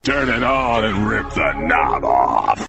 Turn it on and rip the knob off.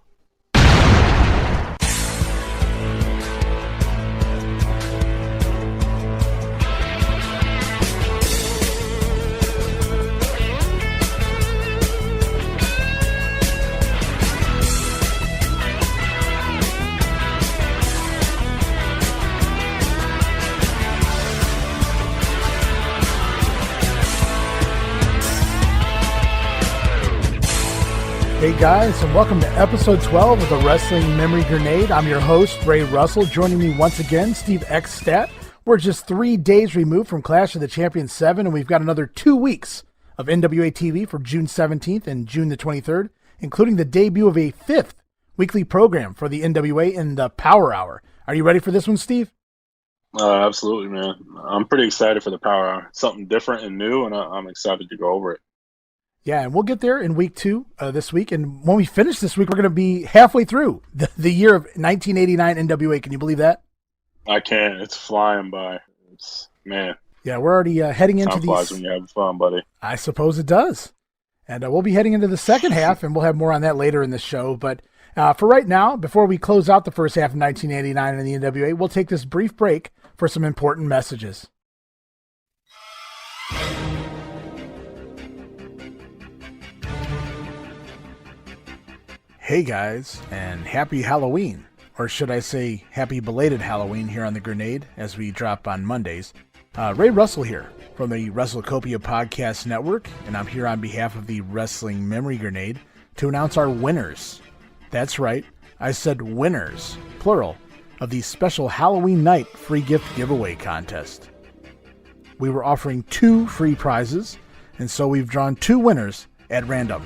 Hey guys, and welcome to episode 12 of the Wrestling Memory Grenade. I'm your host, Ray Russell. Joining me once again, Steve Eckstat. We're just 3 days removed from Clash of the Champions 7, and we've got another 2 weeks of NWA TV for June 17th and June the 23rd, including the debut of a 5th weekly program for the NWA in the Power Hour. Are you ready for this one, Steve? Absolutely, man. I'm pretty excited for the Power Hour. Something different and new, and I'm excited to go over it. Yeah, and we'll get there in week 2 this week. And when we finish this week, we're going to be halfway through the year of 1989 NWA. Can you believe that? I can't. It's flying by. Man. Yeah, we're already heading into these. Time flies when you're having fun, buddy. I suppose it does. And we'll be heading into the second half, and we'll have more on that later in the show. But for right now, before we close out the first half of 1989 in the NWA, we'll take this brief break for some important messages. Hey guys, and happy Halloween, or should I say happy belated Halloween here on The Grenade as we drop on Mondays. Ray Russell here from the WrestleCopia Podcast Network, and I'm here on behalf of the Wrestling Memory Grenade to announce our winners. That's right, I said winners, plural, of the special Halloween night free gift giveaway contest. We were offering 2 free prizes, and so we've drawn 2 winners at random.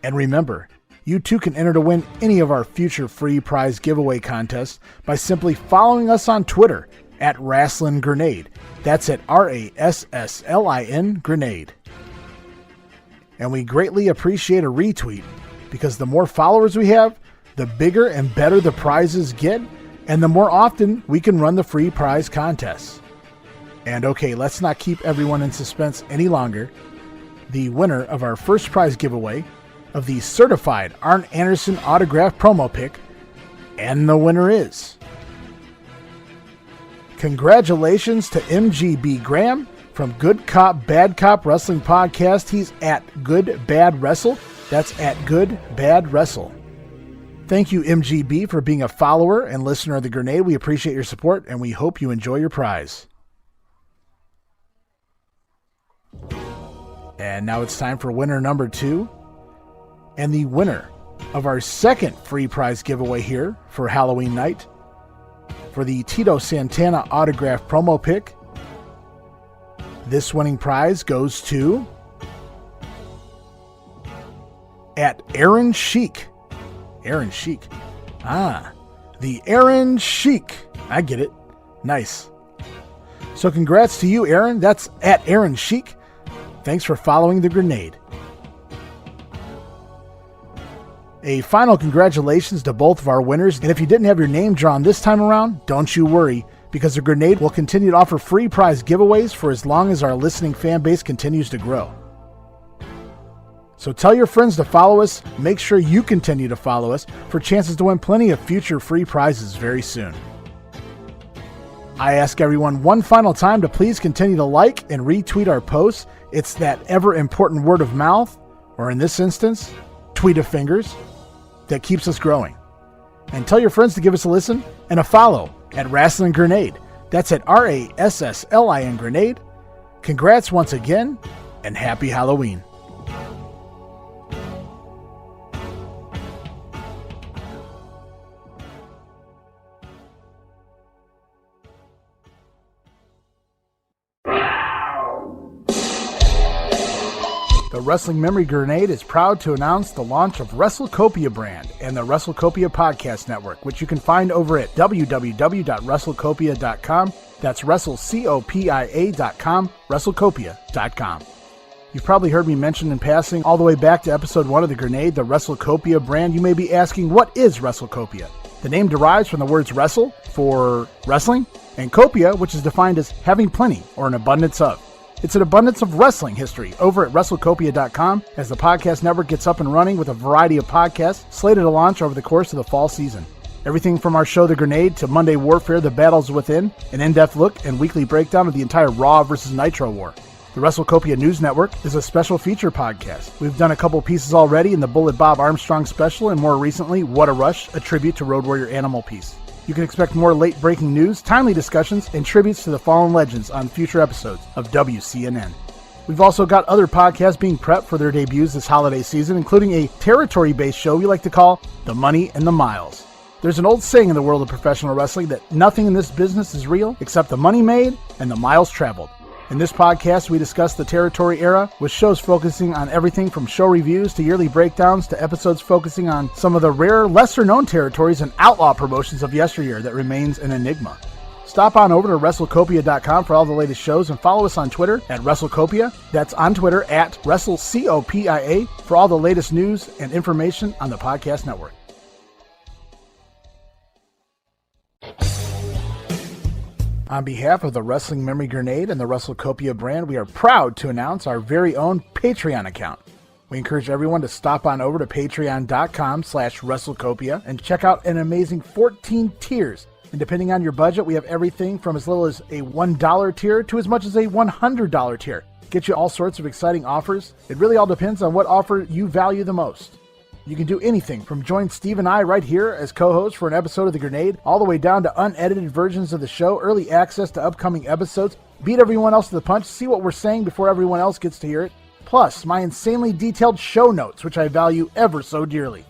And remember, you too can enter to win any of our future free prize giveaway contests by simply following us on Twitter at Rasslin Grenade. That's at RASSLIN Grenade. And we greatly appreciate a retweet because the more followers we have, the bigger and better the prizes get, and the more often we can run the free prize contests. And okay, let's not keep everyone in suspense any longer. The winner of our first prize giveaway of the certified Arn Anderson autograph promo pick, and the winner is... Congratulations to MGB Graham from Good Cop, Bad Cop Wrestling Podcast. He's at Good Bad Wrestle. That's at Good Bad Wrestle. Thank you, MGB, for being a follower and listener of The Grenade. We appreciate your support, and we hope you enjoy your prize. And now it's time for winner number 2. And the winner of our second free prize giveaway here for Halloween night for the Tito Santana autograph promo pick. This winning prize goes to at Aaron Sheik. Aaron Sheik. The Aaron Sheik. I get it. Nice. So congrats to you, Aaron. That's at Aaron Sheik. Thanks for following The Grenade. A final congratulations to both of our winners, and if you didn't have your name drawn this time around, don't you worry, because The Grenade will continue to offer free prize giveaways for as long as our listening fan base continues to grow. So tell your friends to follow us, make sure you continue to follow us for chances to win plenty of future free prizes very soon. I ask everyone one final time to please continue to like and retweet our posts. It's that ever important word of mouth, or in this instance, tweet of fingers, that keeps us growing. And tell your friends to give us a listen and a follow at Rasslin Grenade. That's at RASSLIN Grenade. Congrats once again, and happy Halloween. The Wrestling Memory Grenade is proud to announce the launch of WrestleCopia brand and the WrestleCopia Podcast Network, which you can find over at www.wrestlecopia.com. That's WrestleCopia.com, WrestleCopia.com. You've probably heard me mention in passing all the way back to episode 1 of The Grenade, the WrestleCopia brand. You may be asking, what is WrestleCopia? The name derives from the words wrestle, for wrestling, and copia, which is defined as having plenty or an abundance of. It's an abundance of wrestling history over at WrestleCopia.com as the podcast network gets up and running with a variety of podcasts slated to launch over the course of the fall season. Everything from our show The Grenade to Monday Warfare, The Battles Within, an in-depth look and weekly breakdown of the entire Raw vs. Nitro War. The WrestleCopia News Network is a special feature podcast. We've done a couple pieces already in the Bullet Bob Armstrong special and more recently, What a Rush, a tribute to Road Warrior Animal piece. You can expect more late-breaking news, timely discussions, and tributes to the fallen legends on future episodes of WCNN. We've also got other podcasts being prepped for their debuts this holiday season, including a territory-based show we like to call The Money and the Miles. There's an old saying in the world of professional wrestling that nothing in this business is real except the money made and the miles traveled. In this podcast, we discuss the territory era, with shows focusing on everything from show reviews to yearly breakdowns to episodes focusing on some of the rare, lesser-known territories and outlaw promotions of yesteryear that remains an enigma. Stop on over to WrestleCopia.com for all the latest shows and follow us on Twitter at WrestleCopia. That's on Twitter at WrestleCopia for all the latest news and information on the podcast network. On behalf of the Wrestling Memory Grenade and the WrestleCopia brand, we are proud to announce our very own Patreon account. We encourage everyone to stop on over to patreon.com/WrestleCopia and check out an amazing 14 tiers. And depending on your budget, we have everything from as little as a $1 tier to as much as a $100 tier. Get you all sorts of exciting offers. It really all depends on what offer you value the most. You can do anything from join Steve and I right here as co-hosts for an episode of The Grenade, all the way down to unedited versions of the show, early access to upcoming episodes, beat everyone else to the punch, see what we're saying before everyone else gets to hear it, plus my insanely detailed show notes, which I value ever so dearly.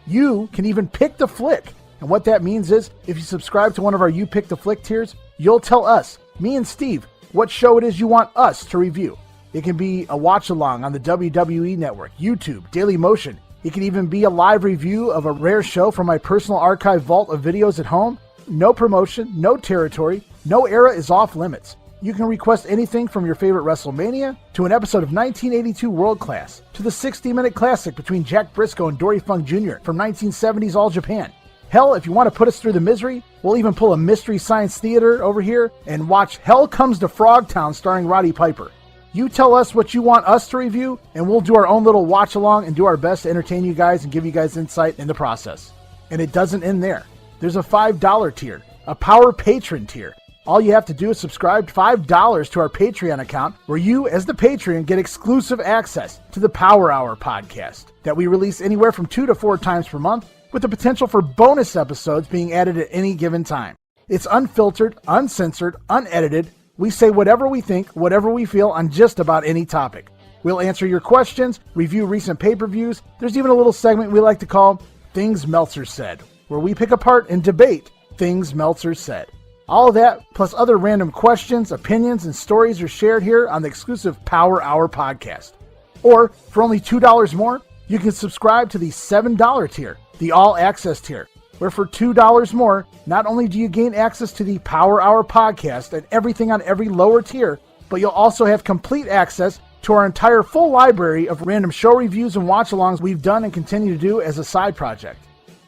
You can even pick the flick. And what that means is, if you subscribe to one of our You Pick the Flick tiers, you'll tell us, me and Steve, what show it is you want us to review. It can be a watch-along on the WWE Network, YouTube, Daily Motion. It can even be a live review of a rare show from my personal archive vault of videos at home. No promotion, no territory, no era is off limits. You can request anything from your favorite WrestleMania to an episode of 1982 World Class to the 60-minute classic between Jack Briscoe and Dory Funk Jr. from 1970's All Japan. Hell, if you want to put us through the misery, we'll even pull a Mystery Science Theater over here and watch Hell Comes to Frogtown starring Roddy Piper. You tell us what you want us to review, and we'll do our own little watch-along and do our best to entertain you guys and give you guys insight in the process. And it doesn't end there. There's a $5 tier, a Power Patron tier. All you have to do is subscribe $5 to our Patreon account, where you, as the Patreon, get exclusive access to the Power Hour podcast that we release anywhere from 2 to 4 times per month, with the potential for bonus episodes being added at any given time. It's unfiltered, uncensored, unedited. We say whatever we think, whatever we feel on just about any topic. We'll answer your questions, review recent pay-per-views. There's even a little segment we like to call Things Meltzer Said, where we pick apart and debate things Meltzer said. All of that, plus other random questions, opinions, and stories are shared here on the exclusive Power Hour podcast. Or, for only $2 more, you can subscribe to the $7 tier, the All Access tier, where for $2 more, not only do you gain access to the Power Hour podcast and everything on every lower tier, but you'll also have complete access to our entire full library of random show reviews and watch-alongs we've done and continue to do as a side project.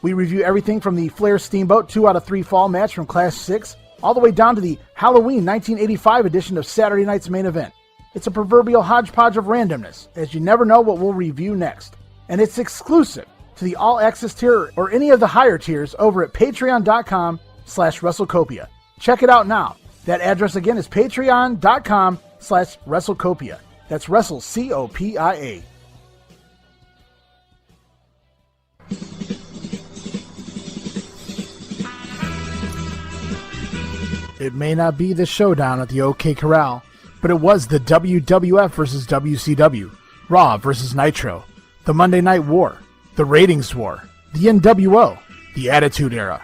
We review everything from the Flair Steamboat 2 out of 3 fall match from Class 6, all the way down to the Halloween 1985 edition of Saturday Night's Main Event. It's a proverbial hodgepodge of randomness, as you never know what we'll review next. And it's exclusive to the All Access tier or any of the higher tiers over at patreon.com/WrestleCopia. Check it out now. That address again is patreon.com/WrestleCopia. That's WrestleCopia. It may not be the showdown at the OK Corral, but it was the WWF versus WCW, Raw versus Nitro, the Monday Night War, the Ratings War, the NWO, the Attitude Era.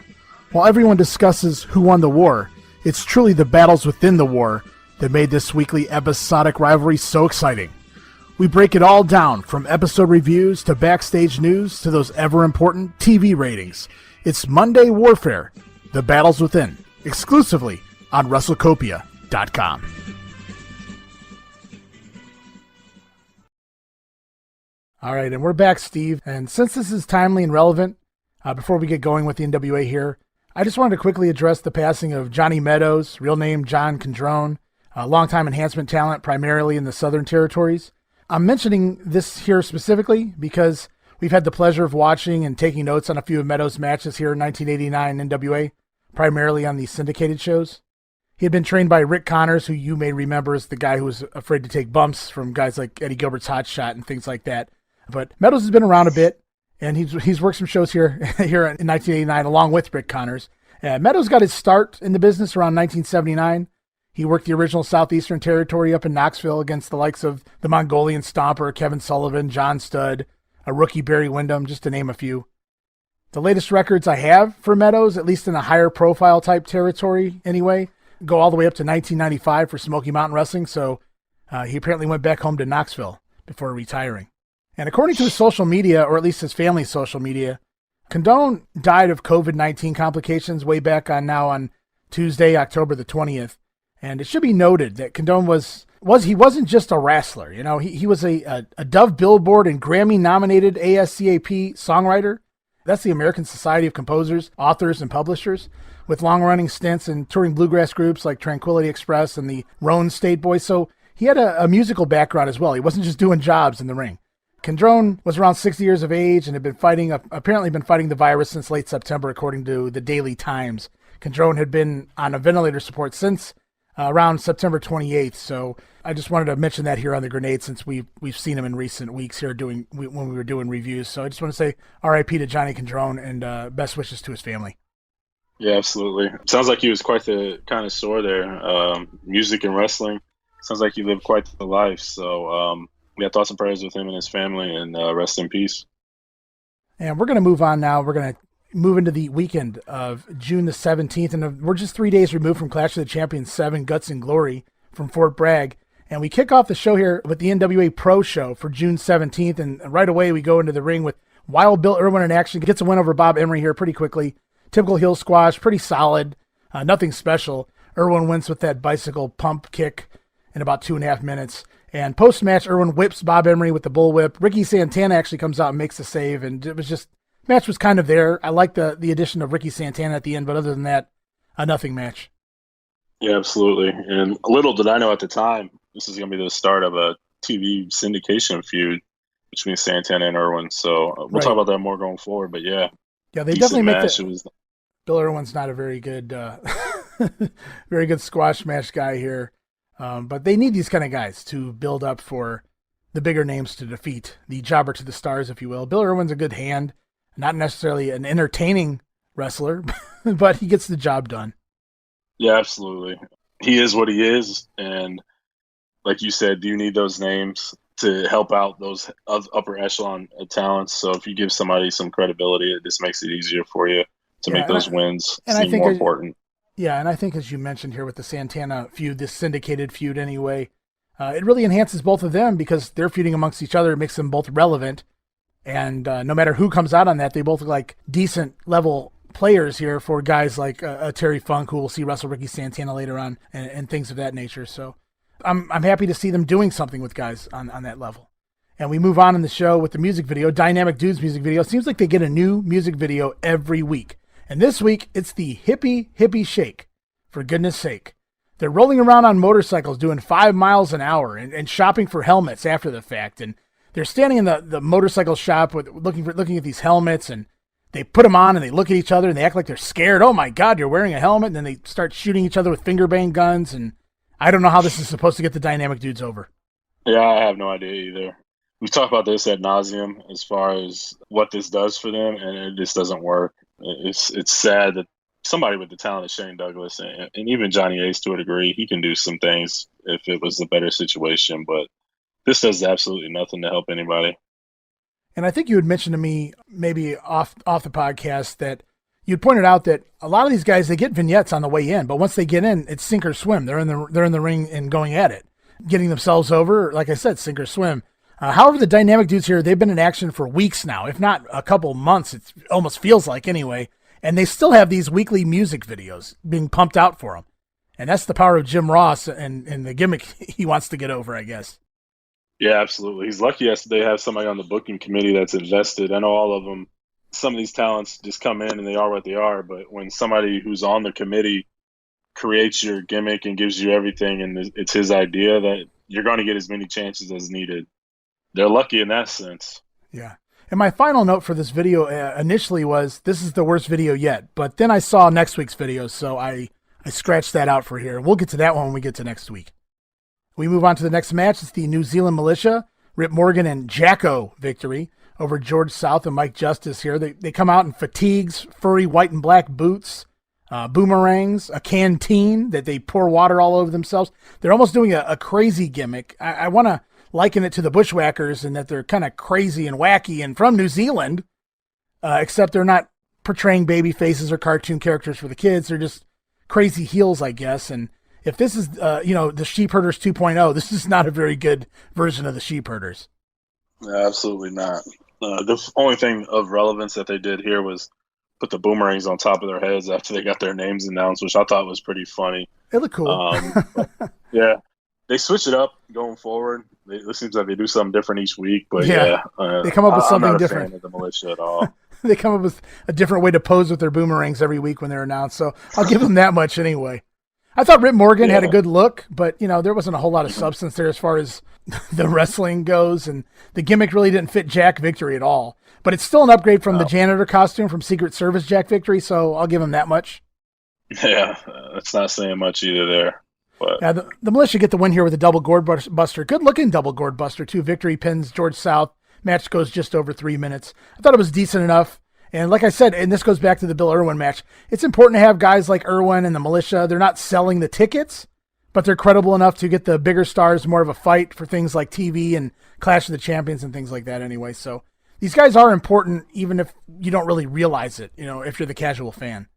While everyone discusses who won the war, it's truly the battles within the war that made this weekly episodic rivalry so exciting. We break it all down, from episode reviews to backstage news to those ever-important TV ratings. It's Monday Warfare, the battles within, exclusively on WrestleCopia.com. All right, and we're back, Steve. And since this is timely and relevant, before we get going with the NWA here, I just wanted to quickly address the passing of Johnny Meadows, real name John Condrone. a longtime enhancement talent, primarily in the Southern Territories. I'm mentioning this here specifically because we've had the pleasure of watching and taking notes on a few of Meadows' matches here in 1989 NWA, primarily on the syndicated shows. He had been trained by Rick Connors, who you may remember as the guy who was afraid to take bumps from guys like Eddie Gilbert's Hot Shot and things like that. But Meadows has been around a bit, and he's worked some shows here in 1989 along with Rick Connors. Meadows got his start in the business around 1979. He worked the original Southeastern Territory up in Knoxville against the likes of the Mongolian Stomper, Kevin Sullivan, John Studd, a rookie Barry Windham, just to name a few. The latest records I have for Meadows, at least in a higher profile type territory anyway, go all the way up to 1995 for Smoky Mountain Wrestling, so he apparently went back home to Knoxville before retiring. And according to his social media, or at least his family's social media, Condone died of COVID-19 complications way back on Tuesday, October the 20th. And it should be noted that Condone he wasn't just a wrestler. You know, he was a Dove Billboard and Grammy-nominated ASCAP songwriter. That's the American Society of Composers, Authors, and Publishers, with long-running stints in touring bluegrass groups like Tranquility Express and the Roan State Boys. So he had a musical background as well. He wasn't just doing jobs in the ring. Condone was around 60 years of age and had been apparently been fighting the virus since late September, according to the Daily Times. Condone had been on a ventilator support since around September 28th. So I just wanted to mention that here on the Grenade, since we've seen him in recent weeks here when we were doing reviews. So I just want to say R.I.P. to Johnny Condone and best wishes to his family. Yeah, absolutely. Sounds like he was quite the connoisseur there. Music and wrestling. Sounds like he lived quite the life. So yeah, thoughts and prayers with him and his family, and rest in peace. And we're going to move on now. We're going to move into the weekend of June the 17th, and we're just 3 days removed from Clash of the Champions 7, Guts and Glory from Fort Bragg. And we kick off the show here with the NWA Pro show for June 17th, and right away we go into the ring with Wild Bill Irwin in action. Gets a win over Bob Emery here pretty quickly. Typical heel squash, pretty solid, nothing special. Irwin wins with that bicycle pump kick in about 2.5 minutes. And post-match, Irwin whips Bob Emery with the bullwhip. Ricky Santana actually comes out and makes the save, and it was just, match was kind of there. I like the addition of Ricky Santana at the end, but other than that, a nothing match. Yeah, absolutely. And little did I know at the time, this is going to be the start of a TV syndication feud between Santana and Irwin. So we'll talk about that more going forward, but yeah. Yeah, they definitely make it. Bill Irwin's not a very good, very good squash match guy here. But they need these kind of guys to build up for the bigger names to defeat, the jobber to the stars, if you will. Bill Irwin's a good hand, not necessarily an entertaining wrestler, but he gets the job done. Yeah, absolutely. He is what he is. And like you said, do you need those names to help out those upper echelon talents? So if you give somebody some credibility, it just makes it easier for you to make those wins seem more important. Yeah, and I think as you mentioned here with the Santana feud, this syndicated feud anyway, it really enhances both of them because they're feuding amongst each other. It makes them both relevant. And no matter who comes out on that, they both look like decent level players here for guys like Terry Funk, who we'll see wrestle Ricky Santana later on, and things of that nature. So I'm happy to see them doing something with guys on that level. And we move on in the show with the music video, Dynamic Dudes music video. It seems like they get a new music video every week. And this week, it's the Hippie Shake, for goodness sake. They're rolling around on motorcycles doing 5 miles an hour and shopping for helmets after the fact. And they're standing in the motorcycle shop looking at these helmets, and they put them on and they look at each other and they act like they're scared. Oh my God, you're wearing a helmet. And then they start shooting each other with finger bang guns. And I don't know how this is supposed to get the Dynamic Dudes over. Yeah, I have no idea either. We've talked about this ad nauseum as far as what this does for them, and it just doesn't work. It's sad that somebody with the talent of Shane Douglas and even Johnny Ace to a degree, he can do some things if it was a better situation, but this does absolutely nothing to help anybody. And I think you had mentioned to me maybe off the podcast that you'd pointed out that a lot of these guys, they get vignettes on the way in, but once they get in, it's sink or swim. They're in the ring and going at it, getting themselves over. Like I said, sink or swim. However, the Dynamic Dudes here, they've been in action for weeks now, if not a couple months. It almost feels like anyway. And they still have these weekly music videos being pumped out for them. And that's the power of Jim Ross and the gimmick he wants to get over, I guess. Yeah, absolutely. He's lucky they have somebody on the booking committee that's invested. I know all of them, some of these talents just come in and they are what they are. But when somebody who's on the committee creates your gimmick and gives you everything, and it's his idea, that you're going to get as many chances as needed. They're lucky in that sense. Yeah. And my final note for this video initially was, this is the worst video yet. But then I saw next week's video, so I scratched that out for here. We'll get to that one when we get to next week. We move on to the next match. It's the New Zealand Militia, Rip Morgan and Jacko victory over George South and Mike Justice here. They come out in fatigues, furry white and black boots, boomerangs, a canteen that they pour water all over themselves. They're almost doing a crazy gimmick. I want to liken it to the Bushwhackers in that they're kind of crazy and wacky and from New Zealand, except they're not portraying baby faces or cartoon characters for the kids. They're just crazy heels, I guess. And if this is, the Sheep Herders 2.0, this is not a very good version of the Sheep Herders. Absolutely not. The only thing of relevance that they did here was put the boomerangs on top of their heads after they got their names announced, which I thought was pretty funny. It looked cool. Yeah. They switch it up going forward. It seems like they do something different each week, but they come up with something I'm not different. A fan of the Militia at all. They come up with a different way to pose with their boomerangs every week when they're announced, so I'll give them that much anyway. I thought Rip Morgan had a good look, but there wasn't a whole lot of substance there as far as the wrestling goes, and the gimmick really didn't fit Jack Victory at all. But it's still an upgrade from the janitor costume from Secret Service Jack Victory, so I'll give him that much. Yeah, that's not saying much either there. But yeah, the Militia get the win here with a double gourd buster. Good looking double gourd buster too. Victory pins George South. Match goes just over 3 minutes. I thought it was decent enough. And like I said, and this goes back to the Bill Irwin match, it's important to have guys like Irwin and the Militia. They're not selling the tickets, but they're credible enough to get the bigger stars more of a fight for things like TV and Clash of the Champions and things like that anyway. So these guys are important even if you don't really realize it, if you're the casual fan.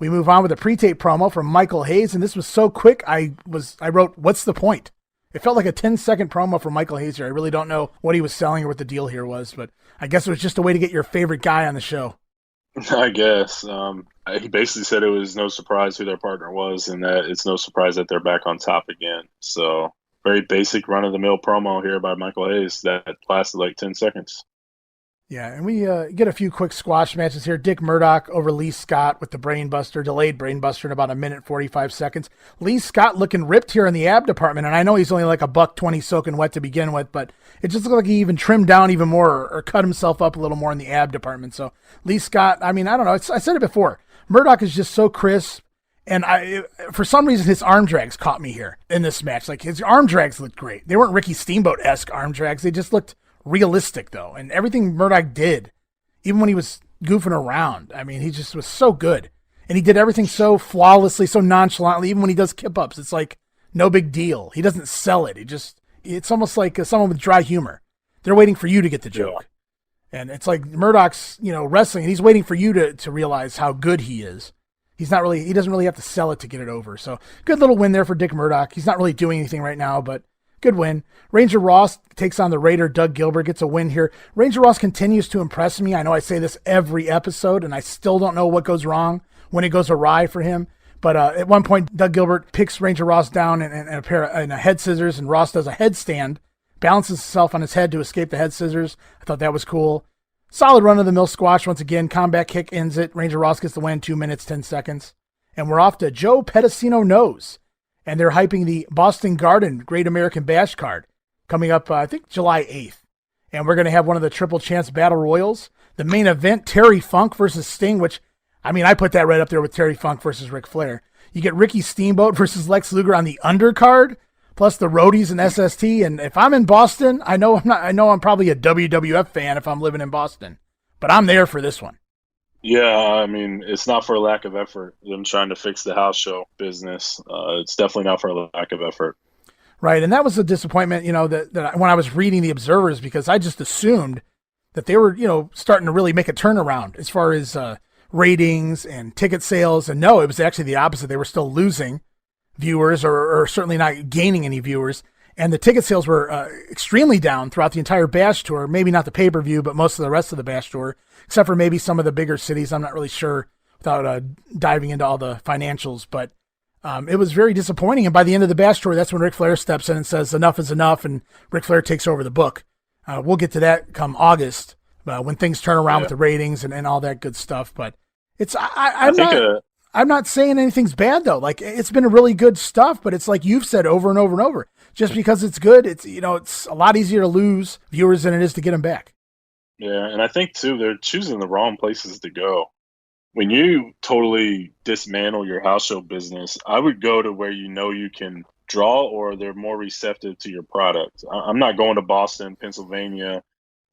We move on with a pre-tape promo from Michael Hayes, and this was so quick, I wrote, what's the point? It felt like a 10-second promo from Michael Hayes here. I really don't know what he was selling or what the deal here was, but I guess it was just a way to get your favorite guy on the show. I guess. He basically said it was no surprise who their partner was, and that it's no surprise that they're back on top again. So very basic run-of-the-mill promo here by Michael Hayes that lasted like 10 seconds. Yeah, and we get a few quick squash matches here. Dick Murdoch over Lee Scott with the brainbuster, delayed brainbuster in about 1:45 seconds. Lee Scott looking ripped here in the ab department, and I know he's only like $120 soaking wet to begin with, but it just looked like he even trimmed down even more or cut himself up a little more in the ab department. So Lee Scott, I don't know. I said it before. Murdoch is just so crisp, and for some reason his arm drags caught me here in this match. Like his arm drags looked great. They weren't Ricky Steamboat-esque arm drags. They just looked realistic though, and everything Murdoch did, even when he was goofing around, he just was so good, and he did everything so flawlessly, so nonchalantly. Even when he does kip-ups, it's like no big deal. He doesn't sell it. It's almost like someone with dry humor. They're waiting for you to get the joke. And it's like Murdoch's wrestling, and he's waiting for you to realize how good he is. He doesn't really have to sell it to get it over. So good little win there for Dick Murdoch. He's not really doing anything right now, but good win. Ranger Ross takes on the Raider. Doug Gilbert gets a win here. Ranger Ross continues to impress me. I know I say this every episode, and I still don't know what goes wrong when it goes awry for him. But at one point, Doug Gilbert picks Ranger Ross down in a head scissors, and Ross does a headstand, balances himself on his head to escape the head scissors. I thought that was cool. Solid run-of-the-mill squash once again. Combat kick ends it. Ranger Ross gets the win, 2 minutes, 10 seconds. And we're off to Joe Pedicino Knows. And they're hyping the Boston Garden Great American Bash card coming up, I think, July 8th. And we're going to have one of the Triple Chance Battle Royals. The main event, Terry Funk versus Sting, which, I put that right up there with Terry Funk versus Ric Flair. You get Ricky Steamboat versus Lex Luger on the undercard, plus the Roadies and SST. And if I'm in Boston, I know I'm probably a WWF fan if I'm living in Boston. But I'm there for this one. Yeah, it's not for a lack of effort. Them trying to fix the house show business. It's definitely not for a lack of effort. Right, and that was a disappointment, that when I was reading the Observers, because I just assumed that they were, starting to really make a turnaround as far as ratings and ticket sales. And no, it was actually the opposite. They were still losing viewers or certainly not gaining any viewers. And the ticket sales were extremely down throughout the entire Bash Tour. Maybe not the pay-per-view, but most of the rest of the Bash Tour, except for maybe some of the bigger cities. I'm not really sure without diving into all the financials. But it was very disappointing. And by the end of the Bash Tour, that's when Ric Flair steps in and says, enough is enough, and Ric Flair takes over the book. We'll get to that come August when things turn around with the ratings and all that good stuff. But it's I I'm not saying anything's bad though. Like, it's been a really good stuff, but it's like you've said over and over and over. Just because it's good, it's it's a lot easier to lose viewers than it is to get them back. Yeah, and I think too they're choosing the wrong places to go. When you totally dismantle your house show business, I would go to where you can draw or they're more receptive to your product. I'm not going to Boston, Pennsylvania,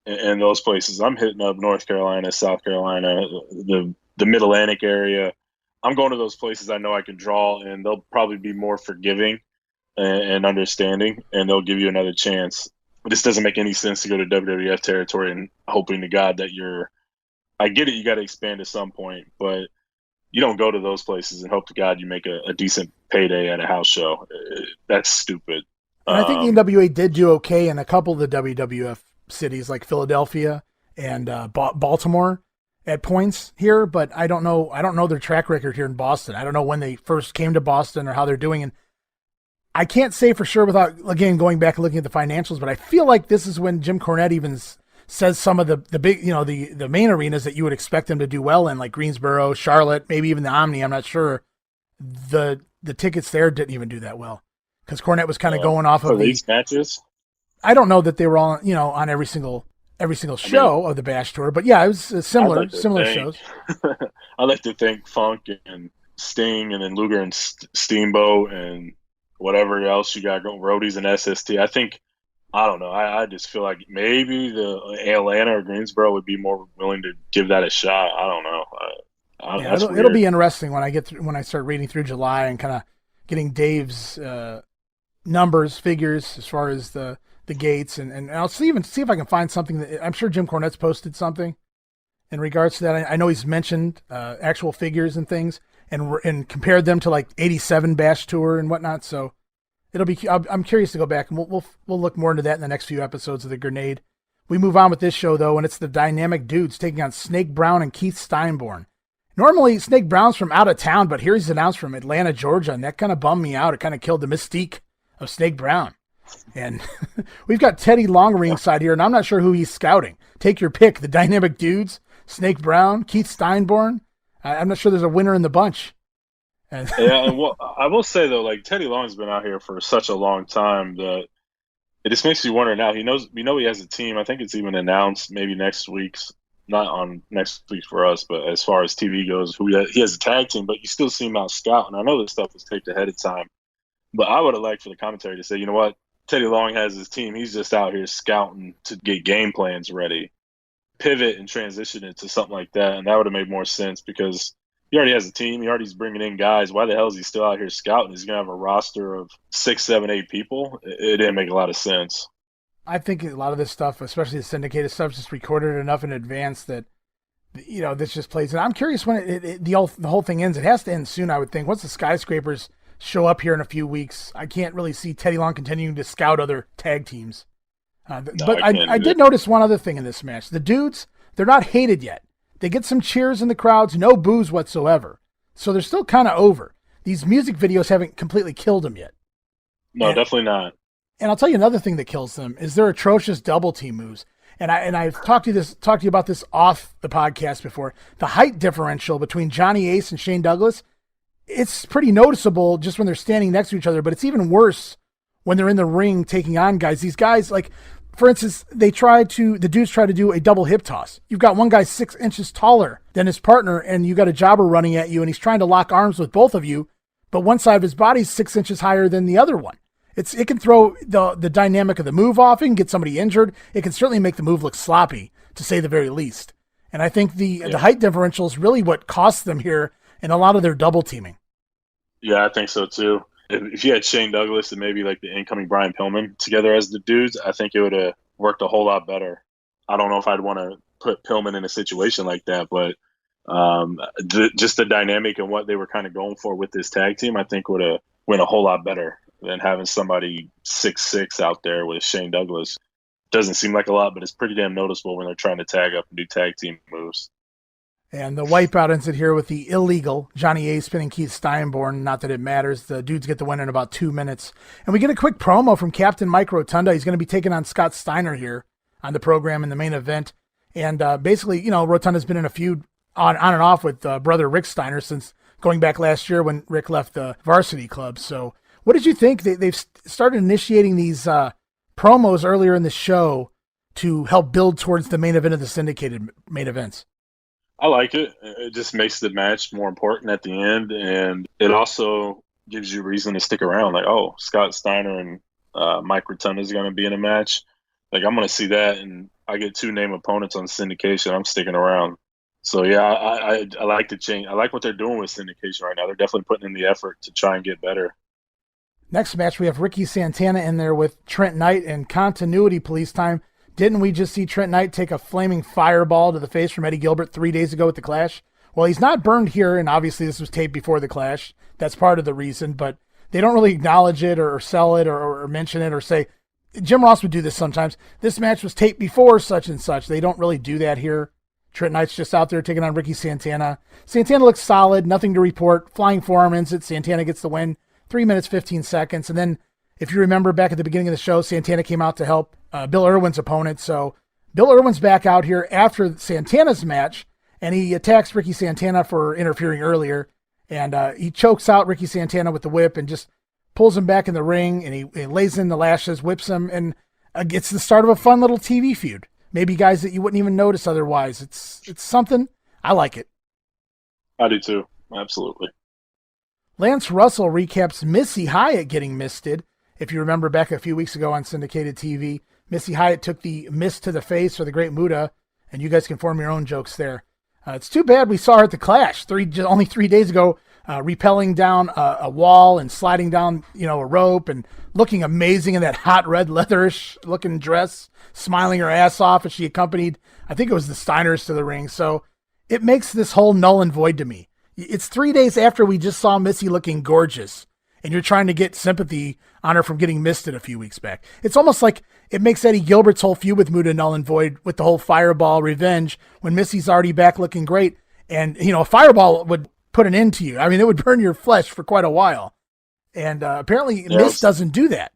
and those places. I'm hitting up North Carolina, South Carolina, the Mid-Atlantic area. I'm going to those places I know I can draw, and they'll probably be more forgiving and understanding, and they'll give you another chance. This doesn't make any sense to go to WWF territory and hoping to God that I get it, you got to expand at some point, but you don't go to those places and hope to God you make a decent payday at a house show. That's stupid. And I think the NWA did do okay in a couple of the WWF cities like Philadelphia and Baltimore at points here, but I don't know their track record here in Boston. I don't know when they first came to Boston or how they're doing. And I can't say for sure without, again, going back and looking at the financials, but I feel like this is when Jim Cornette even says some of the big, the main arenas that you would expect them to do well in, like Greensboro, Charlotte, maybe even the Omni. I'm not sure. The tickets there didn't even do that well because Cornette was kind of going off of these matches. I don't know that they were all, on every single show of the Bash Tour, but yeah, it was similar shows. I like to think Funk and Sting and then Luger and Steamboat and whatever else you got going, Roadies and SST. I don't know. I just feel like maybe the Atlanta or Greensboro would be more willing to give that a shot. I don't know. It'll be interesting when I start reading through July and kind of getting Dave's figures as far as the gates, and I'll see if I can find something that I'm sure Jim Cornette's posted something in regards to that. I know he's mentioned actual figures and things and compared them to like 87 Bash Tour and whatnot. So I'm curious to go back and we'll look more into that in the next few episodes of the Grenade. We move on with this show though, and it's the Dynamic Dudes taking on Snake Brown and Keith Steinborn. Normally Snake Brown's from out of town, but here he's announced from Atlanta, Georgia, and that kind of bummed me out. It kind of killed the mystique of Snake Brown. And we've got Teddy Long ringside here, and I'm not sure who he's scouting. Take your pick. The Dynamic Dudes, Snake Brown, Keith Steinborn. I'm not sure there's a winner in the bunch. And well, I will say though, like Teddy Long's been out here for such a long time that it just makes you wonder now. We know he has a team. I think it's even announced maybe next week's, not on next week for us, but as far as TV goes, he has a tag team, but you still see him out scouting. I know this stuff was taped ahead of time, but I would have liked for the commentary to say, you know what, Teddy Long has his team. He's just out here scouting to get game plans ready, pivot and transition it to something like that. And that would have made more sense because he already has a team. He already's bringing in guys. Why the hell is he still out here scouting? He's going to have a roster of 6, 7, 8 people. It didn't make a lot of sense. I think a lot of this stuff, especially the syndicated stuff, is just recorded enough in advance that, this just plays. And I'm curious when the whole thing ends. It has to end soon, I would think. Once the Skyscrapers show up here in a few weeks, I can't really see Teddy Long continuing to scout other tag teams. But I did notice one other thing in this match. The dudes, they're not hated yet. They get some cheers in the crowds, no boos whatsoever. So they're still kind of over. These music videos haven't completely killed them yet. No, definitely not. And I'll tell you another thing that kills them is their atrocious double team moves. And I've talked to you about this off the podcast before. The height differential between Johnny Ace and Shane Douglas, it's pretty noticeable just when they're standing next to each other, but it's even worse when they're in the ring taking on guys. These guys, like, for instance, the dudes try to do a double hip toss. You've got one guy 6 inches taller than his partner, and you got a jobber running at you, and he's trying to lock arms with both of you, but one side of his body's 6 inches higher than the other one. It can throw the dynamic of the move off. It can get somebody injured. It can certainly make the move look sloppy, to say the very least. And I think the height differential is really what costs them here in a lot of their double teaming. Yeah, I think so too. If you had Shane Douglas and maybe like the incoming Brian Pillman together as the dudes, I think it would have worked a whole lot better. I don't know if I'd want to put Pillman in a situation like that, but just the dynamic and what they were kind of going for with this tag team, I think would have went a whole lot better than having somebody 6'6" out there with Shane Douglas. Doesn't seem like a lot, but it's pretty damn noticeable when they're trying to tag up and do tag team moves. And the wipeout incident here with the illegal Johnny Ace pinning Keith Steinborn. Not that it matters. The dudes get the win in about 2 minutes. And we get a quick promo from Captain Mike Rotunda. He's going to be taking on Scott Steiner here on the program in the main event. And basically, Rotunda's been in a feud on and off with brother Rick Steiner since going back last year when Rick left the varsity club. So what did you think? They've started initiating these promos earlier in the show to help build towards the main event of the syndicated main events. I like it. It just makes the match more important at the end, and it also gives you reason to stick around. Like, oh, Scott Steiner and Mike Rotunda is going to be in a match. Like, I'm going to see that, and I get 2 name opponents on syndication. I'm sticking around. So, yeah, I like the change. I like what they're doing with syndication right now. They're definitely putting in the effort to try and get better. Next match, we have Ricky Santana in there with Trent Knight and continuity police time. Didn't we just see Trent Knight take a flaming fireball to the face from Eddie Gilbert 3 days ago at the Clash? Well, he's not burned here, and obviously this was taped before the Clash. That's part of the reason, but they don't really acknowledge it or sell it or mention it or say, Jim Ross would do this sometimes. This match was taped before such and such. They don't really do that here. Trent Knight's just out there taking on Ricky Santana. Santana looks solid, nothing to report. Flying forearm ends it. Santana gets the win. 3 minutes, 15 seconds. And then, if you remember back at the beginning of the show, Santana came out to help Bill Irwin's opponent. So Bill Irwin's back out here after Santana's match, and he attacks Ricky Santana for interfering earlier. And he chokes out Ricky Santana with the whip and just pulls him back in the ring, and he lays in the lashes, whips him, and gets the start of a fun little TV feud. Maybe guys that you wouldn't even notice otherwise. It's something. I like it. I do too. Absolutely. Lance Russell recaps Missy Hyatt getting misted. If you remember back a few weeks ago on syndicated TV, Missy Hyatt took the mist to the face for the Great Muta, and you guys can form your own jokes there. It's too bad we saw her at the Clash only 3 days ago, rappelling down a wall and sliding down, a rope and looking amazing in that hot red leatherish looking dress, smiling her ass off as she accompanied, I think it was the Steiners to the ring. So it makes this whole null and void to me. It's 3 days after we just saw Missy looking gorgeous, and you're trying to get sympathy on her from getting misted a few weeks back. It's almost like it makes Eddie Gilbert's whole feud with Muta null and void with the whole fireball revenge when Missy's already back looking great. And, a fireball would put an end to you. I mean, it would burn your flesh for quite a while. And apparently Miss doesn't do that,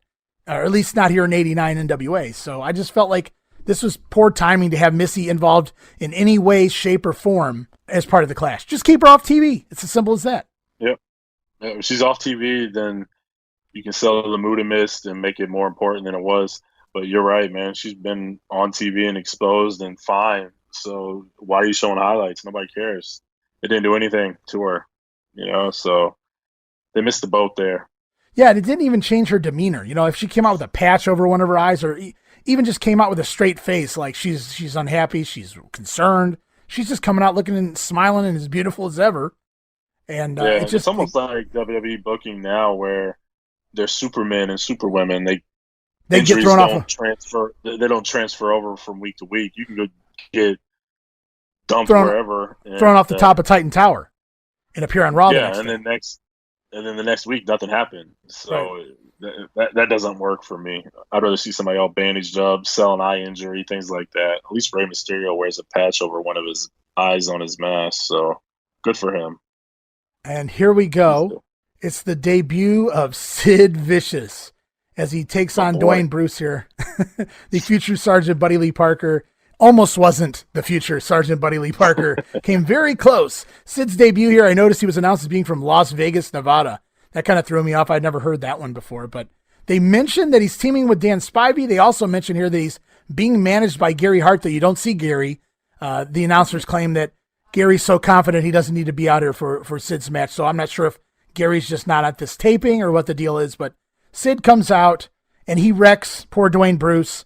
or at least not here in 89 NWA. So I just felt like this was poor timing to have Missy involved in any way, shape, or form as part of the Clash. Just keep her off TV. It's as simple as that. Yep. If she's off TV, then you can sell the Muta mist and make it more important than it was. But you're right, man. She's been on TV and exposed and fine. So why are you showing highlights? Nobody cares. It didn't do anything to her, so they missed the boat there. Yeah, and it didn't even change her demeanor. If she came out with a patch over one of her eyes or even just came out with a straight face, like she's unhappy, she's concerned, she's just coming out looking and smiling and as beautiful as ever. And it's almost like WWE booking now where they're supermen and superwomen. They get thrown off. They don't transfer over from week to week. You can go get dumped wherever, thrown off the top of Titan Tower, and appear on Raw. Yeah, and then the next week nothing happened. So that doesn't work for me. I'd rather see somebody all bandaged up, sell an eye injury, things like that. At least Rey Mysterio wears a patch over one of his eyes on his mask, so good for him. And here we go. It's the debut of SID Vicious as he takes on Dwayne Bruce here. The future Sergeant Buddy Lee Parker almost wasn't the future Sergeant Buddy Lee Parker. Came very close. Sid's debut here, I noticed he was announced as being from Las Vegas, Nevada. That kind of threw me off. I'd never heard that one before. But they mentioned that he's teaming with Dan Spivey. They also mentioned here that he's being managed by Gary Hart, though you don't see Gary. The announcers claim that Gary's so confident he doesn't need to be out here for Sid's match. So I'm not sure if Gary's just not at this taping or what the deal is. But Sid comes out and he wrecks poor Dwayne Bruce,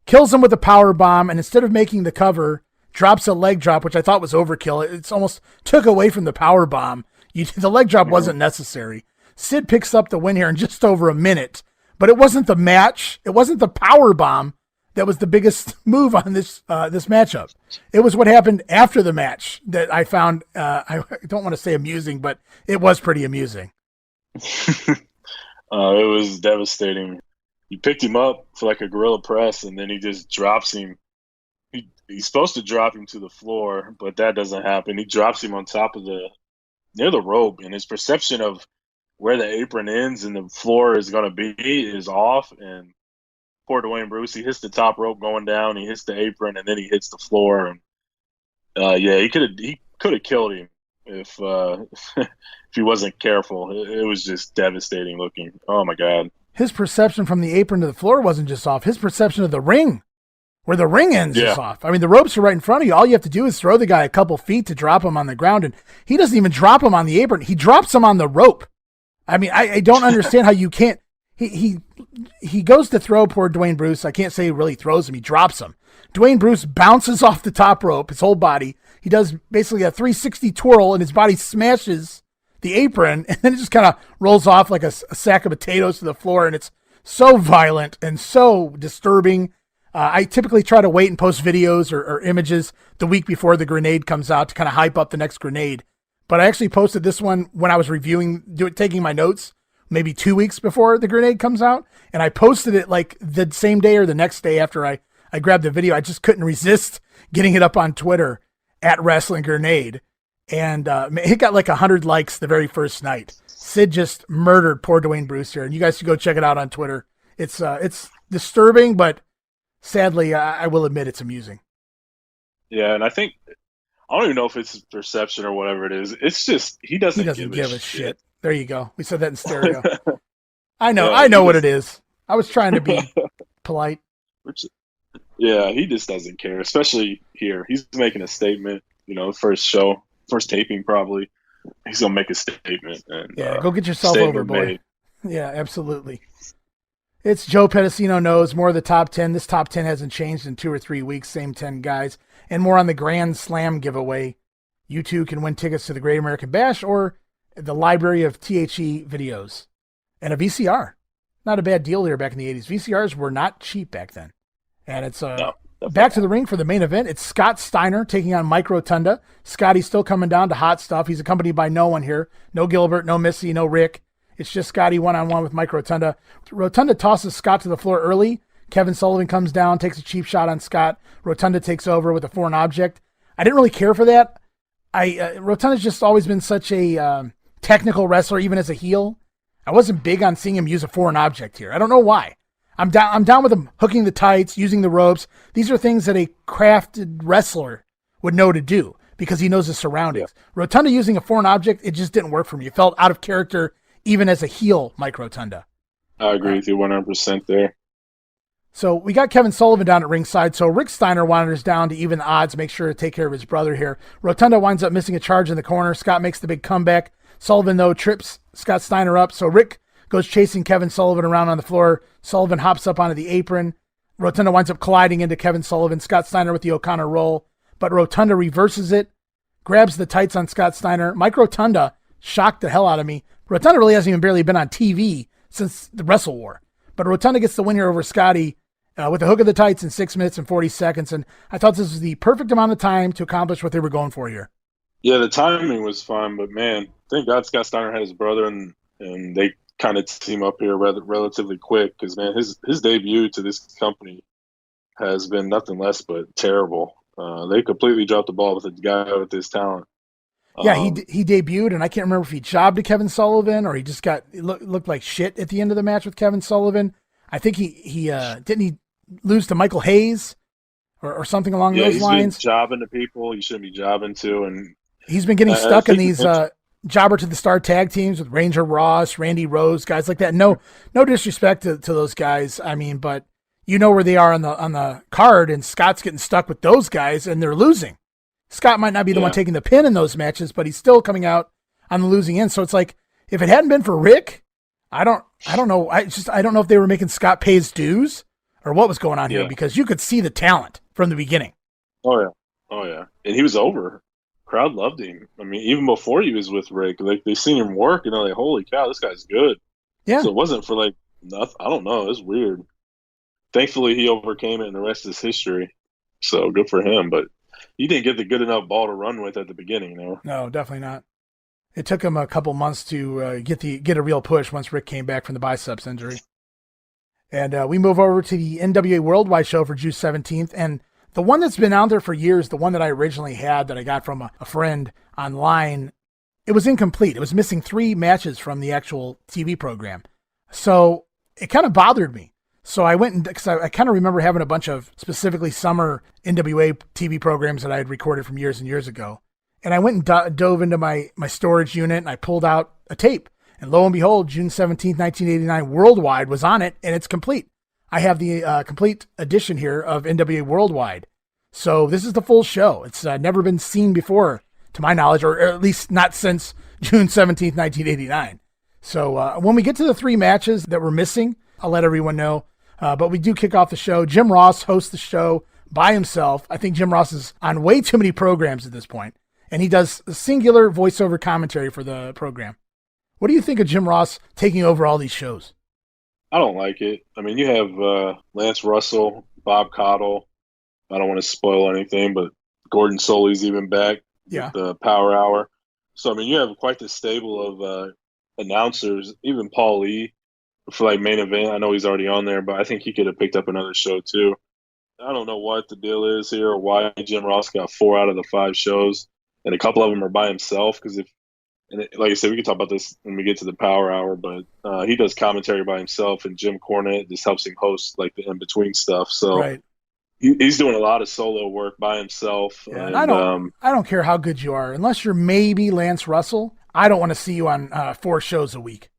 kills him with a power bomb, and instead of making the cover, drops a leg drop, which I thought was overkill. It's almost took away from the power bomb. The leg drop wasn't necessary. Sid picks up the win here in just over a minute, but it wasn't the match. It wasn't the power bomb that was the biggest move on this matchup. It was what happened after the match that I found, I don't want to say amusing, but it was pretty amusing. It was devastating. He picked him up for like a gorilla press, and then he just drops him. He's supposed to drop him to the floor, but that doesn't happen. He drops him on top of near the rope, and his perception of where the apron ends and the floor is going to be is off. And poor Dwayne Bruce, he hits the top rope going down, he hits the apron, and then he hits the floor. And he could have killed him, if if he wasn't careful. It was just devastating looking. Oh my God. His perception from the apron to the floor wasn't just off. His perception of the ring, where the ring ends, is off. I mean, the ropes are right in front of you. All you have to do is throw the guy a couple feet to drop him on the ground, and he doesn't even drop him on the apron. He drops him on the rope. I mean, I don't understand how you can't. He goes to throw poor Dwayne Bruce. I can't say he really throws him. He drops him. Dwayne Bruce bounces off the top rope, his whole body. He does basically a 360 twirl, and his body smashes the apron, and then it just kind of rolls off like a sack of potatoes to the floor, and it's so violent and so disturbing. I typically try to wait and post videos or images the week before the grenade comes out to kind of hype up the next grenade. But I actually posted this one when I was taking my notes, maybe 2 weeks before the grenade comes out, and I posted it like the same day or the next day after I grabbed the video. I just couldn't resist getting it up on Twitter at Wrestling Grenade. And it got like 100 likes the very first night. Sid just murdered poor Dwayne Bruce here, and you guys should go check it out on Twitter. It's disturbing, but sadly, I will admit it's amusing. Yeah, and I don't even know if it's perception or whatever it is. It's just he doesn't give a shit. There you go. We said that in stereo. I know what it is. I was trying to be polite. Yeah, he just doesn't care, especially here. He's making a statement. First taping probably. He's gonna make a statement. And go get yourself over, boy. Made. Yeah, absolutely. It's Joe Pedicino knows more of the top 10. This top 10 hasn't changed in 2 or 3 weeks. Same 10 guys, and more on the Grand Slam giveaway. You too can win tickets to the Great American Bash or the library of THE videos and a VCR. Not a bad deal here back in the 80s. VCRs were not cheap back then. And it's back to the ring for the main event. It's Scott Steiner taking on Mike Rotunda. Scotty's still coming down to hot stuff. He's accompanied by no one here. No Gilbert, no Missy, no Rick. It's just Scotty one-on-one with Mike Rotunda. Rotunda tosses Scott to the floor early. Kevin Sullivan comes down, takes a cheap shot on Scott. Rotunda takes over with a foreign object. I didn't really care for that. Rotunda's just always been such a technical wrestler, even as a heel. I wasn't big on seeing him use a foreign object here. I don't know why. I'm down with him hooking the tights, using the ropes. These are things that a crafted wrestler would know to do because he knows his surroundings. Yeah. Rotunda using a foreign object, it just didn't work for me. It felt out of character, even as a heel, Mike Rotunda. I agree with you 100% there. So we got Kevin Sullivan down at ringside. So Rick Steiner wanders down to even the odds, make sure to take care of his brother here. Rotunda winds up missing a charge in the corner. Scott makes the big comeback. Sullivan, though, trips Scott Steiner up. So Rick goes chasing Kevin Sullivan around on the floor. Sullivan hops up onto the apron. Rotunda winds up colliding into Kevin Sullivan. Scott Steiner with the O'Connor roll. But Rotunda reverses it, grabs the tights on Scott Steiner. Mike Rotunda shocked the hell out of me. Rotunda really hasn't even barely been on TV since the Wrestle War. But Rotunda gets the win here over Scotty with the hook of the tights in 6 minutes and 40 seconds. And I thought this was the perfect amount of time to accomplish what they were going for here. Yeah, the timing was fine, but man, thank God Scott Steiner had his brother, and they kind of team up here relatively quick because, man, his debut to this company has been nothing less but terrible. They completely dropped the ball with a guy with this talent. Yeah, he debuted, and I can't remember if he jobbed to Kevin Sullivan or he just looked like shit at the end of the match with Kevin Sullivan. I think he didn't he lose to Michael Hayes or something along those lines. He's been jobbing to people you shouldn't be jobbing to, and he's been getting stuck in these jobber to the star tag teams with Ranger Ross, Randy Rose, guys like that. No disrespect to those guys. I mean, but you know where they are on the card, and Scott's getting stuck with those guys, and they're losing. Scott might not be the one taking the pin in those matches, but he's still coming out on the losing end. So it's like, if it hadn't been for Rick, I don't know. I don't know if they were making Scott pay his dues or what was going on here, because you could see the talent from the beginning. Oh yeah. And he was over. Crowd loved him. I mean, even before he was with Rick, like they seen him work and they're like, holy cow, this guy's good. Yeah. So it wasn't for like nothing. I don't know. It's weird. Thankfully he overcame it and the rest is history. So good for him. But he didn't get the good enough ball to run with at the beginning, No, definitely not. It took him a couple months to get a real push once Rick came back from the biceps injury. And we move over to the NWA Worldwide show for June 17th. And the one that's been out there for years, the one that I originally had that I got from a friend online, it was incomplete. It was missing 3 matches from the actual TV program. So it kind of bothered me. So I went because I kind of remember having a bunch of specifically summer NWA TV programs that I had recorded from years and years ago. And I went and dove into my storage unit and I pulled out a tape. And lo and behold, June 17th, 1989 Worldwide was on it, and it's complete. I have the complete edition here of NWA Worldwide. So this is the full show. It's never been seen before, to my knowledge, or at least not since June 17th, 1989. So when we get to the 3 matches that we're missing, I'll let everyone know. But we do kick off the show. Jim Ross hosts the show by himself. I think Jim Ross is on way too many programs at this point, and he does a singular voiceover commentary for the program. What do you think of Jim Ross taking over all these shows? I don't like it. I mean, you have Lance Russell, Bob Caudle. I don't want to spoil anything, but Gordon Solie's even back with the Power Hour. So, I mean, you have quite the stable of announcers, even Paul Lee for like main event. I know he's already on there, but I think he could have picked up another show too. I don't know what the deal is here or why Jim Ross got 4 out of the 5 shows, and a couple of them are by himself. Because like I said, we can talk about this when we get to the Power Hour, but he does commentary by himself, and Jim Cornette just helps him host like the in-between stuff. So right. He's doing a lot of solo work by himself. Yeah, and I don't care how good you are, unless you're maybe Lance Russell. I don't want to see you on 4 shows a week.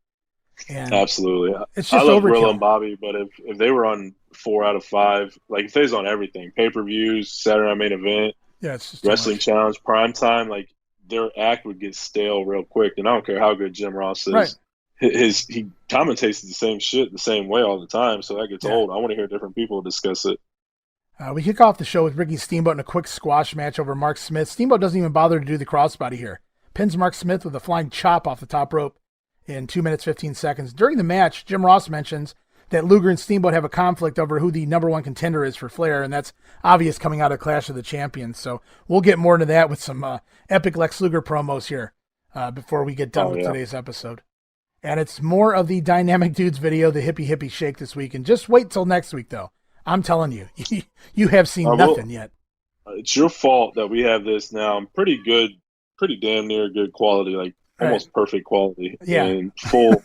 And absolutely, it's just I love overkill. Gorilla and Bobby, but if they were on 4 out of 5, like if they was on everything, pay-per-views, Saturday Night Main Event, it's just Wrestling Challenge, Prime Time, like their act would get stale real quick. And I don't care how good Jim Ross is. Right. He commentates the same shit the same way all the time, so that gets old. I want to hear different people discuss it. We kick off the show with Ricky Steamboat in a quick squash match over Mark Smith. Steamboat doesn't even bother to do the crossbody here. Pins Mark Smith with a flying chop off the top rope in 2 minutes, 15 seconds. During the match, Jim Ross mentions that Luger and Steamboat have a conflict over who the number 1 contender is for Flair, and that's obvious coming out of Clash of the Champions. So we'll get more into that with some epic Lex Luger promos here before we get done with today's episode. And it's more of the Dynamic Dudes video, the Hippie Hippie Shake this week. And just wait till next week, though. I'm telling you, you have seen nothing yet. It's your fault that we have this now. Pretty good, pretty damn near good quality, like almost perfect quality. Yeah. And full.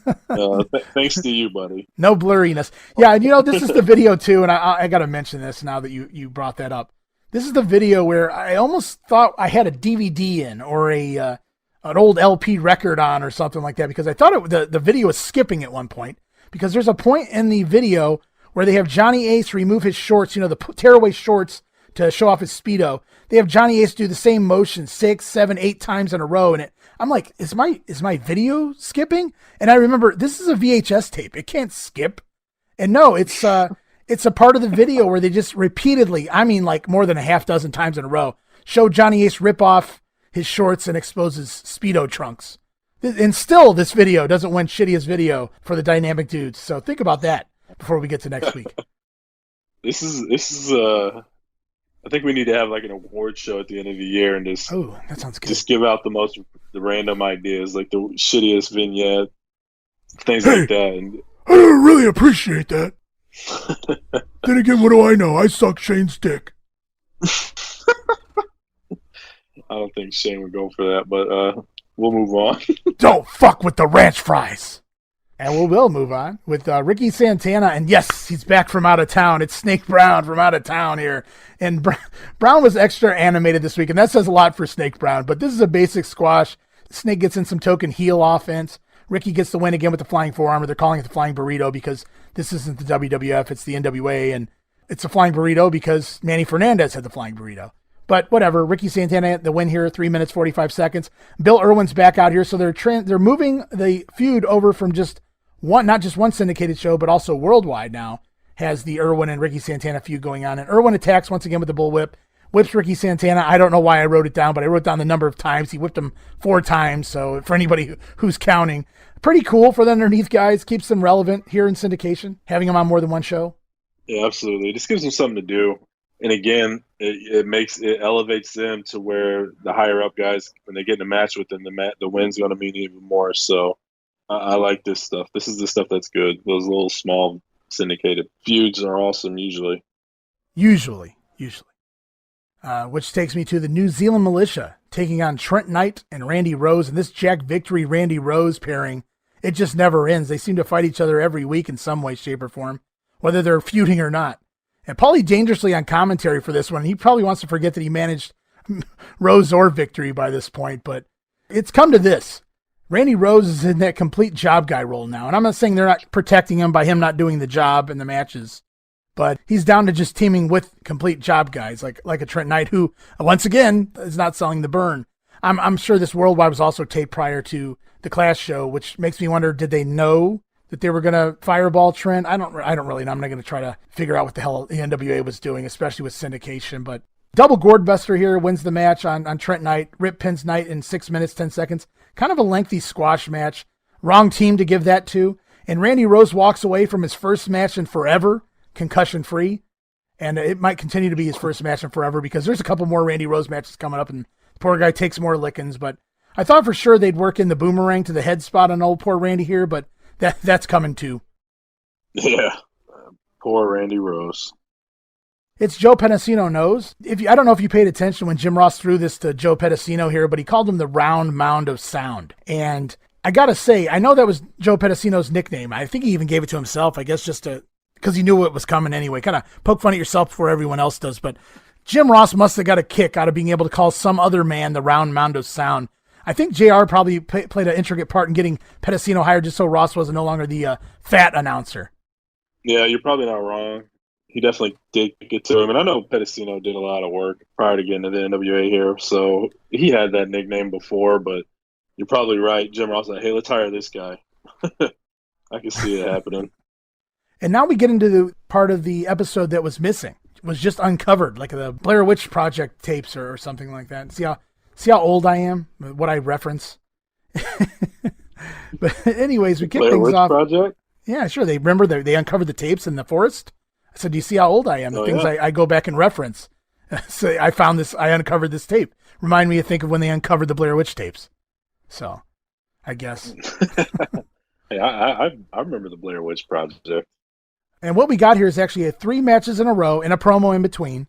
Thanks to you, buddy. No blurriness. Yeah, and this is the video too, and I got to mention this now that you brought that up. This is the video where I almost thought I had a DVD in or an old LP record on or something like that, because I thought the video was skipping at one point, because there's a point in the video where they have Johnny Ace remove his shorts, the tearaway shorts to show off his Speedo. They have Johnny Ace do the same motion 6, 7, 8 times in a row. And I'm like, is my video skipping? And I remember this is a VHS tape. It can't skip. And no, it's a part of the video where they just repeatedly, I mean like more than a half dozen times in a row, show Johnny Ace rip off his shorts and expose his Speedo trunks. And still this video doesn't win shittiest video for the Dynamic Dudes. So think about that before we get to next week. This is I think we need to have like an award show at the end of the year and just that sounds good. Just give out the random ideas, like the shittiest vignette, things like that. And I don't really appreciate that. Then again, what do I know? I suck Shane's dick. I don't think Shane would go for that, but we'll move on. Don't fuck with the ranch fries. And we will move on with Ricky Santana. And yes, he's back from out of town. It's Snake Brown from out of town here. And Brown was extra animated this week, and that says a lot for Snake Brown. But this is a basic squash. Snake gets in some token heel offense. Ricky gets the win again with the flying forearm. They're calling it the flying burrito because this isn't the WWF, it's the NWA. And it's a flying burrito because Manny Fernandez had the flying burrito. But whatever, Ricky Santana, the win here, 3 minutes, 45 seconds. Bill Irwin's back out here, so they're moving the feud over from just not just one syndicated show, but also Worldwide now has the Irwin and Ricky Santana feud going on. And Irwin attacks once again with the bullwhip, whips Ricky Santana. I don't know why I wrote it down, but I wrote down the number of times. He whipped him 4 times, so for anybody who's counting. Pretty cool for the underneath guys. Keeps them relevant here in syndication, having them on more than one show. Yeah, absolutely. It just gives them something to do. And again, it elevates them to where the higher up guys, when they get in a match with them, the win's going to mean even more. So I like this stuff. This is the stuff that's good. Those little small syndicated feuds are awesome usually. Usually. Which takes me to the New Zealand Militia taking on Trent Knight and Randy Rose. And this Jack Victory Randy Rose pairing, it just never ends. They seem to fight each other every week in some way, shape, or form, whether they're feuding or not. And Paulie dangerously on commentary for this one. He probably wants to forget that he managed Rose or victory by this point, but it's come to this. Randy Rose is in that complete job guy role now, and I'm not saying they're not protecting him by him not doing the job in the matches, but he's down to just teaming with complete job guys like a Trent Knight, who once again is not selling the burn. I'm sure this Worldwide was also taped prior to the Clash show, which makes me wonder, did they know that they were going to fireball Trent? I don't really know. I'm not going to try to figure out what the hell the NWA was doing, especially with syndication, but double gourd buster here wins the match on Trent Knight. Rip pins Knight in 6 minutes, 10 seconds. Kind of a lengthy squash match. Wrong team to give that to. And Randy Rose walks away from his first match in forever, concussion free. And it might continue to be his first match in forever because there's a couple more Randy Rose matches coming up and the poor guy takes more lickings. But I thought for sure they'd work in the boomerang to the head spot on old poor Randy here, but that's coming too. Yeah. Poor Randy Rose. It's Joe Pedicino knows. I don't know if you paid attention when Jim Ross threw this to Joe Pedicino here, but he called him the round mound of sound. And I got to say, I know that was Joe Pedicino's nickname. I think he even gave it to himself, I guess, just because he knew what was coming anyway. Kind of poke fun at yourself before everyone else does. But Jim Ross must have got a kick out of being able to call some other man the round mound of sound. I think JR probably played an intricate part in getting Pedicino hired just so Ross was no longer the fat announcer. Yeah, you're probably not wrong. He definitely did get to him. And I know Pedicino did a lot of work prior to getting to the NWA here. So he had that nickname before, but you're probably right. Jim Ross like, hey, let's hire this guy. I can see it happening. And now we get into the part of the episode that was missing. It was just uncovered, like the Blair Witch Project tapes or something like that. See how old I am? What I reference? But anyways, we kick Blair things Witch off. Project? Yeah, sure. They remember they uncovered the tapes in the forest. I said, do you see how old I am? The things I go back and reference. So I found this, I uncovered this tape. Remind me to think of when they uncovered the Blair Witch tapes. So, I guess. Hey, I remember the Blair Witch Project. And what we got here is actually 3 matches in a row and a promo in between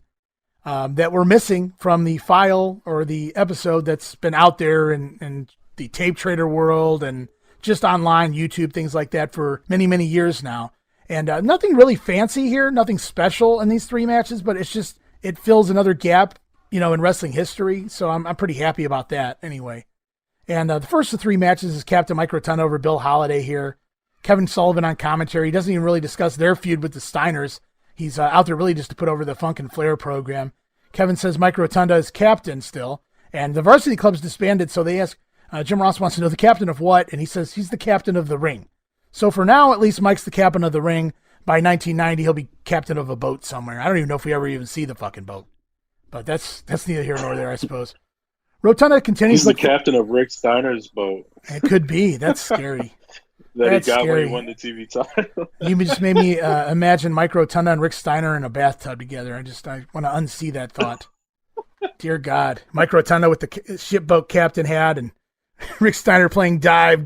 that were missing from the file or the episode that's been out there in the tape trader world and just online, YouTube, things like that for many, many years now. And nothing really fancy here, nothing special in these 3 matches, but it fills another gap, in wrestling history. So I'm pretty happy about that anyway. And the first of 3 matches is Captain Mike Rotunda over Bill Holiday here. Kevin Sullivan on commentary. He doesn't even really discuss their feud with the Steiners. He's out there really just to put over the Funk and Flair program. Kevin says Mike Rotunda is captain still. And the varsity club's disbanded, so they ask, Jim Ross wants to know the captain of what? And he says he's the captain of the ring. So for now, at least Mike's the captain of the ring. By 1990, he'll be captain of a boat somewhere. I don't even know if we ever even see the fucking boat. But that's neither here nor there, I suppose. Rotunda continues. He's the captain of Rick Steiner's boat. It could be. That's scary. That's he got scary. When he won the TV title. You just made me imagine Mike Rotunda and Rick Steiner in a bathtub together. I want to unsee that thought. Dear God. Mike Rotunda with the shipboat captain hat and Rick Steiner playing dive.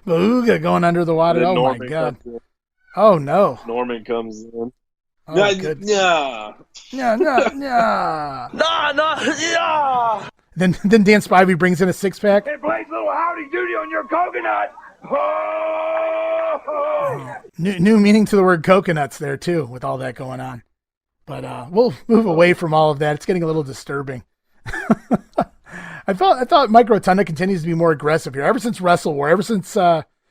Booga going under the water. Oh, Norman my God. Oh, no. Norman comes in. Oh, yeah. Then Dan Spivey brings in a 6-pack. It plays little howdy doody on your coconut. Oh! New meaning to the word coconuts there, too, with all that going on. But we'll move away from all of that. It's getting a little disturbing. I thought Mike Rotunda continues to be more aggressive here. Ever since Wrestle War, ever since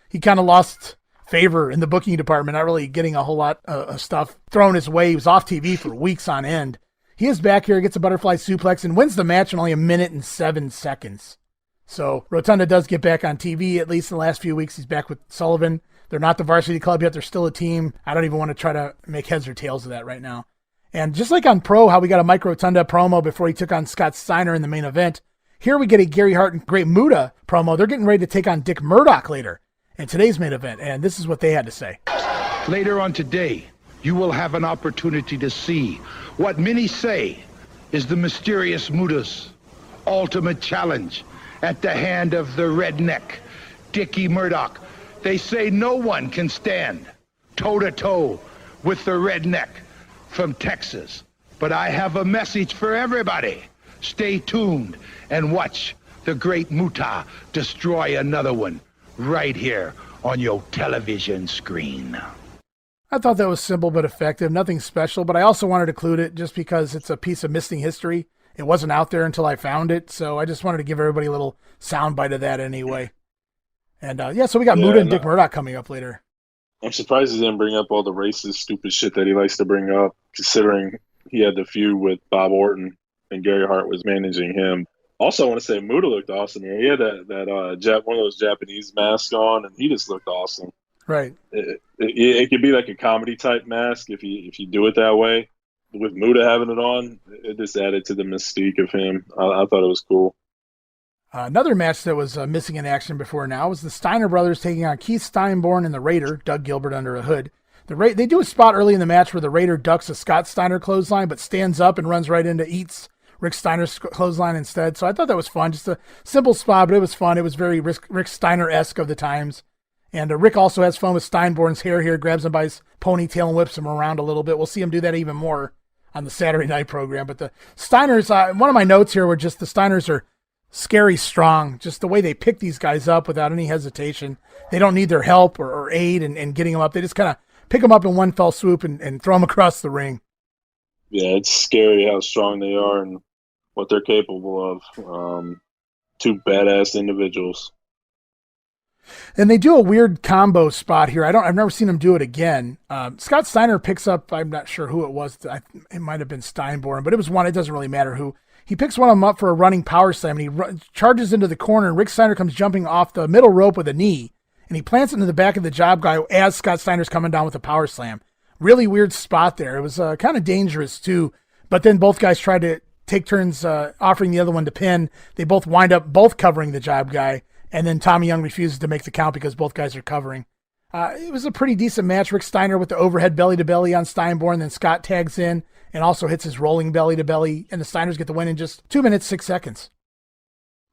he kind of lost favor in the booking department, not really getting a whole lot of stuff thrown his way. He was off TV for weeks on end. He is back here, gets a butterfly suplex, and wins the match in only 1 minute and 7 seconds. So Rotunda does get back on TV, at least in the last few weeks. He's back with Sullivan. They're not the varsity club yet. They're still a team. I don't even want to try to make heads or tails of that right now. And just like on Pro, how we got a Mike Rotunda promo before he took on Scott Steiner in the main event, here we get a Gary Hart and Great Muta promo. They're getting ready to take on Dick Murdoch later in today's main event, and this is what they had to say. Later on today, you will have an opportunity to see what many say is the mysterious Muta's ultimate challenge at the hand of the redneck, Dickie Murdoch. They say no one can stand toe-to-toe with the redneck from Texas. But I have a message for everybody. Stay tuned and watch the Great Muta destroy another one right here on your television screen. I thought that was simple but effective, nothing special, but I also wanted to include it just because it's a piece of missing history it wasn't out there until I found it. So I just wanted to give everybody a little soundbite of that anyway. And so we got Muta and Dick Murdoch coming up later. I'm surprised he didn't bring up all the racist, stupid shit that he likes to bring up, considering he had the feud with Bob Orton and Gary Hart was managing him. Also, I want to say Muta looked awesome here. He had that one of those Japanese masks on, and he just looked awesome. Right. It could be like a comedy type mask if you do it that way. With Muta having it on, it just added to the mystique of him. I thought it was cool. Another match that was missing in action before now was the Steiner Brothers taking on Keith Steinborn and the Raider, Doug Gilbert under a hood. They do a spot early in the match where the Raider ducks a Scott Steiner clothesline, but stands up and runs right into eats Rick Steiner's clothesline instead. So I thought that was fun. Just a simple spot, but it was fun. It was very Rick Steiner-esque of the times. And Rick also has fun with Steinborn's hair here, grabs him by his ponytail and whips him around a little bit. We'll see him do that even more on the Saturday night program. But the Steiners, one of my notes here were just the Steiners are scary strong. Just the way they pick these guys up without any hesitation. They don't need their help or aid in getting them up. They just kind of pick them up in one fell swoop and throw them across the ring. Yeah, it's scary how strong they are and what they're capable of. Two badass individuals. And they do a weird combo spot here. I've never seen them do it again. Scott Steiner picks up, I'm not sure who it was. It might have been Steinborn, but it was one. It doesn't really matter who. He picks one of them up for a running power slam, and he charges into the corner, and Rick Steiner comes jumping off the middle rope with a knee, and he plants it into the back of the job guy as Scott Steiner's coming down with a power slam. Really weird spot there. It was kind of dangerous, too. But then both guys tried to take turns offering the other one to pin. They both wind up both covering the job guy. And then Tommy Young refuses to make the count because both guys are covering. It was a pretty decent match. Rick Steiner with the overhead belly-to-belly on Steinborn. Then Scott tags in and also hits his rolling belly-to-belly. And the Steiners get the win in just 2 minutes, 6 seconds.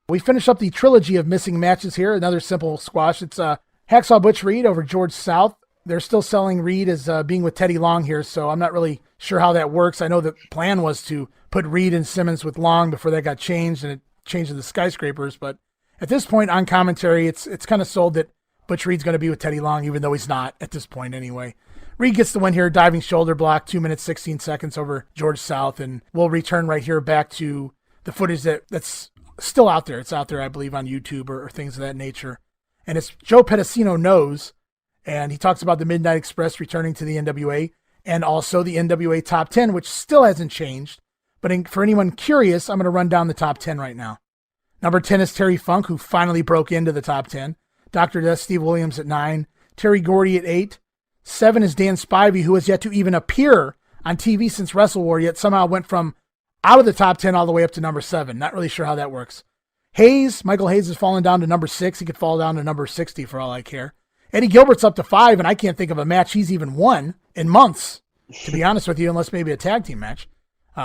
We finish up the trilogy of missing matches here. Another simple squash. It's Hacksaw Butch Reed over George South. They're still selling Reed as being with Teddy Long here, so I'm not really sure how that works. I know the plan was to put Reed and Simmons with Long before that got changed, and it changed to the Skyscrapers, but at this point on commentary, it's kind of sold that Butch Reed's going to be with Teddy Long, even though he's not at this point anyway. Reed gets the win here, diving shoulder block, 2 minutes, 16 seconds over George South, and we'll return right here back to the footage that's still out there. It's out there, I believe, on YouTube or things of that nature. And it's Joe Pedicino knows, and he talks about the Midnight Express returning to the NWA, and also the NWA Top 10, which still hasn't changed. But for anyone curious, I'm going to run down the top 10 right now. Number 10 is Terry Funk, who finally broke into the top 10. Dr. Death Steve Williams at 9. Terry Gordy at 8. 7 is Dan Spivey, who has yet to even appear on TV since Wrestle War, yet somehow went from out of the top 10 all the way up to number 7. Not really sure how that works. Michael Hayes has fallen down to number 6. He could fall down to number 60 for all I care. Eddie Gilbert's up to 5, and I can't think of a match he's even won in months, to be honest with you, unless maybe a tag team match.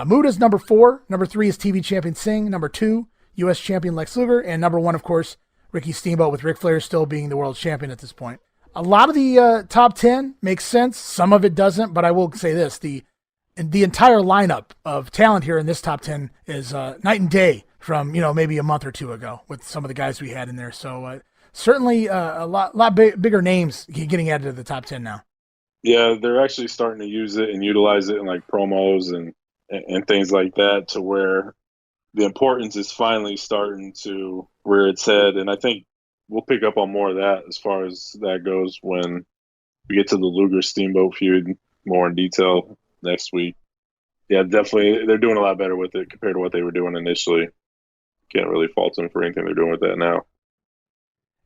Muta's number 4. Number 3 is TV champion Singh. Number 2, U.S. champion Lex Luger. And number 1, of course, Ricky Steamboat, with Ric Flair still being the world champion at this point. A lot of the top 10 makes sense. Some of it doesn't, but I will say this. The entire lineup of talent here in this top 10 is night and day from, maybe a month or two ago with some of the guys we had in there. So certainly a lot bigger names getting added to the top 10 now. Yeah, they're actually starting to use it and utilize it in like promos and things like that, to where the importance is finally starting to rear its head. And I think we'll pick up on more of that as far as that goes when we get to the Luger Steamboat feud more in detail next week. Yeah, definitely. They're doing a lot better with it compared to what they were doing initially. Can't really fault them for anything they're doing with that now.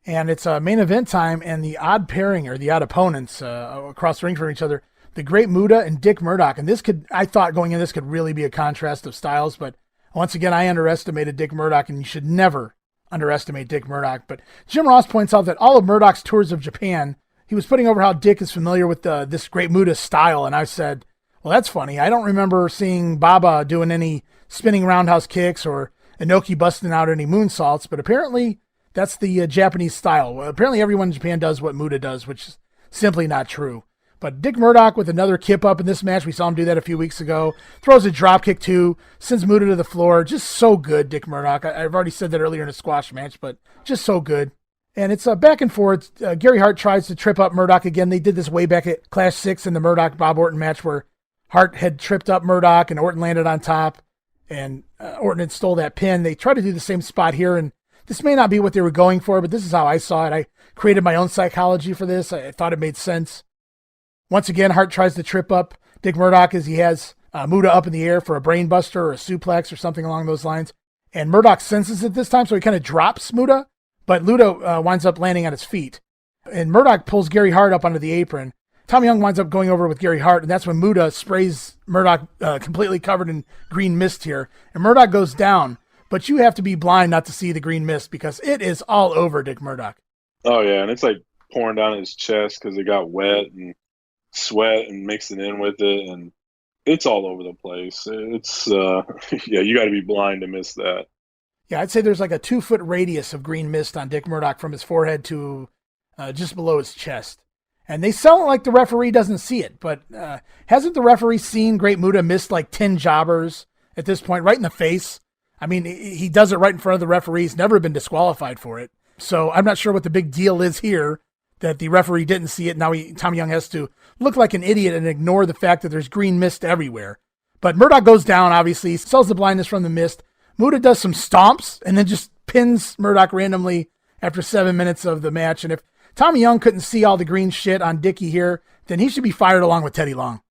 And it's main event time, and the odd pairing, or the odd opponents across the ring from each other, the Great Muta and Dick Murdoch. And I thought going in, this could really be a contrast of styles, but once again, I underestimated Dick Murdoch, and you should never underestimate Dick Murdoch. But Jim Ross points out that all of Murdoch's tours of Japan, he was putting over how Dick is familiar with this Great Muta style, and I said, well, that's funny. I don't remember seeing Baba doing any spinning roundhouse kicks or Inoki busting out any moonsaults, but apparently that's the Japanese style. Well, apparently everyone in Japan does what Muta does, which is simply not true. But Dick Murdoch with another kip up in this match. We saw him do that a few weeks ago. Throws a drop kick too. Sends Muta to the floor. Just so good, Dick Murdoch. I've already said that earlier in a squash match, but just so good. And it's back and forth. Gary Hart tries to trip up Murdoch again. They did this way back at Clash 6 in the Murdoch-Bob Orton match where Hart had tripped up Murdoch and Orton landed on top. and Orton had stole that pin. They try to do the same spot here, and this may not be what they were going for, but this is how I saw it. I created my own psychology for this. I thought it made sense. Once again, Hart tries to trip up Dick Murdoch as he has Muta up in the air for a brain buster or a suplex or something along those lines. And Murdoch senses it this time, so he kind of drops Muta, but Luda winds up landing on his feet. And Murdoch pulls Gary Hart up onto the apron. Tommy Young winds up going over with Gary Hart, and that's when Muta sprays Murdoch completely covered in green mist here. And Murdoch goes down, but you have to be blind not to see the green mist because it is all over Dick Murdoch. Oh, yeah, and it's like pouring down his chest because it got wet and sweat and mixing in with it, and it's all over the place. It's, yeah, you got to be blind to miss that. Yeah, I'd say there's like a 2-foot radius of green mist on Dick Murdoch from his forehead to just below his chest. And they sell it like the referee doesn't see it, but hasn't the referee seen Great Muta miss like 10 jobbers at this point, right in the face? I mean, he does it right in front of the referee. He's never been disqualified for it. So I'm not sure what the big deal is here that the referee didn't see it. Now Tommy Young has to look like an idiot and ignore the fact that there's green mist everywhere. But Murdoch goes down, obviously, sells the blindness from the mist. Muta does some stomps and then just pins Murdoch randomly after 7 minutes of the match. And if Tommy Young couldn't see all the green shit on Dickie here, then he should be fired along with Teddy Long.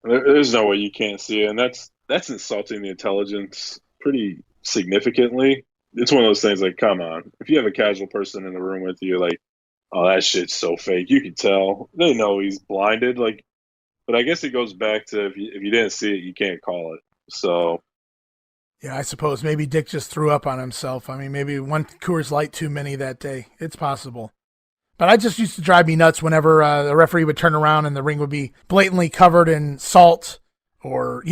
There's no way you can't see it, and that's insulting the intelligence pretty significantly. It's one of those things like, come on. If you have a casual person in the room with you, like, oh, that shit's so fake. You can tell. They know he's blinded. Like, but I guess it goes back to if you didn't see it, you can't call it. So, yeah, I suppose maybe Dick just threw up on himself. I mean, maybe one Coors Light too many that day. It's possible. But I just used to drive me nuts whenever the referee would turn around and the ring would be blatantly covered in salt or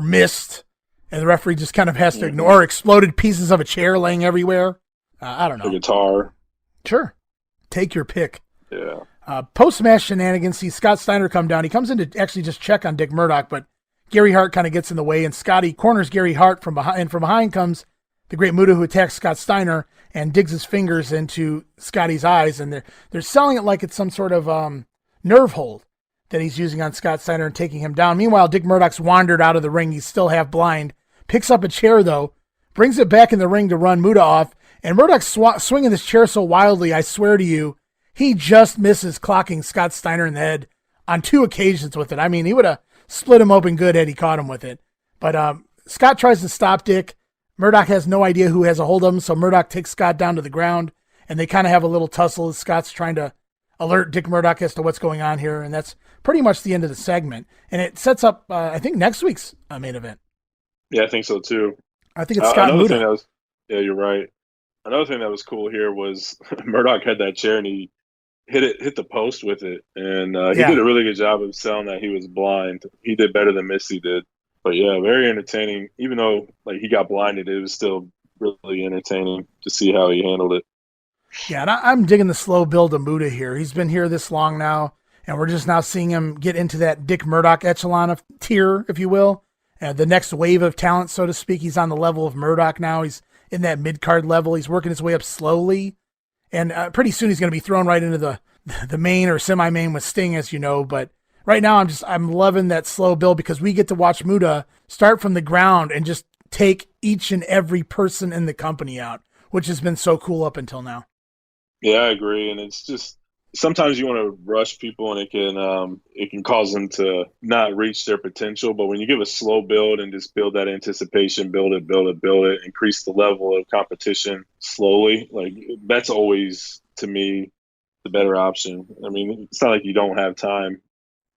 mist. And the referee just kind of has to ignore exploded pieces of a chair laying everywhere. I don't know. The guitar. Sure. Take your pick. Yeah. Post-match shenanigans, see Scott Steiner come down. He comes in to actually just check on Dick Murdoch, but Gary Hart kind of gets in the way, and Scotty corners Gary Hart from behind. And from behind comes the Great Muta, who attacks Scott Steiner and digs his fingers into Scotty's eyes. And they're selling it like it's some sort of nerve hold that he's using on Scott Steiner and taking him down. Meanwhile, Dick Murdoch's wandered out of the ring. He's still half blind. Picks up a chair, though, brings it back in the ring to run Muta off. And Murdoch's swinging this chair so wildly, I swear to you, he just misses clocking Scott Steiner in the head on 2 occasions with it. I mean, he would have split him open good had he caught him with it. But Scott tries to stop Dick. Murdoch has no idea who has a hold of him, so Murdoch takes Scott down to the ground, and they kind of have a little tussle as Scott's trying to alert Dick Murdoch as to what's going on here, and that's pretty much the end of the segment. And it sets up, I think, next week's main event. Yeah, I think so, too. I think it's Scott and Muta. Yeah, you're right. Another thing that was cool here was Murdoch had that chair, and he hit the post with it, and he did a really good job of selling that he was blind. He did better than Missy did. But yeah, very entertaining. Even though like he got blinded, it was still really entertaining to see how he handled it. Yeah, and I'm digging the slow build of Muta here. He's been here this long now, and we're just now seeing him get into that Dick Murdoch echelon of tier, if you will. The next wave of talent, so to speak. He's on the level of Murdoch now. He's in that mid-card level. He's working his way up slowly. And pretty soon he's going to be thrown right into the main or semi-main with Sting, as you know. But right now I'm loving that slow build because we get to watch Muta start from the ground and just take each and every person in the company out, which has been so cool up until now. Yeah, I agree. And it's just sometimes you want to rush people and it can cause them to not reach their potential. But when you give a slow build and just build that anticipation, build it, increase the level of competition slowly, like that's always, to me, the better option. I mean, it's not like you don't have time.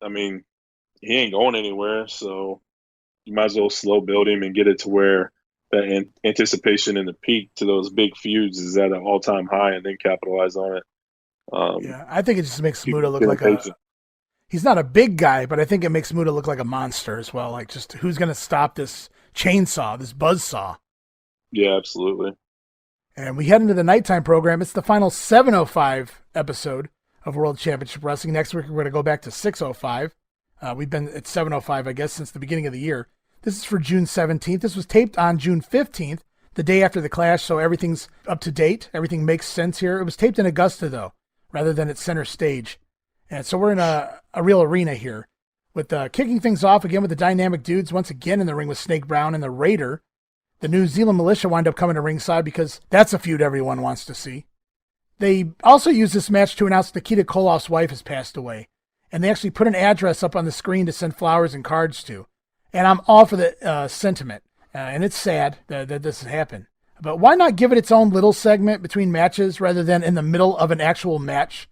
I mean, he ain't going anywhere, so you might as well slow build him and get it to where that anticipation and the peak to those big feuds is at an all-time high and then capitalize on it. Yeah, I think it just makes Muta look like he's not a big guy, but I think it makes Muta look like a monster as well. Like just who's going to stop this chainsaw, this buzzsaw? Yeah, absolutely. And we head into the nighttime program. It's the final 705 episode of World Championship Wrestling. Next week, we're going to go back to 605. We've been at 705, I guess, since the beginning of the year. This is for June 17th. This was taped on June 15th, the day after the Clash, so everything's up to date. Everything makes sense here. It was taped in Augusta, though, rather than at center stage. And so we're in a real arena here with kicking things off again with the Dynamic Dudes, once again in the ring with Snake Brown and the Raider. The New Zealand militia wind up coming to ringside because that's a feud everyone wants to see. They also used this match to announce Nikita Koloff's wife has passed away. And they actually put an address up on the screen to send flowers and cards to. And I'm all for the sentiment. And it's sad that this has happened. But why not give it its own little segment between matches rather than in the middle of an actual match?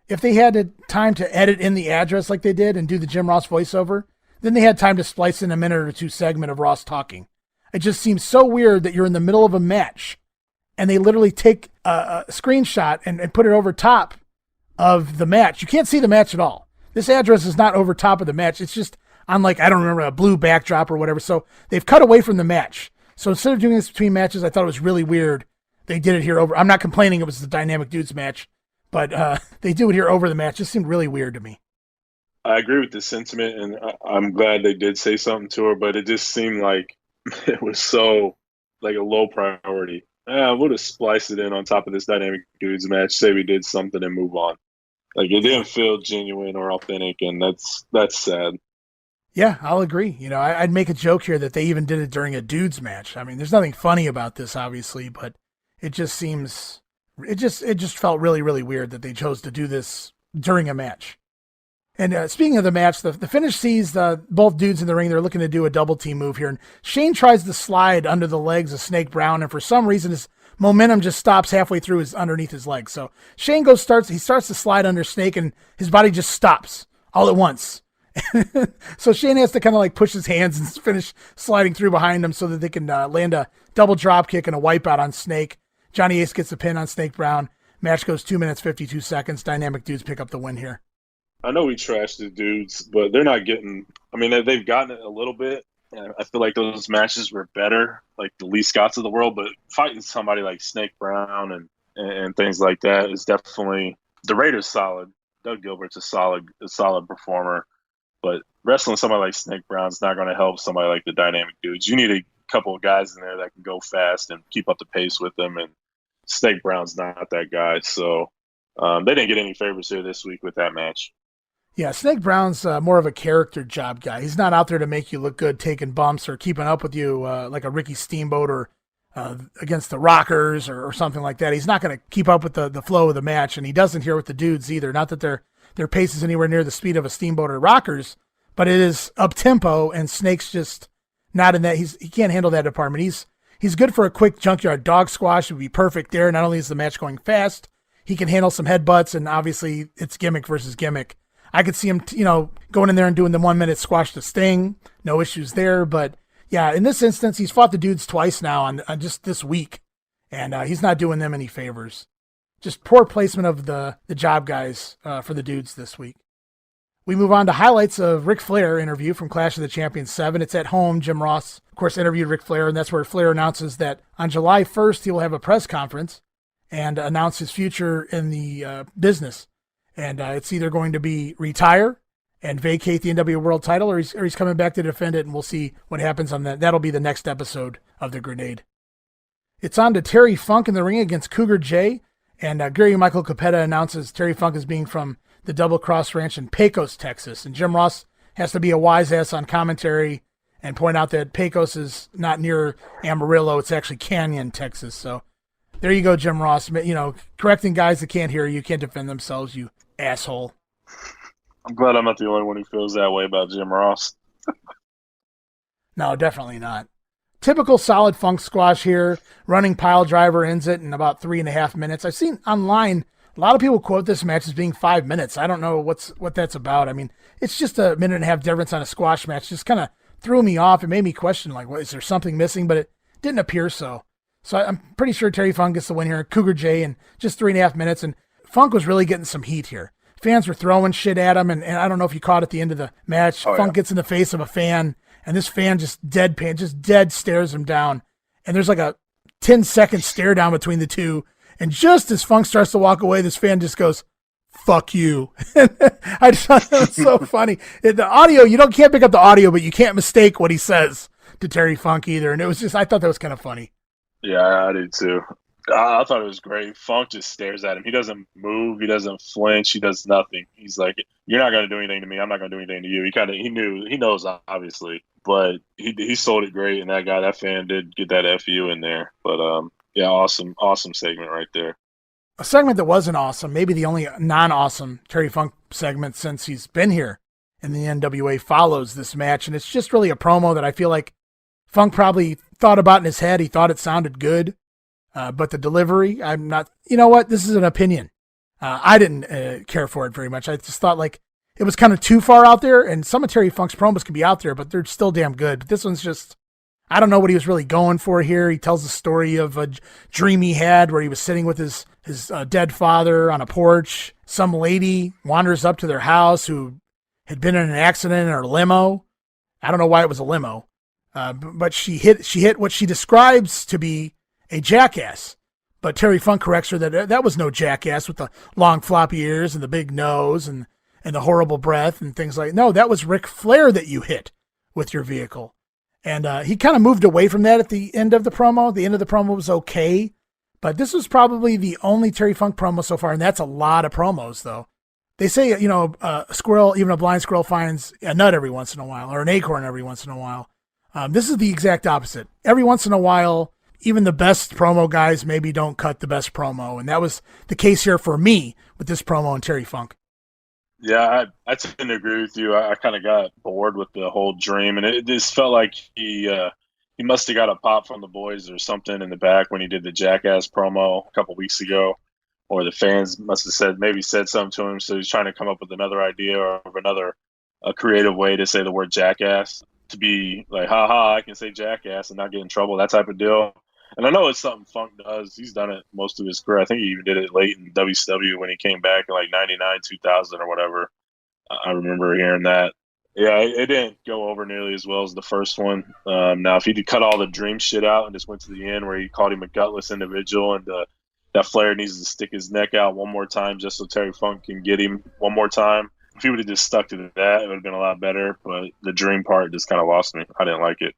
If they had time to edit in the address like they did and do the Jim Ross voiceover, then they had time to splice in a minute or two segment of Ross talking. It just seems so weird that you're in the middle of a match and they literally take a screenshot and put it over top of the match. You can't see the match at all. This address is not over top of the match. It's just on, like, I don't remember, a blue backdrop or whatever. So they've cut away from the match. So instead of doing this between matches, I thought it was really weird. They did it here over. I'm not complaining it was the Dynamic Dudes match, but they do it here over the match. It just seemed really weird to me. I agree with the sentiment, and I'm glad they did say something to her, but it just seemed like it was so, like, a low priority. I would have spliced it in on top of this Dynamic Dudes match, say we did something and move on. Like, it didn't feel genuine or authentic, and that's sad. Yeah, I'll agree. You know, I'd make a joke here that they even did it during a dudes match. I mean, there's nothing funny about this, obviously, but it just seems, it just felt really, really weird that they chose to do this during a match. And speaking of the match, the finish sees both dudes in the ring. They're looking to do a double team move here. And Shane tries to slide under the legs of Snake Brown. And for some reason, his momentum just stops halfway through underneath his legs. So Shane starts to slide under Snake and his body just stops all at once. So Shane has to kind of like push his hands and finish sliding through behind him so that they can land a double drop kick and a wipeout on Snake. Johnny Ace gets the pin on Snake Brown. Match goes 2 minutes, 52 seconds. Dynamic Dudes pick up the win here. I know we trashed the dudes, but they're not getting – I mean, they've gotten it a little bit. And I feel like those matches were better, like the Lee Scotts of the world. But fighting somebody like Snake Brown and things like that is definitely – the Raiders solid. Doug Gilbert's a solid performer. But wrestling somebody like Snake Brown's not going to help somebody like the Dynamic Dudes. You need a couple of guys in there that can go fast and keep up the pace with them. And Snake Brown's not that guy. So they didn't get any favors here this week with that match. Yeah, Snake Brown's more of a character job guy. He's not out there to make you look good taking bumps or keeping up with you like a Ricky Steamboat or against the Rockers or something like that. He's not going to keep up with the flow of the match, and he doesn't here with the dudes either. Not that their pace is anywhere near the speed of a Steamboat or Rockers, but it is up-tempo, and Snake's just not in that. He can't handle that department. He's good for a quick junkyard dog squash. It would be perfect there. Not only is the match going fast, he can handle some headbutts, and obviously it's gimmick versus gimmick. I could see him, going in there and doing the 1 minute squash to Sting. No issues there. But yeah, in this instance, he's fought the dudes twice now on just this week, and he's not doing them any favors. Just poor placement of the job guys for the dudes this week. We move on to highlights of Ric Flair interview from Clash of the Champions 7. It's at home. Jim Ross, of course, interviewed Ric Flair, and that's where Flair announces that on July 1st, he will have a press conference and announce his future in the business. And it's either going to be retire and vacate the NWA World title, or he's coming back to defend it, and we'll see what happens on that. That'll be the next episode of The Grenade. It's on to Terry Funk in the ring against Cougar J, and Gary Michael Capetta announces Terry Funk is being from the Double Cross Ranch in Pecos, Texas. And Jim Ross has to be a wise ass on commentary and point out that Pecos is not near Amarillo. It's actually Canyon, Texas. So there you go, Jim Ross. Correcting guys that can't hear you, can't defend themselves, you asshole. I'm glad I'm not the only one who feels that way about Jim Ross. No, definitely not. Typical solid Funk squash here. Running pile driver ends it in about 3.5 minutes. I've seen online a lot of people quote this match as being 5 minutes. I don't know what that's about. I mean, it's just a 1.5 minute difference on a squash match. Just kind of threw me off. It made me question, like, what, is there something missing? But it didn't appear so. So I'm pretty sure Terry Funk gets the win here. Cougar J in just 3.5 minutes. And Funk was really getting some heat here. Fans were throwing shit at him, and I don't know if you caught at the end of the match. Funk gets in the face of a fan, and this fan just dead stares him down. And there's like a 10-second stare down between the two. And just as Funk starts to walk away, this fan just goes, "Fuck you." I just thought that was so funny. The audio, can't pick up the audio, but you can't mistake what he says to Terry Funk either. And it was I thought that was kind of funny. Yeah, I did too. I thought it was great. Funk just stares at him. He doesn't move. He doesn't flinch. He does nothing. He's like, "You're not going to do anything to me. I'm not going to do anything to you." He knows, obviously, but he sold it great, and that fan did get that FU in there. But yeah, awesome segment right there. A segment that wasn't awesome, maybe the only non-awesome Terry Funk segment since he's been here in the NWA, follows this match, and it's just really a promo that I feel like Funk probably thought about in his head. He thought it sounded good, but the delivery, I'm not, you know what, this is an opinion. I didn't care for it very much. I just thought like it was kind of too far out there, and some of Terry Funk's promos can be out there, but they're still damn good. But this one's just, I don't know what he was really going for here. He tells the story of a dream he had where he was sitting with his dead father on a porch. Some lady wanders up to their house who had been in an accident in her limo. I don't know why it was a limo, but she hit what she describes to be a jackass. But Terry Funk corrects her that was no jackass with the long floppy ears and the big nose and the horrible breath and things like. No, that was Ric Flair that you hit with your vehicle. And he kind of moved away from that at the end of the promo. The end of the promo was okay, but this was probably the only Terry Funk promo so far, and that's a lot of promos, though. They say, a squirrel, even a blind squirrel, finds a nut every once in a while, or an acorn every once in a while. This is the exact opposite. Every once in a while, even the best promo guys maybe don't cut the best promo, and that was the case here for me with this promo and Terry Funk. Yeah, I tend to agree with you. I kind of got bored with the whole dream, and it just felt like he must have got a pop from the boys or something in the back when he did the Jackass promo a couple weeks ago, or the fans must have said something to him, so he's trying to come up with another idea or a creative way to say the word jackass, to be like, ha, I can say jackass and not get in trouble, that type of deal. And I know it's something Funk does. He's done it most of his career. I think he even did it late in WCW when he came back in like 99, 2000 or whatever. I remember hearing that. Yeah, it didn't go over nearly as well as the first one. Now, if he'd cut all the dream shit out and just went to the end where he called him a gutless individual and that Flair needs to stick his neck out one more time just so Terry Funk can get him one more time, if he would have just stuck to that, it would have been a lot better. But the dream part just kind of lost me. I didn't like it.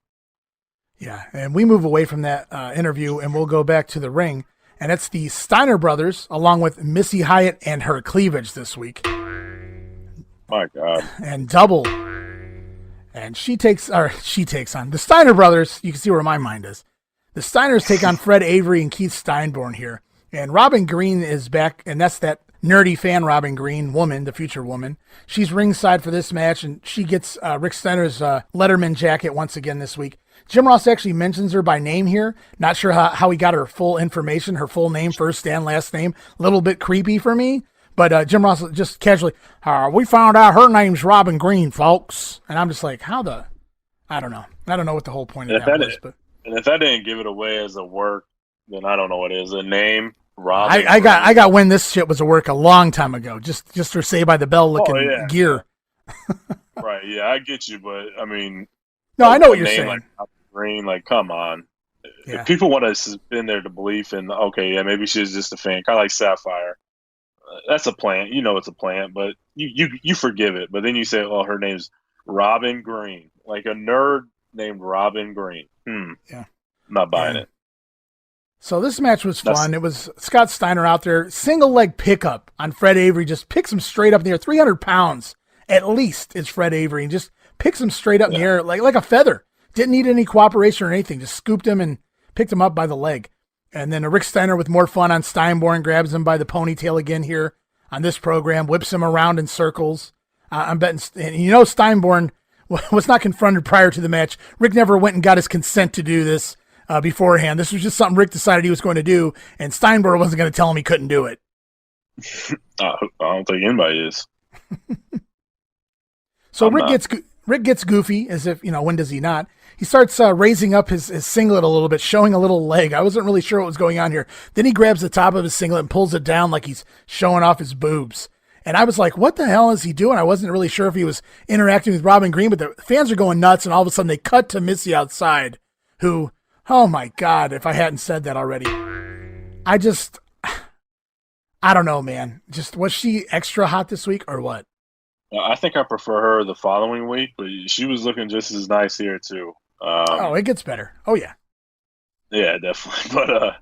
Yeah, and we move away from that interview, and we'll go back to the ring. And it's the Steiner Brothers, along with Missy Hyatt and her cleavage this week. My God. And double. And she takes on the Steiner Brothers. You can see where my mind is. The Steiners take on Fred Avery and Keith Steinborn here. And Robin Green is back, and that's that nerdy fan Robin Green, woman, the future woman. She's ringside for this match, and she gets Rick Steiner's Letterman jacket once again this week. Jim Ross actually mentions her by name here. Not sure how he got her full information, her full name, first and last name. A little bit creepy for me. But Jim Ross just casually, we found out her name's Robin Green, folks. And I'm just like, I don't know. I don't know what the whole point of that was. But and if that didn't give it away as a work, then I don't know what is. A name, Robin. I got when this shit was a work a long time ago. Just her Say by the Bell looking gear. Right, yeah, I get you, but I mean, no, I know what you're saying. Like Green, like, come on. Yeah. If people want to suspend their belief in, okay, yeah, maybe she's just a fan, kind of like Sapphire. That's a plant. You know it's a plant, but you forgive it. But then you say, oh, her name's Robin Green. Like a nerd named Robin Green. Yeah. I'm not buying it. So this match was fun. It was Scott Steiner out there. Single leg pickup on Fred Avery. Just picks him straight up in the air. 300 pounds at least is Fred Avery. And just picks him straight up in the air like a feather. Didn't need any cooperation or anything. Just scooped him and picked him up by the leg. And then Rick Steiner with more fun on Steinborn, grabs him by the ponytail again here on this program, whips him around in circles. I'm betting, and Steinborn was not confronted prior to the match. Rick never went and got his consent to do this beforehand. This was just something Rick decided he was going to do, and Steinborn wasn't going to tell him he couldn't do it. I don't think anybody is. So Rick gets goofy, as if, when does he not? He starts raising up his singlet a little bit, showing a little leg. I wasn't really sure what was going on here. Then he grabs the top of his singlet and pulls it down like he's showing off his boobs. And I was like, what the hell is he doing? I wasn't really sure if he was interacting with Robin Green, but the fans are going nuts, and all of a sudden they cut to Missy outside, who, oh my God, if I hadn't said that already. I don't know, man. Just, was she extra hot this week or what? I think I prefer her the following week, but she was looking just as nice here too. It gets better. Oh yeah. Yeah, definitely.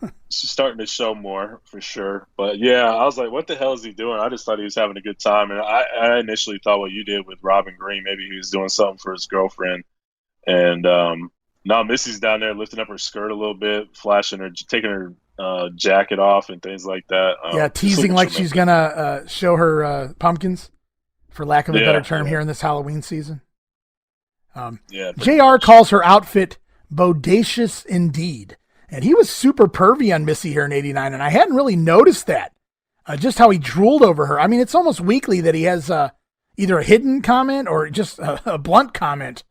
But starting to show more for sure. But yeah, I was like, what the hell is he doing? I just thought he was having a good time. And I initially thought what you did with Robin Green, maybe he was doing something for his girlfriend. And now Missy's down there lifting up her skirt a little bit, flashing her, taking her jacket off and things like that. Yeah, teasing like she's going to show her pumpkins, for lack of a better term, here in this Halloween season. JR calls her outfit bodacious indeed. And he was super pervy on Missy here in 89, and I hadn't really noticed that. Just how he drooled over her. I mean, it's almost weekly that he has either a hidden comment or just a blunt comment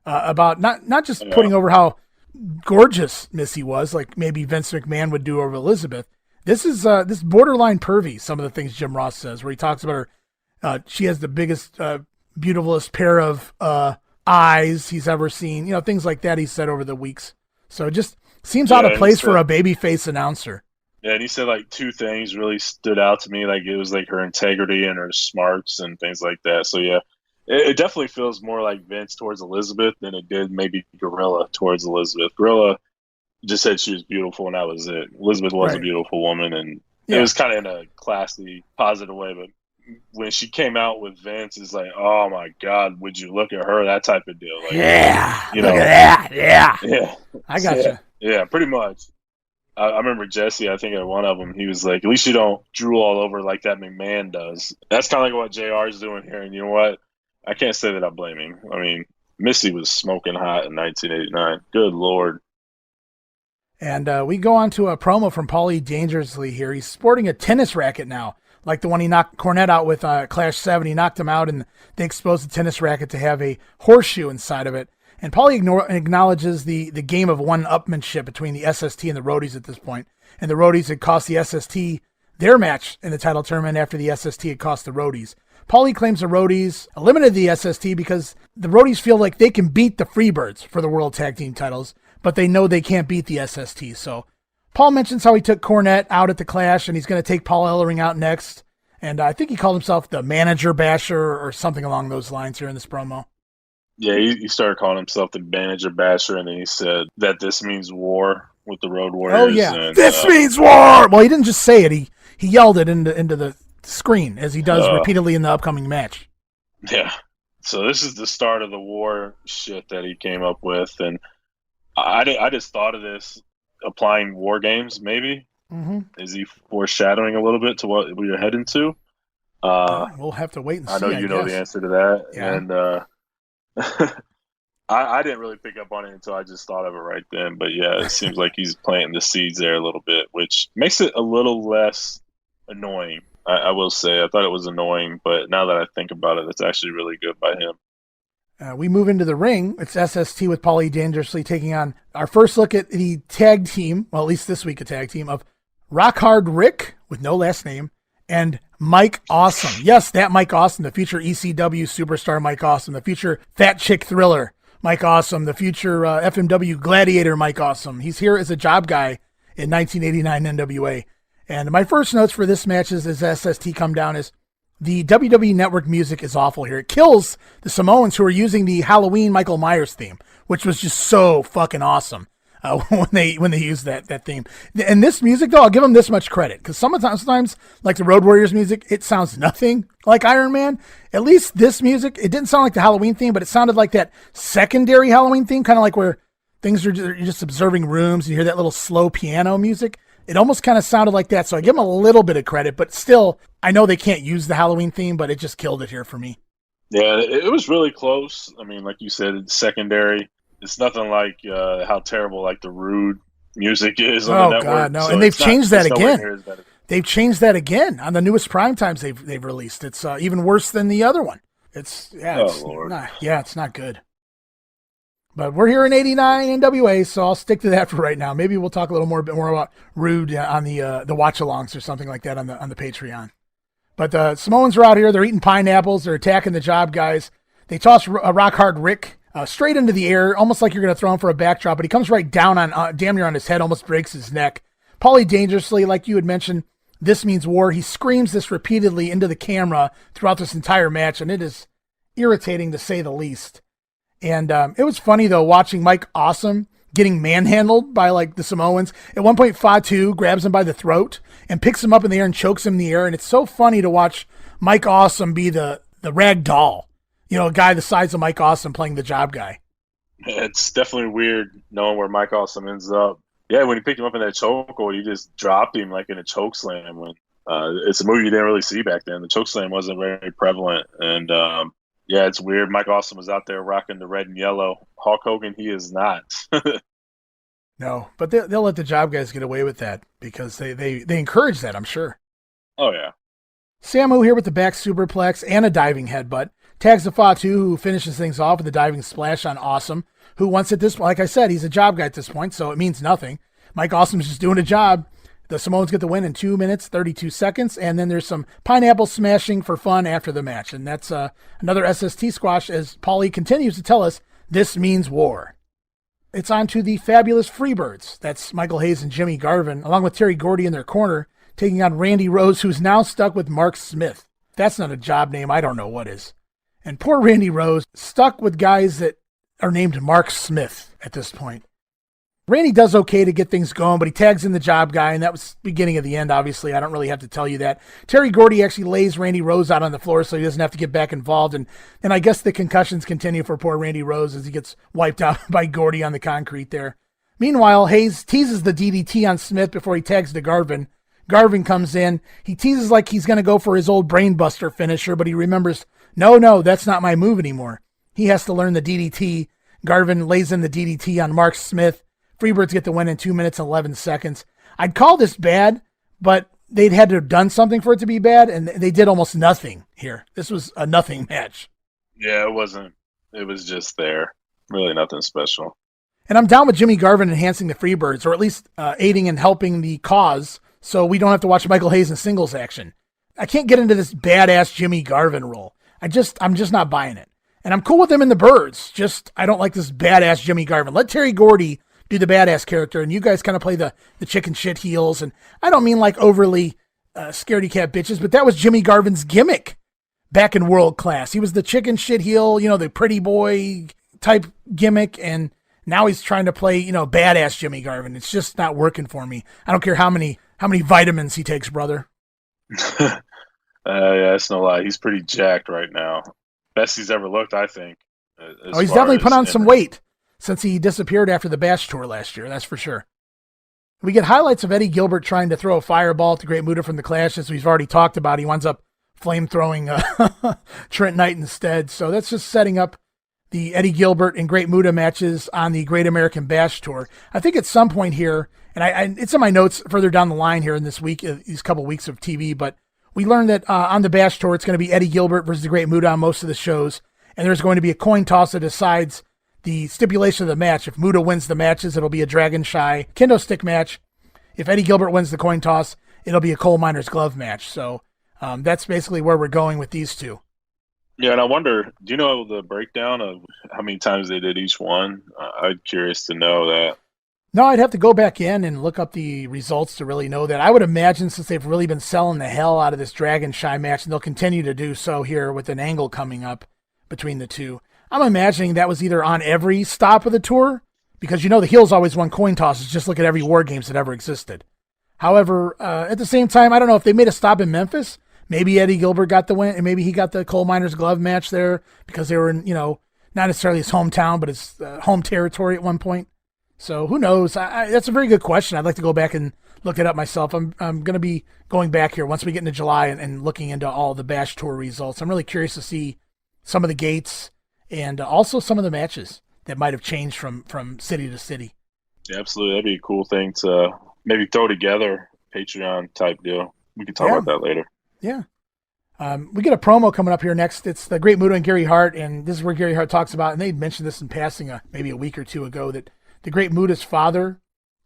about not just putting over how gorgeous Missy was, like maybe Vince McMahon would do over Elizabeth. This is this borderline pervy, some of the things Jim Ross says, where he talks about her. She has the biggest, beautifulest pair of eyes he's ever seen. You know, things like that he said over the weeks. So just seems out of place for a babyface announcer. Yeah, and he said like two things really stood out to me. Like it was like her integrity and her smarts and things like that. So yeah, it definitely feels more like Vince towards Elizabeth than it did maybe Gorilla towards Elizabeth. Gorilla just said she was beautiful and that was it. Elizabeth was a beautiful woman, and it was kind of in a classy, positive way. But when she came out with Vince, it's like, oh my God, would you look at her? That type of deal. Like, you know, look at that. Yeah. I got you. Yeah, pretty much. I remember Jesse, I think at one of them, he was like, at least you don't drool all over like that McMahon does. That's kind of like what JR is doing here. And you know what? I can't say that I blame him. I mean, Missy was smoking hot in 1989. Good Lord. And we go on to a promo from Paulie Dangerously here. He's sporting a tennis racket now, like the one he knocked Cornette out with Clash 7. He knocked him out, and they exposed the tennis racket to have a horseshoe inside of it. And Paulie acknowledges the game of one-upmanship between the SST and the Roadies at this point. And the Roadies had cost the SST their match in the title tournament after the SST had cost the Roadies. Paulie claims the Roadies eliminated the SST because the Roadies feel like they can beat the Freebirds for the World Tag Team titles, but they know they can't beat the SST. So Paul mentions how he took Cornette out at the Clash, and he's going to take Paul Ellering out next. And I think he called himself the manager basher or something along those lines here in this promo. Yeah, he started calling himself the manager basher, and then he said that this means war with the Road Warriors. Oh, yeah. And, this means war! Well, he didn't just say it. He yelled it into the screen, as he does repeatedly in the upcoming match. Yeah. So this is the start of the war shit that he came up with. And I just thought of this applying war games, maybe. Mm-hmm. Is he foreshadowing a little bit to what we are heading to? We'll have to wait and see. I know you know the answer to that. Yeah. And I didn't really pick up on it until I just thought of it right then. But yeah, it seems like he's planting the seeds there a little bit, which makes it a little less annoying. I will say, I thought it was annoying, but now that I think about it, it's actually really good by him. We move into the ring. It's SST with Paulie Dangerously taking on our first look at the tag team, well, at least this week a tag team, of Rock Hard Rick, with no last name, and Mike Awesome. Yes, that Mike Awesome, the future ECW superstar Mike Awesome, the future Fat Chick Thriller Mike Awesome, the future FMW Gladiator Mike Awesome. He's here as a job guy in 1989 NWA. And my first notes for this match is, as SST come down, is the WWE Network music is awful here. It kills the Samoans who are using the Halloween Michael Myers theme, which was just so fucking awesome when they used that theme. And this music, though, I'll give them this much credit, because sometimes, like the Road Warriors music, it sounds nothing like Iron Man. At least this music, it didn't sound like the Halloween theme, but it sounded like that secondary Halloween theme, kind of like where things are you're just observing rooms, and you hear that little slow piano music. It almost kind of sounded like that, so I give them a little bit of credit, but still, I know they can't use the Halloween theme, but it just killed it here for me. Yeah, it was really close. I mean, like you said, it's secondary. It's nothing like how terrible like the Rude music is on the network. Oh, God, no. So and they've changed that again. They've changed that again on the newest prime times they've released. It's even worse than the other one. It's Lord. It's not good. But we're here in 89 NWA, so I'll stick to that for right now. Maybe we'll talk a little bit more about Rude on the watch-alongs or something like that on the Patreon. But the Samoans are out here. They're eating pineapples. They're attacking the job guys. They toss Rock Hard Rick straight into the air, almost like you're going to throw him for a backdrop, but he comes right down on damn near on his head, almost breaks his neck. Paulie Dangerously, like you had mentioned, this means war. He screams this repeatedly into the camera throughout this entire match, and it is irritating to say the least. And it was funny, though, watching Mike Awesome getting manhandled by like the Samoans. At one point, Fatu grabs him by the throat and picks him up in the air and chokes him in the air. And it's so funny to watch Mike Awesome be the rag doll. You know, a guy the size of Mike Awesome playing the job guy. It's definitely weird knowing where Mike Awesome ends up. Yeah, when he picked him up in that chokehold, he just dropped him like in a choke slam. When it's a movie you didn't really see back then. The choke slam wasn't very prevalent. And, yeah, it's weird. Mike Awesome was out there rocking the red and yellow. Hulk Hogan, he is not. No, but they'll let the job guys get away with that because they encourage that, I'm sure. Oh, yeah. Samu here with the back superplex and a diving headbutt. Tags the Fatu, who finishes things off with a diving splash on Awesome, who once at this point, like I said, he's a job guy at this point, so it means nothing. Mike Awesome's just doing a job. The Samoans get the win in 2 minutes, 32 seconds, and then there's some pineapple smashing for fun after the match. And that's another SST squash as Paulie continues to tell us this means war. It's on to the fabulous Freebirds. That's Michael Hayes and Jimmy Garvin, along with Terry Gordy in their corner, taking on Randy Rose, who's now stuck with Mark Smith. If that's not a job name, I don't know what is. And poor Randy Rose, stuck with guys that are named Mark Smith at this point. Randy does okay to get things going, but he tags in the job guy, and that was the beginning of the end, obviously. I don't really have to tell you that. Terry Gordy actually lays Randy Rose out on the floor so he doesn't have to get back involved, and I guess the concussions continue for poor Randy Rose as he gets wiped out by Gordy on the concrete there. Meanwhile, Hayes teases the DDT on Smith before he tags to Garvin. Garvin comes in. He teases like he's going to go for his old brainbuster finisher, but he remembers, no, that's not my move anymore. He has to learn the DDT. Garvin lays in the DDT on Mark Smith. Freebirds get the win in 2 minutes and 11 seconds. I'd call this bad, but they'd had to have done something for it to be bad, and they did almost nothing here. This was a nothing match. Yeah, it wasn't. It was just there. Really nothing special. And I'm down with Jimmy Garvin enhancing the Freebirds, or at least aiding and helping the cause, so we don't have to watch Michael Hayes in singles action. I can't get into this badass Jimmy Garvin role. I'm just not buying it. And I'm cool with him in the Birds. Just, I don't like this badass Jimmy Garvin. Let Terry Gordy do the badass character, and you guys kind of play the chicken shit heels. And I don't mean like overly scaredy cat bitches, but that was Jimmy Garvin's gimmick back in World Class. He was the chicken shit heel, the pretty boy type gimmick, and now he's trying to play, badass Jimmy Garvin. It's just not working for me. I don't care how many vitamins he takes, brother. Yeah, that's no lie. He's pretty jacked right now. Best he's ever looked, I think. He's definitely put on some weight since he disappeared after the Bash Tour last year, that's for sure. We get highlights of Eddie Gilbert trying to throw a fireball at the Great Muta from the Clash, as we've already talked about. He winds up flame-throwing Trent Knight instead. So that's just setting up the Eddie Gilbert and Great Muta matches on the Great American Bash Tour. I think at some point here, and it's in my notes further down the line here in this week, these couple weeks of TV, but we learned that on the Bash Tour, it's going to be Eddie Gilbert versus the Great Muta on most of the shows, and there's going to be a coin toss that decides the stipulation of the match. If Muta wins the matches, it'll be a Dragon Shy kendo stick match. If Eddie Gilbert wins the coin toss, it'll be a coal miner's glove match. So that's basically where we're going with these two. Yeah, and I wonder, do you know the breakdown of how many times they did each one? I'm curious to know that. No, I'd have to go back in and look up the results to really know that. I would imagine since they've really been selling the hell out of this Dragon Shy match, and they'll continue to do so here with an angle coming up between the two, I'm imagining that was either on every stop of the tour, because the heels always won coin tosses. Just look at every War Games that ever existed. However, at the same time, I don't know if they made a stop in Memphis. Maybe Eddie Gilbert got the win, and maybe he got the coal miner's glove match there because they were in, not necessarily his hometown, but his home territory at one point. So who knows? That's a very good question. I'd like to go back and look it up myself. I'm going to be going back here once we get into July and looking into all the Bash Tour results. I'm really curious to see some of the gates and also some of the matches that might have changed from city to city. Yeah, absolutely. That'd be a cool thing to maybe throw together, Patreon type deal. We can talk about that later. Yeah. We get a promo coming up here next. It's the Great Muta and Gary Hart, and this is where Gary Hart talks about, and they mentioned this in passing maybe a week or two ago, that the Great Muta's father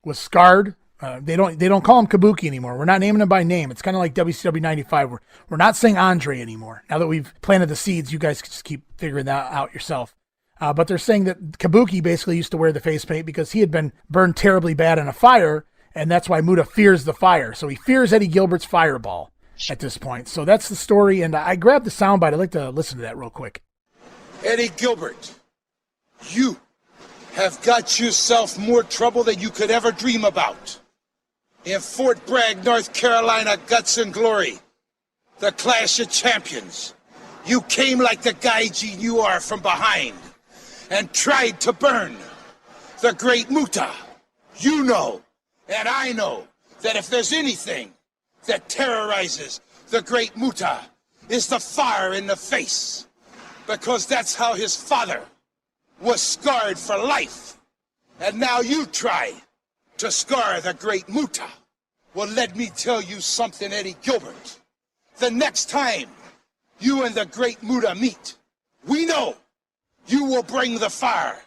was scarred. They don't call him Kabuki anymore. We're not naming him by name. It's kind of like WCW 95. We're not saying Andre anymore. Now that we've planted the seeds, you guys can just keep figuring that out yourself. But they're saying that Kabuki basically used to wear the face paint because he had been burned terribly bad in a fire, and that's why Muta fears the fire. So he fears Eddie Gilbert's fireball at this point. So that's the story, and I grabbed the soundbite. I'd like to listen to that real quick. Eddie Gilbert, you have got yourself more trouble than you could ever dream about. In Fort Bragg, North Carolina, guts and glory, the Clash of Champions, you came like the gaijin you are from behind and tried to burn the Great Muta. You know, and I know, that if there's anything that terrorizes the Great Muta, is the fire in the face. Because that's how his father was scarred for life. And now you try to scar the Great Muta. Well, let me tell you something, Eddie Gilbert. The next time you and the Great Muta meet, we know you will bring the fire.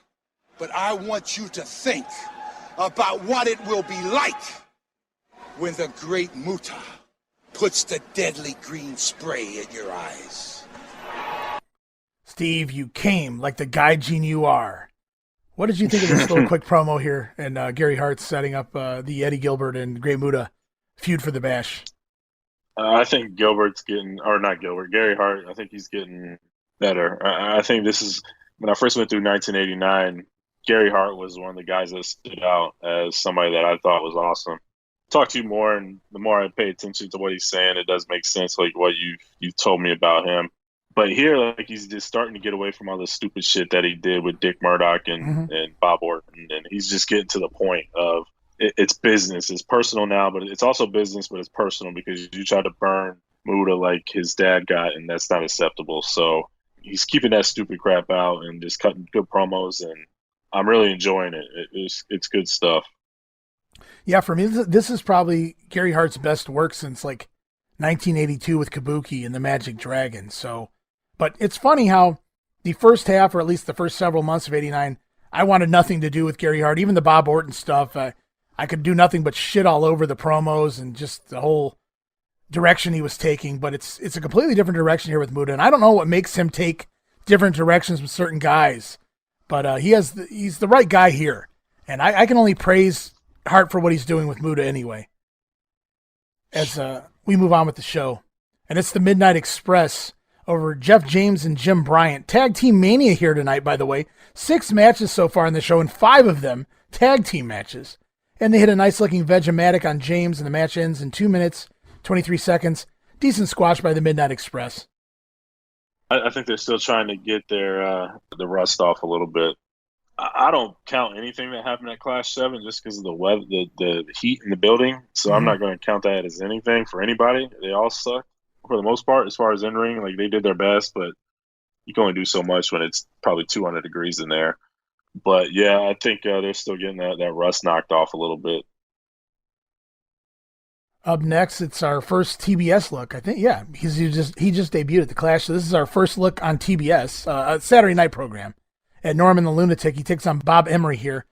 But I want you to think about what it will be like when the Great Muta puts the deadly green spray in your eyes. Steve, you came like the gaijin you are. What did you think of this little quick promo here? And Gary Hart's setting up the Eddie Gilbert and Great Muta feud for the Bash. I think Gary Hart, I think he's getting better. I think this is, when I first went through 1989, Gary Hart was one of the guys that stood out as somebody that I thought was awesome. Talk to you more, and the more I pay attention to what he's saying, it does make sense, like what you've told me about him. But here, like, he's just starting to get away from all the stupid shit that he did with Dick Murdoch and Bob Orton, and he's just getting to the point of it's business. It's personal now, but it's also business, but it's personal because you try to burn Muta like his dad got, and that's not acceptable. So he's keeping that stupid crap out and just cutting good promos, and I'm really enjoying it. It's good stuff. Yeah, for me, this is probably Gary Hart's best work since like 1982 with Kabuki and the Magic Dragon. So, but it's funny how the first half, or at least the first several months of '89, I wanted nothing to do with Gary Hart. Even the Bob Orton stuff, I could do nothing but shit all over the promos and just the whole direction he was taking. But it's a completely different direction here with Muta, and I don't know what makes him take different directions with certain guys, but he's the right guy here, and I can only praise Hart for what he's doing with Muta anyway. As we move on with the show, and it's the Midnight Express over Jeff James and Jim Bryant. Tag Team Mania here tonight, by the way. 6 matches so far in the show, and 5 of them tag team matches. And they hit a nice-looking Vegematic on James, and the match ends in 2 minutes, 23 seconds. Decent squash by the Midnight Express. I think they're still trying to get their the rust off a little bit. I don't count anything that happened at Clash 7 just because of the weather, the heat in the building. So I'm not going to count that as anything for anybody. They all suck for the most part as far as in-ring. Like, they did their best, but you can only do so much when it's probably 200 degrees in there. But, yeah, I think they're still getting that rust knocked off a little bit. Up next, it's our first TBS look. I think, yeah, because he just debuted at the Clash. So this is our first look on TBS, a Saturday night program. At Norman the Lunatic, he takes on Bob Emery here.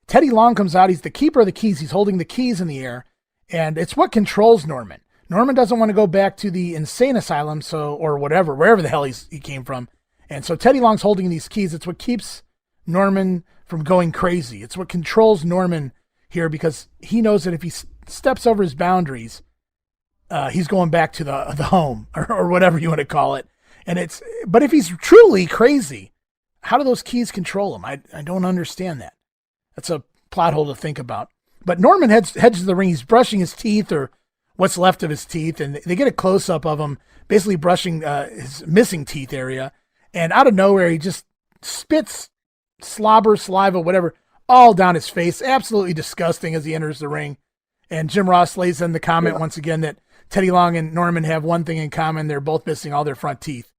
Teddy Long comes out. He's the keeper of the keys. He's holding the keys in the air, and it's what controls Norman. Norman doesn't want to go back to the insane asylum, or wherever the hell he came from. And so Teddy Long's holding these keys. It's what keeps Norman from going crazy. It's what controls Norman here, because he knows that if he steps over his boundaries, he's going back to the home or whatever you want to call it. But if he's truly crazy, how do those keys control him? I don't understand that. That's a plot hole to think about. But Norman heads to the ring. He's brushing his teeth, or what's left of his teeth, and they get a close-up of him basically brushing his missing teeth area. And out of nowhere, he just spits slobber, saliva, whatever, all down his face. Absolutely disgusting as he enters the ring. And Jim Ross lays in the comment once again that Teddy Long and Norman have one thing in common. They're both missing all their front teeth.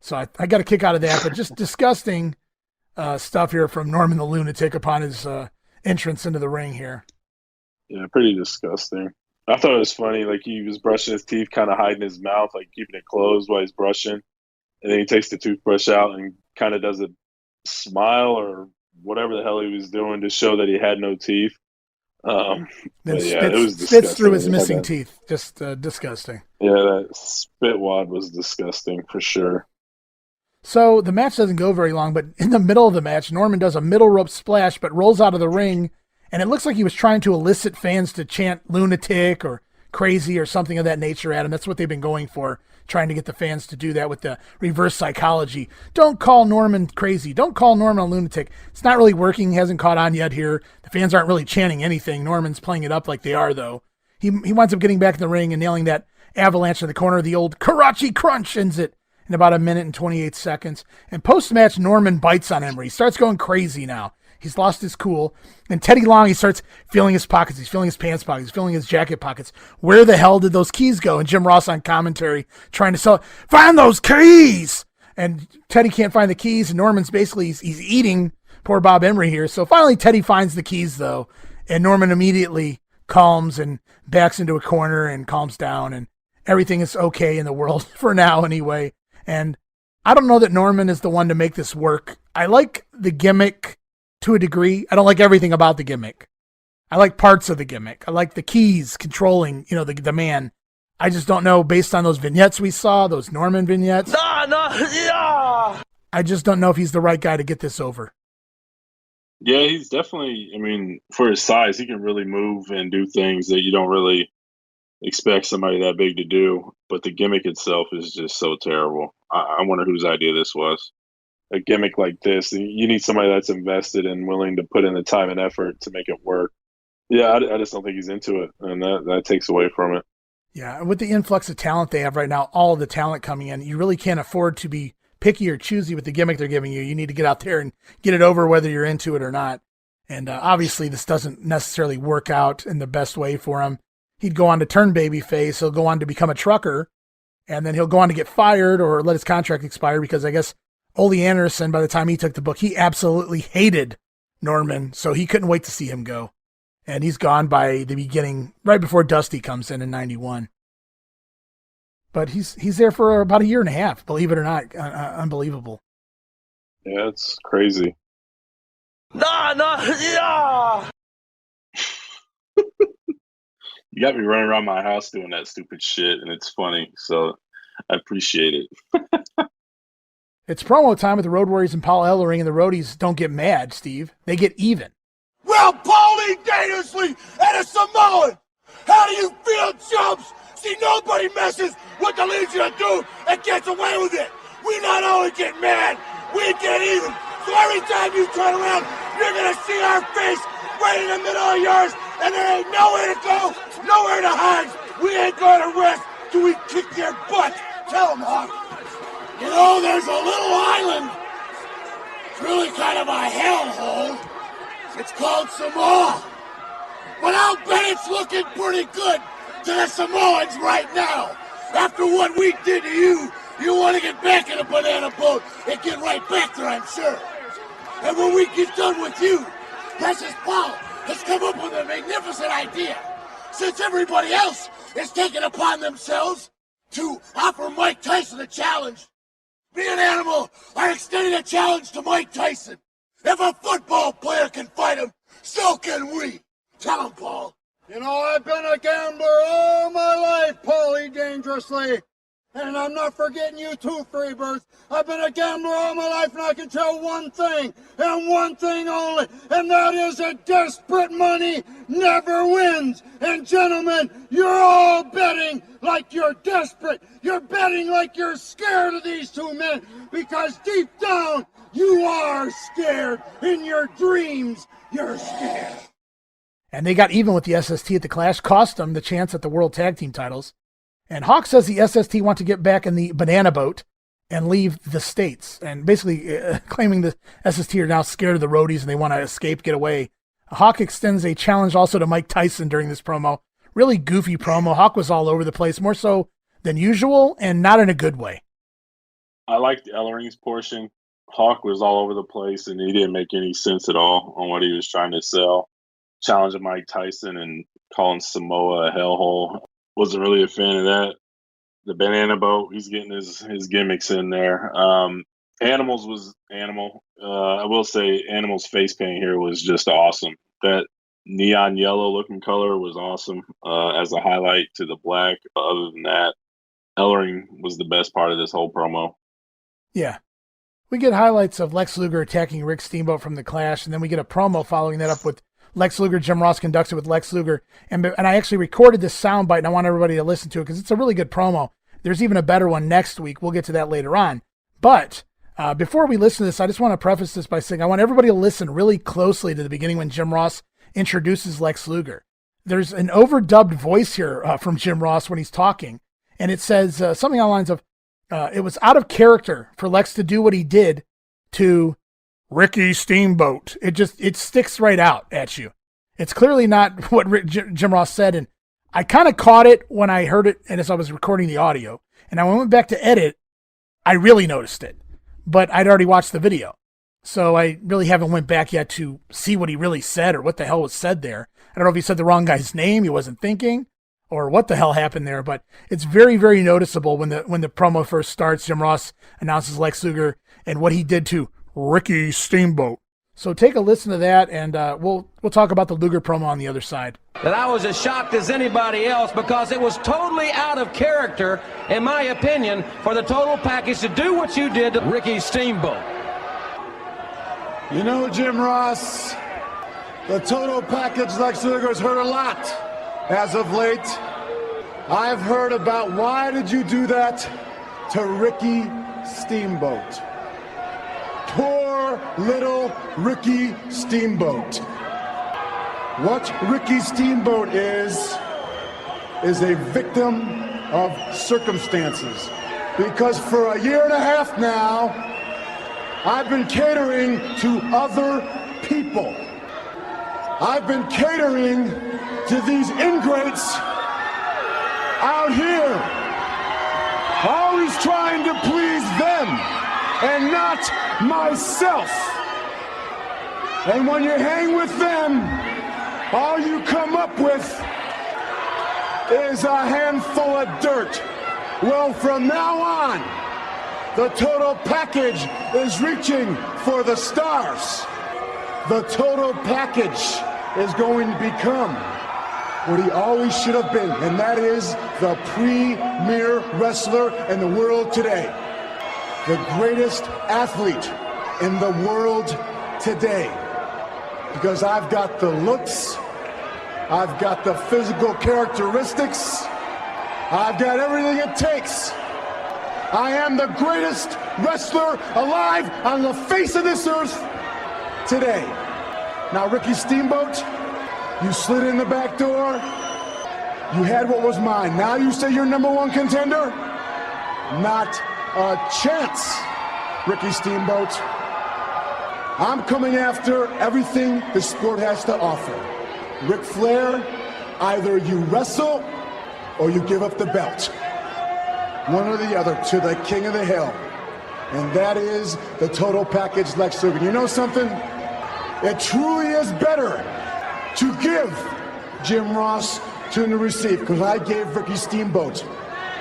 So I got a kick out of that, but just disgusting stuff here from Norman the Lunatic upon his entrance into the ring here. Yeah, pretty disgusting. I thought it was funny. Like, he was brushing his teeth, kind of hiding his mouth, like keeping it closed while he's brushing. And then he takes the toothbrush out and kind of does a smile or whatever the hell he was doing to show that he had no teeth. Then it was disgusting. Spits through his missing teeth. Just disgusting. Yeah, that spit wad was disgusting for sure. So the match doesn't go very long, but in the middle of the match, Norman does a middle rope splash, but rolls out of the ring, and it looks like he was trying to elicit fans to chant lunatic or crazy or something of that nature at him. That's what they've been going for, trying to get the fans to do that with the reverse psychology. Don't call Norman crazy. Don't call Norman a lunatic. It's not really working. He hasn't caught on yet here. The fans aren't really chanting anything. Norman's playing it up like they are, though. He winds up getting back in the ring and nailing that avalanche in the corner. The old Karachi Crunch ends it in about 1 minute and 28 seconds. And post-match, Norman bites on Emery. He starts going crazy now. He's lost his cool. And Teddy Long, he starts feeling his pockets. He's feeling his pants pockets. He's feeling his jacket pockets. Where the hell did those keys go? And Jim Ross on commentary trying to sell it. Find those keys! And Teddy can't find the keys. And Norman's basically, he's eating poor Bob Emery here. So finally, Teddy finds the keys, though. And Norman immediately calms and backs into a corner and calms down. And everything is okay in the world for now anyway. And I don't know that Norman is the one to make this work. I like the gimmick to a degree. I don't like everything about the gimmick. I like parts of the gimmick. I like the keys controlling, the man. I just don't know, based on those vignettes we saw, those Norman vignettes. Yeah. I just don't know if he's the right guy to get this over. Yeah, he's definitely, for his size, he can really move and do things that you don't really expect somebody that big to do. But the gimmick itself is just so terrible. I wonder whose idea this was. A gimmick like this, you need somebody that's invested and willing to put in the time and effort to make it work. Yeah, I just don't think he's into it, and that takes away from it. Yeah, and with the influx of talent they have right now, all of the talent coming in, you really can't afford to be picky or choosy with the gimmick they're giving you. You need to get out there and get it over whether you're into it or not. And obviously this doesn't necessarily work out in the best way for him. He'd go on to turn babyface, he'll go on to become a trucker, and then he'll go on to get fired or let his contract expire because I guess Ole Anderson, by the time he took the book, he absolutely hated Norman, so he couldn't wait to see him go. And he's gone by the beginning, right before Dusty comes in 91. But he's there for about 1.5 years, believe it or not. Unbelievable. Yeah, it's crazy. Yeah. You got me running around my house doing that stupid shit, and it's funny, so I appreciate it. It's promo time with the Road Warriors and Paul Ellering, and the Roadies don't get mad, Steve. They get even. Well, Paulie dangerously and a Samoan. How do you feel, chumps? See, nobody messes with the Legion of Doom and gets away with it. We not only get mad, we get even. So every time you turn around, you're going to see our face right in the middle of yours, and there ain't nowhere to go, nowhere to hide. We ain't going to rest till we kick their butt. Tell them, Hawk. You know, there's a little island. It's really kind of a hellhole. It's called Samoa. But I'll bet it's looking pretty good to the Samoans right now. After what we did to you, you want to get back in a banana boat and get right back there, I'm sure. And when we get done with you, Precious Paul has come up with a magnificent idea. Since everybody else is taking upon themselves to offer Mike Tyson a challenge, me and Animal are extending a challenge to Mike Tyson. If a football player can fight him, so can we. Tell him, Paul. You know, I've been a gambler all my life, Paulie Dangerously. And I'm not forgetting you too, Freebirds. I've been a gambler all my life, and I can tell one thing, and one thing only, and that is that desperate money never wins. And gentlemen, you're all betting like you're desperate. You're betting like you're scared of these two men, because deep down, you are scared. In your dreams, you're scared. And they got even with the SST at the Clash, cost them the chance at the World Tag Team titles. And Hawk says the SST want to get back in the banana boat and leave the States, and basically claiming the SST are now scared of the Roadies and they want to escape, get away. Hawk extends a challenge also to Mike Tyson during this promo. Really goofy promo. Hawk was all over the place, more so than usual, and not in a good way. I liked Ellering's portion. Hawk was all over the place, and he didn't make any sense at all on what he was trying to sell. Challenging Mike Tyson and calling Samoa a hellhole. Wasn't really a fan of that. The banana boat, he's getting his gimmicks in there. Animals was Animal. I will say Animal's face paint here was just awesome. That neon yellow looking color was awesome as a highlight to the black. Other than that, Ellering was the best part of this whole promo. Yeah. We get highlights of Lex Luger attacking Rick Steamboat from the Clash, and then we get a promo following that up with Lex Luger. Jim Ross conducts it with Lex Luger. And I actually recorded this soundbite, and I want everybody to listen to it because it's a really good promo. There's even a better one next week. We'll get to that later on. But before we listen to this, I just want to preface this by saying I want everybody to listen really closely to the beginning when Jim Ross introduces Lex Luger. There's an overdubbed voice here from Jim Ross when he's talking, and it says something along the lines of, it was out of character for Lex to do what he did to Ricky Steamboat. It sticks right out at you. It's clearly not what Jim Ross said, and I kind of caught it when I heard it, and as I was recording the audio, and I went back to edit, I really noticed it, but I'd already watched the video, so I really haven't went back yet to see what he really said or what the hell was said there. I don't know if he said the wrong guy's name, he wasn't thinking, or what the hell happened there, but it's very, very noticeable when the promo first starts. Jim Ross announces Lex Luger and what he did to Ricky Steamboat. So take a listen to that, and we'll talk about the Luger promo on the other side. That I was as shocked as anybody else, because it was totally out of character, in my opinion, for the total package to do what you did to Ricky Steamboat. You know, Jim Ross, the total package Lex Luger's heard a lot as of late. I've heard about why did you do that to Ricky Steamboat. Poor little Ricky Steamboat. What Ricky Steamboat is a victim of circumstances. Because for a year and a half now, I've been catering to other people. I've been catering to these ingrates out here, always trying to please them and not myself. And when you hang with them, all you come up with is a handful of dirt. Well, from now on, the total package is reaching for the stars. The total package is going to become what he always should have been, and that is the premier wrestler in the world today. The greatest athlete in the world today. Because I've got the looks, I've got the physical characteristics, I've got everything it takes. I am the greatest wrestler alive on the face of this earth today. Now, Ricky Steamboat, you slid in the back door, you had what was mine. Now you say you're number one contender? Not a chance, Ricky Steamboat. I'm coming after everything the sport has to offer. Ric Flair, either you wrestle or you give up the belt. One or the other to the king of the hill. And that is the total package Lex Luger. You know something? It truly is better to give Jim Ross than to receive, because I gave Ricky Steamboat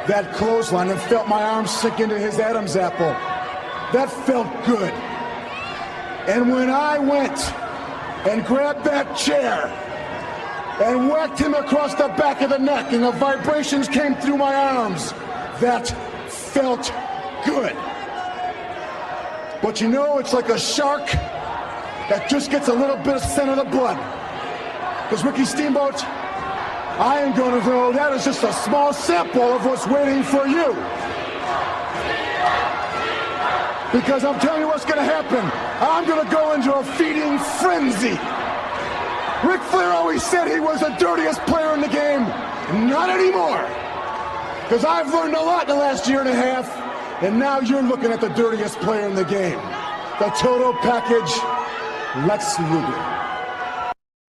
that clothesline and felt my arms sink into his Adam's apple. That felt good. And when I went and grabbed that chair and whacked him across the back of the neck and the vibrations came through my arms, that felt good. But you know, it's like a shark that just gets a little bit of scent of the blood. Because Ricky Steamboat, I am going to know that is just a small sample of what's waiting for you. Because I'm telling you what's going to happen. I'm going to go into a feeding frenzy. Ric Flair always said he was the dirtiest player in the game. Not anymore. Because I've learned a lot in the last year and a half, and now you're looking at the dirtiest player in the game. The total package, Lex Luger.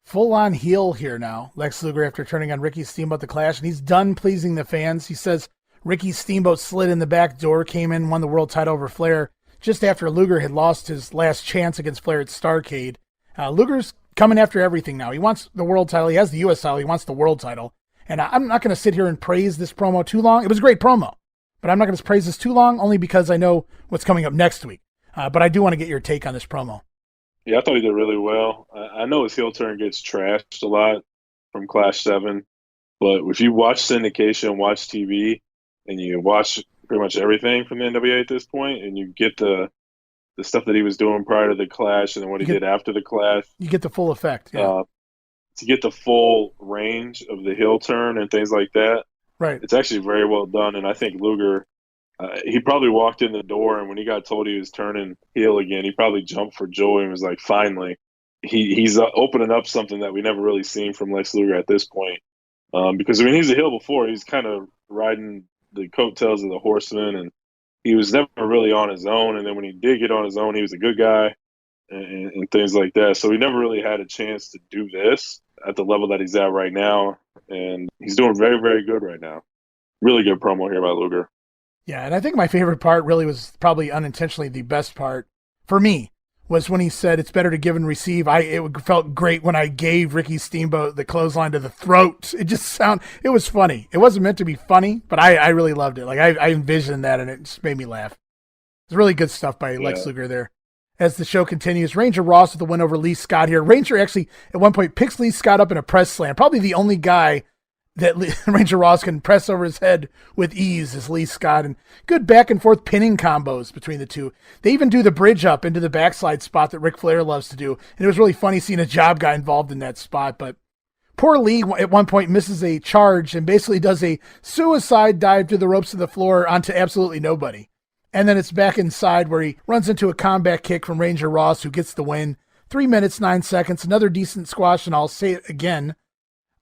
Full-on heel here now, Lex Luger, after turning on Ricky Steamboat at the Clash, and he's done pleasing the fans. He says Ricky Steamboat slid in the back door, came in, won the world title over Flair, just after Luger had lost his last chance against Flair at Starrcade. Luger's coming after everything now. He wants the world title. He has the U.S. title. He wants the world title. And I'm not going to sit here and praise this promo too long. It was a great promo, but I'm not going to praise this too long, only because I know what's coming up next week. But I do want to get your take on this promo. Yeah, I thought he did really well. I know his heel turn gets trashed a lot from Clash 7, but if you watch syndication, watch TV, and you watch pretty much everything from the NWA at this point, and you get the stuff that he was doing prior to the Clash and then what he did after the Clash. You get the full effect. Yeah. To get the full range of the heel turn and things like that, Right. It's actually very well done, and I think Luger, he probably walked in the door, and when he got told he was turning heel again, he probably jumped for joy and was like, finally. He's opening up something that we never really seen from Lex Luger at this point. Because, I mean, he was a heel before. He's kind of riding the coattails of the Horsemen, and he was never really on his own. And then when he did get on his own, he was a good guy and things like that. So he never really had a chance to do this at the level that he's at right now. And he's doing very, very good right now. Really good promo here by Luger. Yeah, and I think my favorite part really was probably unintentionally the best part for me was when he said it's better to give and receive. It felt great when I gave Ricky Steamboat the clothesline to the throat. It was funny. It wasn't meant to be funny, but I really loved it. Like I envisioned that, and it just made me laugh. It's really good stuff by Lex Luger there. As the show continues, Ranger Ross with the win over Lee Scott here. Ranger actually at one point picks Lee Scott up in a press slam. Probably the only guy that Ranger Ross can press over his head with ease is Lee Scott, and good back and forth pinning combos between the two. They even do the bridge up into the backslide spot that Ric Flair loves to do, and it was really funny seeing a job guy involved in that spot. But poor Lee at one point misses a charge and basically does a suicide dive through the ropes of the floor onto absolutely nobody. And then it's back inside where he runs into a combat kick from Ranger Ross, who gets the win. 3 minutes, 9 seconds, another decent squash, and I'll say it again.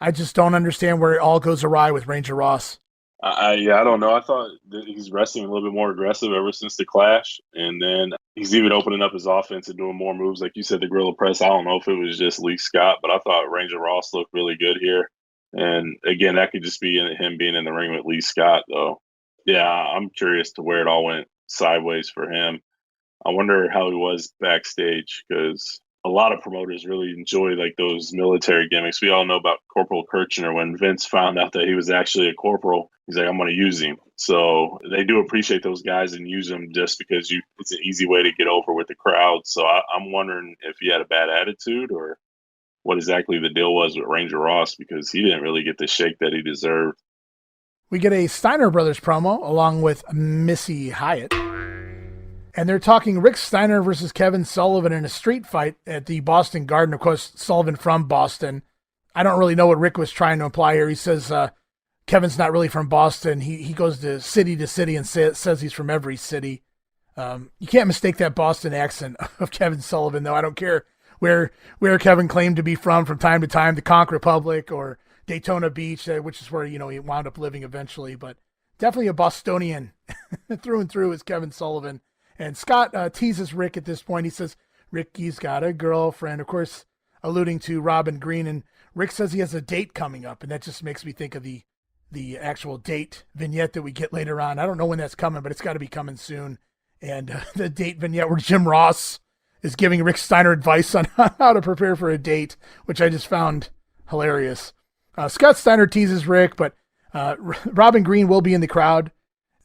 I just don't understand where it all goes awry with Ranger Ross. I don't know. I thought that he's wrestling a little bit more aggressive ever since the Clash, and then he's even opening up his offense and doing more moves. Like you said, the Gorilla Press, I don't know if it was just Lee Scott, but I thought Ranger Ross looked really good here. And again, that could just be him being in the ring with Lee Scott, though. Yeah, I'm curious to where it all went sideways for him. I wonder how he was backstage, because a lot of promoters really enjoy like those military gimmicks. We all know about Corporal Kirchner. When Vince found out that he was actually a corporal, he's like, I'm going to use him. So they do appreciate those guys and use them just because it's an easy way to get over with the crowd. So I'm wondering if he had a bad attitude or what exactly the deal was with Ranger Ross, because he didn't really get the shake that he deserved. We get a Steiner Brothers promo along with Missy Hyatt. And they're talking Rick Steiner versus Kevin Sullivan in a street fight at the Boston Garden. Of course, Sullivan from Boston. I don't really know what Rick was trying to imply here. He says Kevin's not really from Boston. He goes to city and says he's from every city. You can't mistake that Boston accent of Kevin Sullivan, though. I don't care where Kevin claimed to be from time to time, the Conch Republic or Daytona Beach, which is where he wound up living eventually. But definitely a Bostonian through and through is Kevin Sullivan. And Scott teases Rick at this point. He says, Ricky's got a girlfriend, of course, alluding to Robin Green. And Rick says he has a date coming up. And that just makes me think of the actual date vignette that we get later on. I don't know when that's coming, but it's got to be coming soon. And the date vignette where Jim Ross is giving Rick Steiner advice on how to prepare for a date, which I just found hilarious. Scott Steiner teases Rick, but Robin Green will be in the crowd.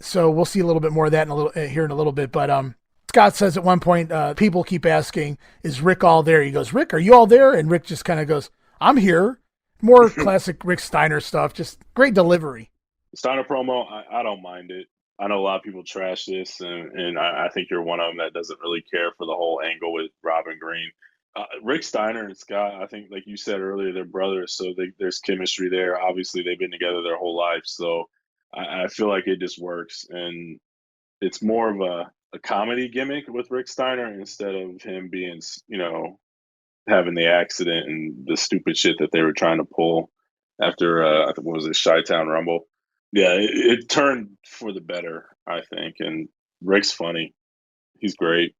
So we'll see a little bit more of that here in a little bit. But Scott says at one point, people keep asking, is Rick all there? He goes, Rick, are you all there? And Rick just kind of goes, I'm here. More classic Rick Steiner stuff. Just great delivery. Steiner promo, I don't mind it. I know a lot of people trash this, and I think you're one of them that doesn't really care for the whole angle with Robin Green. Rick Steiner and Scott, I think, like you said earlier, they're brothers, so there's chemistry there. Obviously, they've been together their whole life, so I feel like it just works. And it's more of a comedy gimmick with Rick Steiner instead of him being, having the accident and the stupid shit that they were trying to pull after, I think, what was it, Chi-Town Rumble? Yeah, it turned for the better, I think. And Rick's funny. He's great.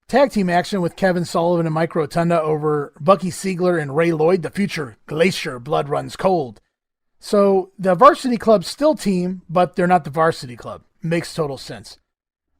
Tag team action with Kevin Sullivan and Mike Rotunda over Bucky Siegler and Ray Lloyd, the future Glacier Blood Runs Cold. So the Varsity Club still team, but they're not the Varsity Club. Makes total sense.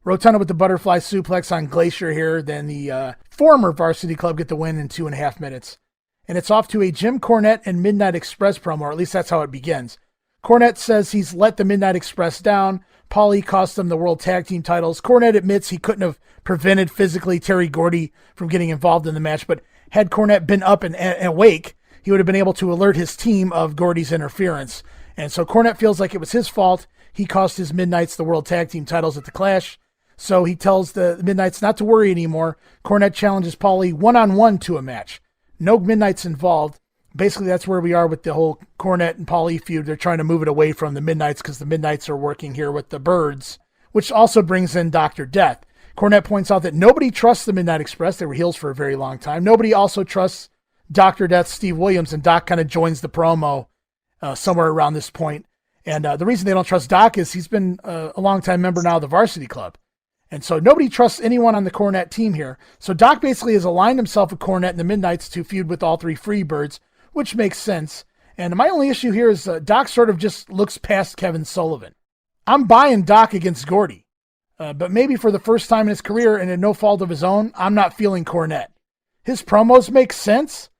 Rotunda with the butterfly suplex on Glacier here. Then the former Varsity Club get the win in 2.5 minutes. And it's off to a Jim Cornette and Midnight Express promo, or at least that's how it begins. Cornette says he's let the Midnight Express down. Paulie cost them the World Tag Team titles. Cornette admits he couldn't have prevented physically Terry Gordy from getting involved in the match, but had Cornette been up and awake, he would have been able to alert his team of Gordy's interference. And so Cornette feels like it was his fault. He cost his Midnights the World Tag Team titles at the Clash. So he tells the Midnights not to worry anymore. Cornette challenges Paulie one-on-one to a match. No Midnights involved. basically that's where we are with the whole Cornette and Paulie feud. They're trying to move it away from the Midnights because the Midnights are working here with the Birds, which also brings in Dr. Death. Cornette points out that nobody trusts the Midnight Express. They were heels for a very long time. Nobody also trusts Dr. Death, Steve Williams, and Doc kind of joins the promo somewhere around this point. And the reason they don't trust Doc is he's been a longtime member now of the Varsity Club. And so nobody trusts anyone on the Cornette team here. So Doc basically has aligned himself with Cornette and the Midnights to feud with all three Freebirds, which makes sense. And my only issue here is Doc sort of just looks past Kevin Sullivan. I'm buying Doc against Gordy. But maybe for the first time in his career and in no fault of his own, I'm not feeling Cornette. His promos make sense,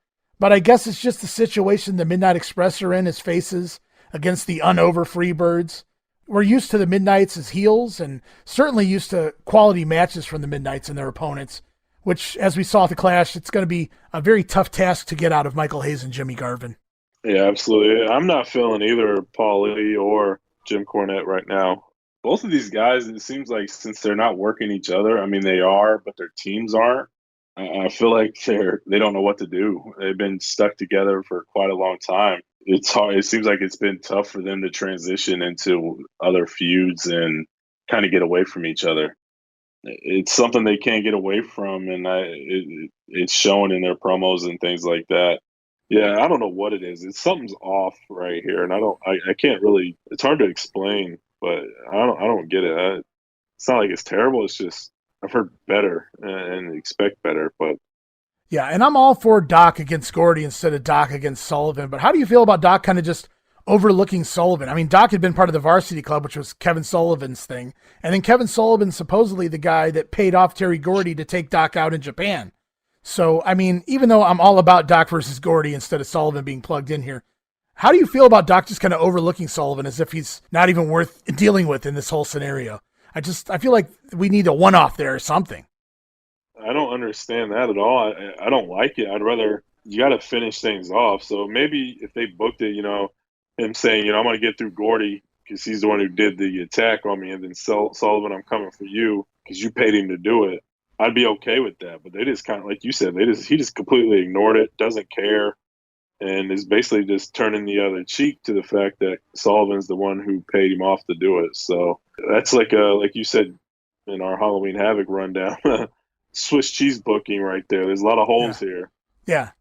but I guess it's just the situation the Midnight Express are in as faces against the unover Freebirds. We're used to the Midnights as heels and certainly used to quality matches from the Midnights and their opponents, which, as we saw at the Clash, it's going to be a very tough task to get out of Michael Hayes and Jimmy Garvin. Yeah, absolutely. I'm not feeling either Paulie or Jim Cornette right now. Both of these guys, it seems like since they're not working each other, I mean, they are, but their teams aren't. I feel like they don't know what to do. They've been stuck together for quite a long time. It's hard. It seems like it's been tough for them to transition into other feuds and kind of get away from each other. It's something they can't get away from, and it's showing in their promos and things like that. Yeah, I don't know what it is. Something's off right here, and I can't really. It's hard to explain, but I don't get it. It's not like it's terrible. It's just I've heard better and expect better, but. Yeah, and I'm all for Doc against Gordy instead of Doc against Sullivan. But how do you feel about Doc kind of just overlooking Sullivan? I mean, Doc had been part of the Varsity Club, which was Kevin Sullivan's thing. And then Kevin Sullivan's supposedly the guy that paid off Terry Gordy to take Doc out in Japan. So, I mean, even though I'm all about Doc versus Gordy instead of Sullivan being plugged in here, how do you feel about Doc just kind of overlooking Sullivan as if he's not even worth dealing with in this whole scenario? I feel like we need a one-off there or something. I don't understand that at all. I don't like it. I'd rather you got to finish things off. So maybe if they booked it, him saying, I'm going to get through Gordy because he's the one who did the attack on me, and then Sullivan, I'm coming for you because you paid him to do it. I'd be okay with that. But they just kind of, like you said, he just completely ignored it, doesn't care, and is basically just turning the other cheek to the fact that Sullivan's the one who paid him off to do it. So that's like you said in our Halloween Havoc rundown. Swiss cheese booking right there. There's a lot of holes here. Yeah.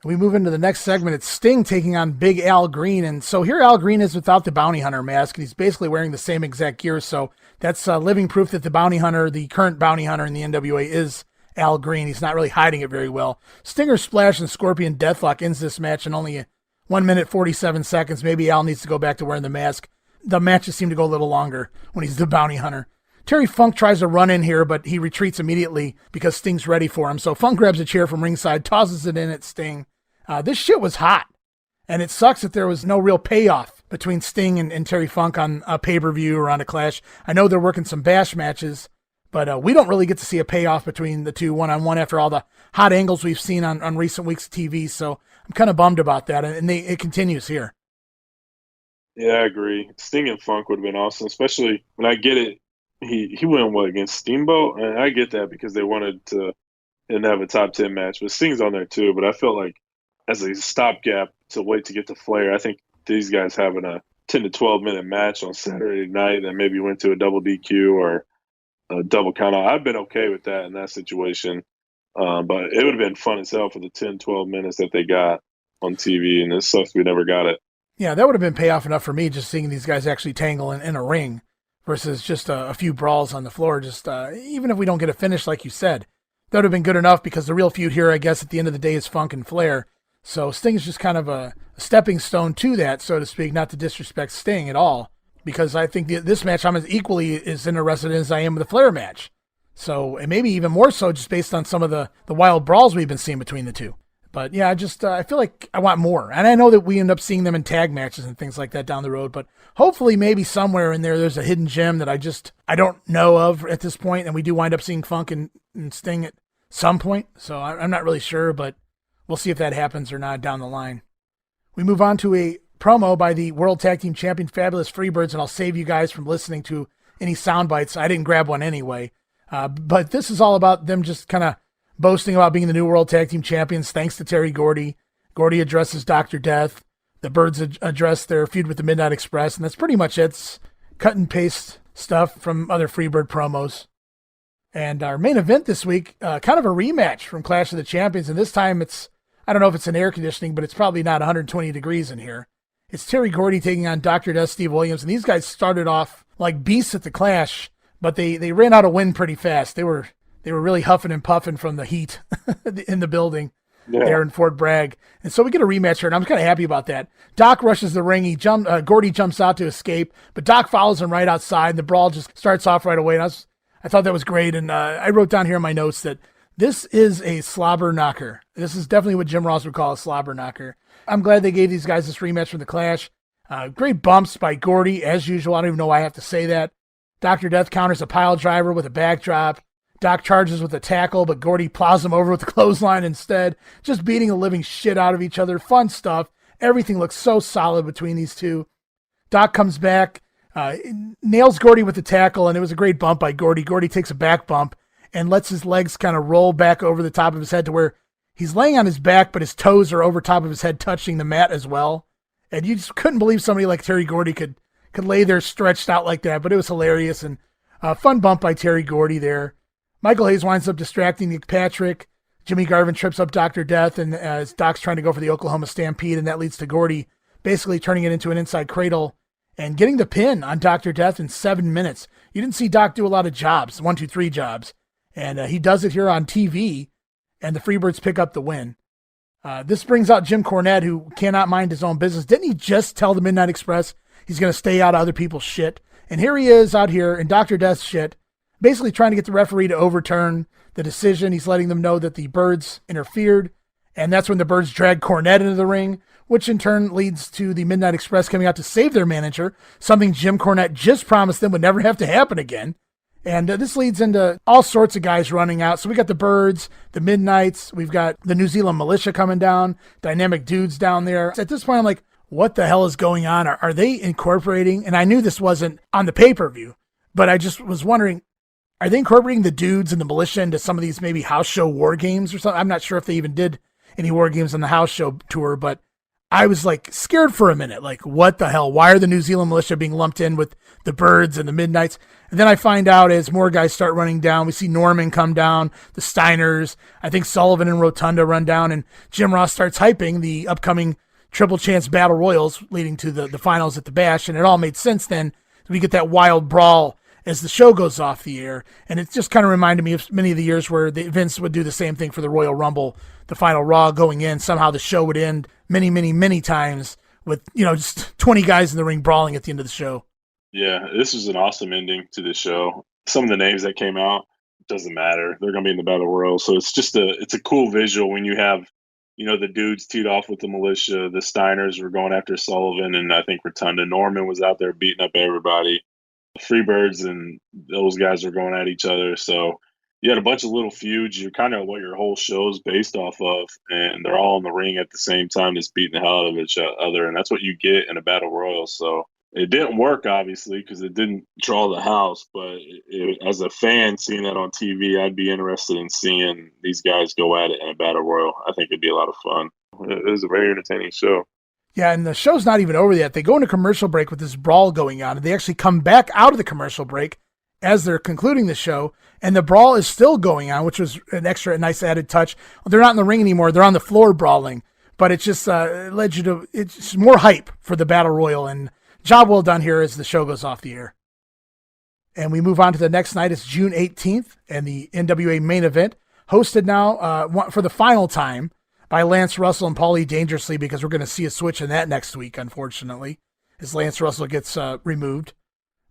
We move into the next segment. It's Sting taking on Big Al Green. And so here Al Green is without the bounty hunter mask, and he's basically wearing the same exact gear. So that's living proof that the bounty hunter, the current bounty hunter in the NWA, is Al Green. He's not really hiding it very well. Stinger Splash and Scorpion Deathlock ends this match in only 1 minute 47 seconds. Maybe Al needs to go back to wearing the mask. The matches seem to go a little longer when he's the bounty hunter. Terry Funk tries to run in here, but he retreats immediately because Sting's ready for him. So Funk grabs a chair from ringside, tosses it in at Sting. This shit was hot, and it sucks that there was no real payoff between Sting and Terry Funk on a pay-per-view or on a Clash. I know they're working some bash matches, but we don't really get to see a payoff between the two one-on-one after all the hot angles we've seen on recent weeks of TV. So I'm kind of bummed about that, and it continues here. Yeah, I agree. Sting and Funk would have been awesome, especially when I get it. He went against Steamboat, and I get that because they wanted to and have a top 10 match, but Sting's on there too. But I felt like as a stopgap to wait to get to Flair, I think these guys having a 10 to 12 minute match on Saturday night that maybe went to a double DQ or a double count out, I've been okay with that in that situation. But it would have been fun as hell for the 10, 12 minutes that they got on TV, and it sucks we never got it. Yeah, that would have been payoff enough for me, just seeing these guys actually tangle in a ring versus just a few brawls on the floor. Just even if we don't get a finish, like you said, that would have been good enough, because the real feud here, I guess, at the end of the day is Funk and Flair. So Sting's just kind of a stepping stone to that, so to speak, not to disrespect Sting at all, because I think this match I'm as equally as interested in as I am with the Flair match. So, and maybe even more so just based on some of the wild brawls we've been seeing between the two. But yeah, I feel like I want more. And I know that we end up seeing them in tag matches and things like that down the road, but hopefully maybe somewhere in there's a hidden gem that I don't know of at this point, and we do wind up seeing Funk and Sting at some point. So I'm not really sure, but we'll see if that happens or not down the line. We move on to a promo by the World Tag Team Champion Fabulous Freebirds, and I'll save you guys from listening to any sound bites. I didn't grab one anyway. But this is all about them just kind of boasting about being the new World Tag Team Champions thanks to Terry Gordy. Gordy addresses Dr. Death. The Birds address their feud with the Midnight Express, and that's pretty much it. It's cut and paste stuff from other Freebird promos. And our main event this week, kind of a rematch from Clash of the Champions, and this time it's, I don't know if it's in air conditioning, but it's probably not 120 degrees in here. It's Terry Gordy taking on Dr. Death, Steve Williams, and these guys started off like beasts at the Clash, but they ran out of wind pretty fast. They were really huffing and puffing from the heat in the building there in Fort Bragg. And so we get a rematch here, and I'm kind of happy about that. Doc rushes the ring. Gordy jumps out to escape, but Doc follows him right outside, and the brawl just starts off right away. And I thought that was great, and I wrote down here in my notes that this is a slobber knocker. This is definitely what Jim Ross would call a slobber knocker. I'm glad they gave these guys this rematch from the Clash. Great bumps by Gordy, as usual. I don't even know why I have to say that. Dr. Death counters a pile driver with a backdrop. Doc charges with a tackle, but Gordy plows him over with the clothesline instead. Just beating the living shit out of each other. Fun stuff. Everything looks so solid between these two. Doc comes back, nails Gordy with the tackle, and it was a great bump by Gordy. Gordy takes a back bump and lets his legs kind of roll back over the top of his head to where he's laying on his back, but his toes are over top of his head, touching the mat as well. And you just couldn't believe somebody like Terry Gordy could lay there stretched out like that, but it was hilarious. And a fun bump by Terry Gordy there. Michael Hayes winds up distracting Nick Patrick. Jimmy Garvin trips up Dr. Death, and as Doc's trying to go for the Oklahoma Stampede, and that leads to Gordy basically turning it into an inside cradle and getting the pin on Dr. Death in 7 minutes. You didn't see Doc do a lot of jobs, 1, 2, 3 jobs. And he does it here on TV, and the Freebirds pick up the win. This brings out Jim Cornette, who cannot mind his own business. Didn't he just tell the Midnight Express he's going to stay out of other people's shit? And here he is out here in Dr. Death's shit, basically trying to get the referee to overturn the decision. He's letting them know that the Birds interfered, and that's when the Birds drag Cornette into the ring, which in turn leads to the Midnight Express coming out to save their manager, something Jim Cornette just promised them would never have to happen again. And this leads into all sorts of guys running out. So we got the Birds, the Midnights, we've got the New Zealand Militia coming down, Dynamic Dudes down there. At this point, I'm like, what the hell is going on? Are they incorporating, and I knew this wasn't on the pay-per-view, but I just was wondering, are they incorporating the Dudes and the Militia into some of these maybe house show war games or something? I'm not sure if they even did any war games on the house show tour, but I was like scared for a minute. Like, what the hell? Why are the New Zealand Militia being lumped in with the Birds and the Midnights? And then I find out as more guys start running down, we see Norman come down, the Steiners, I think Sullivan and Rotunda run down, and Jim Ross starts hyping the upcoming Triple Chance Battle Royals leading to the finals at the Bash. And it all made sense then. We get that wild brawl as the show goes off the air. And it just kind of reminded me of many of the years where Vince would do the same thing for the Royal Rumble, the final Raw going in. Somehow the show would end many, many, many times with, just 20 guys in the ring brawling at the end of the show. Yeah, this was an awesome ending to the show. Some of the names that came out, doesn't matter. They're going to be in the Battle Royal. So it's just it's a cool visual when you have, the Dudes teed off with the Militia. The Steiners were going after Sullivan, and I think Rotunda. Norman was out there beating up everybody. Freebirds and those guys are going at each other. So you had a bunch of little feuds. You're kind of what your whole show's based off of, and they're all in the ring at the same time, just beating the hell out of each other, and that's what you get in a Battle Royal. So it didn't work, obviously, because it didn't draw the house, but as a fan seeing that on TV, I'd be interested in seeing these guys go at it in a Battle Royal. I think it'd be a lot of fun. It was a very entertaining show. Yeah, and the show's not even over yet. They go into commercial break with this brawl going on, and they actually come back out of the commercial break as they're concluding the show, and the brawl is still going on, which was an extra nice added touch. They're not in the ring anymore. They're on the floor brawling, but it just led you to, it's more hype for the Battle Royal, and job well done here as the show goes off the air. And we move on to the next night. It's June 18th, and the NWA main event, hosted now for the final time by Lance Russell and Paulie Dangerously, because we're going to see a switch in that next week, unfortunately, as Lance Russell gets removed.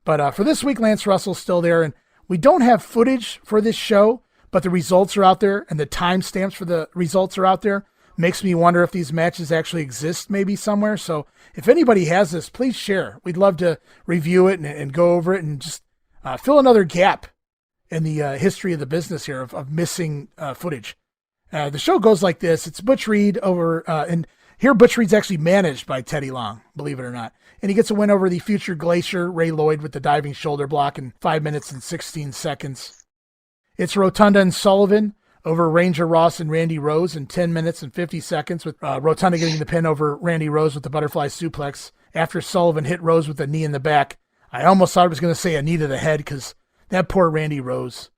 But for this week, Lance Russell's still there, and we don't have footage for this show, but the results are out there, and the timestamps for the results are out there. Makes me wonder if these matches actually exist maybe somewhere. So if anybody has this, please share. We'd love to review it and go over it and just fill another gap in the history of the business here of missing footage. The show goes like this. It's Butch Reed over, and here Butch Reed's actually managed by Teddy Long, believe it or not. And he gets a win over the future Glacier, Ray Lloyd, with the diving shoulder block in 5 minutes and 16 seconds. It's Rotunda and Sullivan over Ranger Ross and Randy Rose in 10 minutes and 50 seconds, with Rotunda getting the pin over Randy Rose with the butterfly suplex after Sullivan hit Rose with a knee in the back. I almost thought I was going to say a knee to the head because that poor Randy Rose.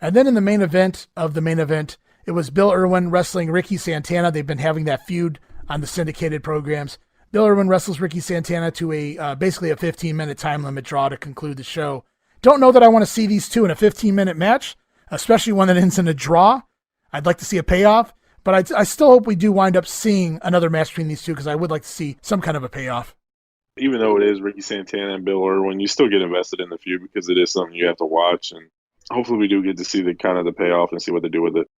And then in the main event of the main event, it was Bill Irwin wrestling Ricky Santana. They've been having that feud on the syndicated programs. Bill Irwin wrestles Ricky Santana to a basically a 15-minute time limit draw to conclude the show. Don't know that I want to see these two in a 15-minute match, especially one that ends in a draw. I'd like to see a payoff, but I still hope we do wind up seeing another match between these two because I would like to see some kind of a payoff. Even though it is Ricky Santana and Bill Irwin, you still get invested in the feud because it is something you have to watch, and hopefully we do get to see the kind of the payoff and see what they do with it.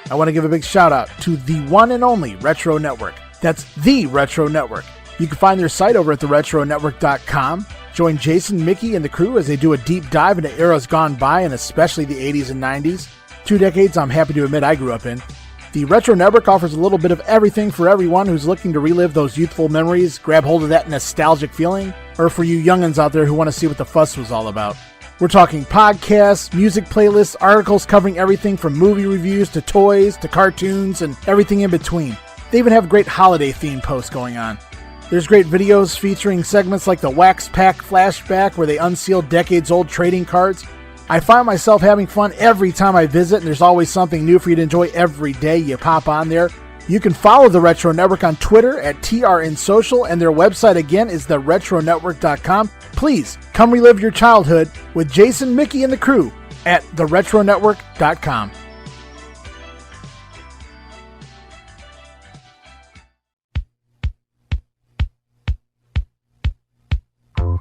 I want to give a big shout out to the one and only Retro Network. That's the Retro Network. You can find their site over at theretronetwork.com. Join Jason, Mickey, and the crew as they do a deep dive into eras gone by, and especially the 80s and 90s. 2 decades I'm happy to admit I grew up in. The Retro Network offers a little bit of everything for everyone who's looking to relive those youthful memories, grab hold of that nostalgic feeling, or for you youngins out there who want to see what the fuss was all about. We're talking podcasts, music playlists, articles covering everything from movie reviews to toys to cartoons and everything in between. They even have great holiday-themed posts going on. There's great videos featuring segments like the Wax Pack Flashback, where they unseal decades-old trading cards. I find myself having fun every time I visit, and there's always something new for you to enjoy every day you pop on there. You can follow the Retro Network on Twitter at TRNSocial, and their website again is theretronetwork.com. Please come relive your childhood with Jason, Mickey, and the crew at theretronetwork.com.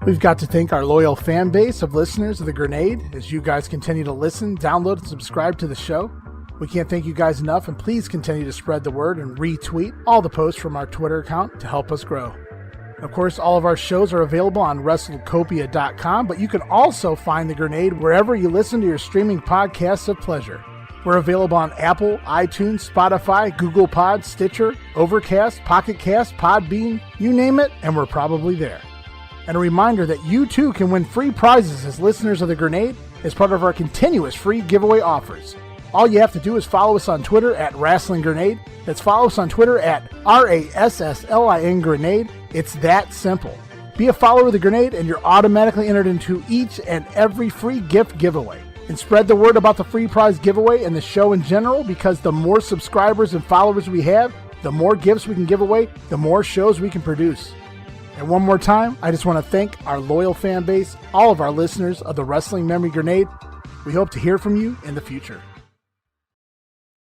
We've got to thank our loyal fan base of listeners of The Grenade as you guys continue to listen, download, and subscribe to the show. We can't thank you guys enough, and please continue to spread the word and retweet all the posts from our Twitter account to help us grow. Of course, all of our shows are available on WrestleCopia.com, but you can also find The Grenade wherever you listen to your streaming podcasts of pleasure. We're available on Apple, iTunes, Spotify, Google Pod, Stitcher, Overcast, Pocket Cast, Podbean, you name it, and we're probably there. And a reminder that you too can win free prizes as listeners of The Grenade as part of our continuous free giveaway offers. All you have to do is follow us on Twitter at Wrestling Grenade. That's follow us on Twitter at RASSLIN Grenade. It's that simple. Be a follower of The Grenade and you're automatically entered into each and every free gift giveaway. And spread the word about the free prize giveaway and the show in general, because the more subscribers and followers we have, the more gifts we can give away, the more shows we can produce. And one more time, I just want to thank our loyal fan base, all of our listeners of the Wrestling Memory Grenade. We hope to hear from you in the future.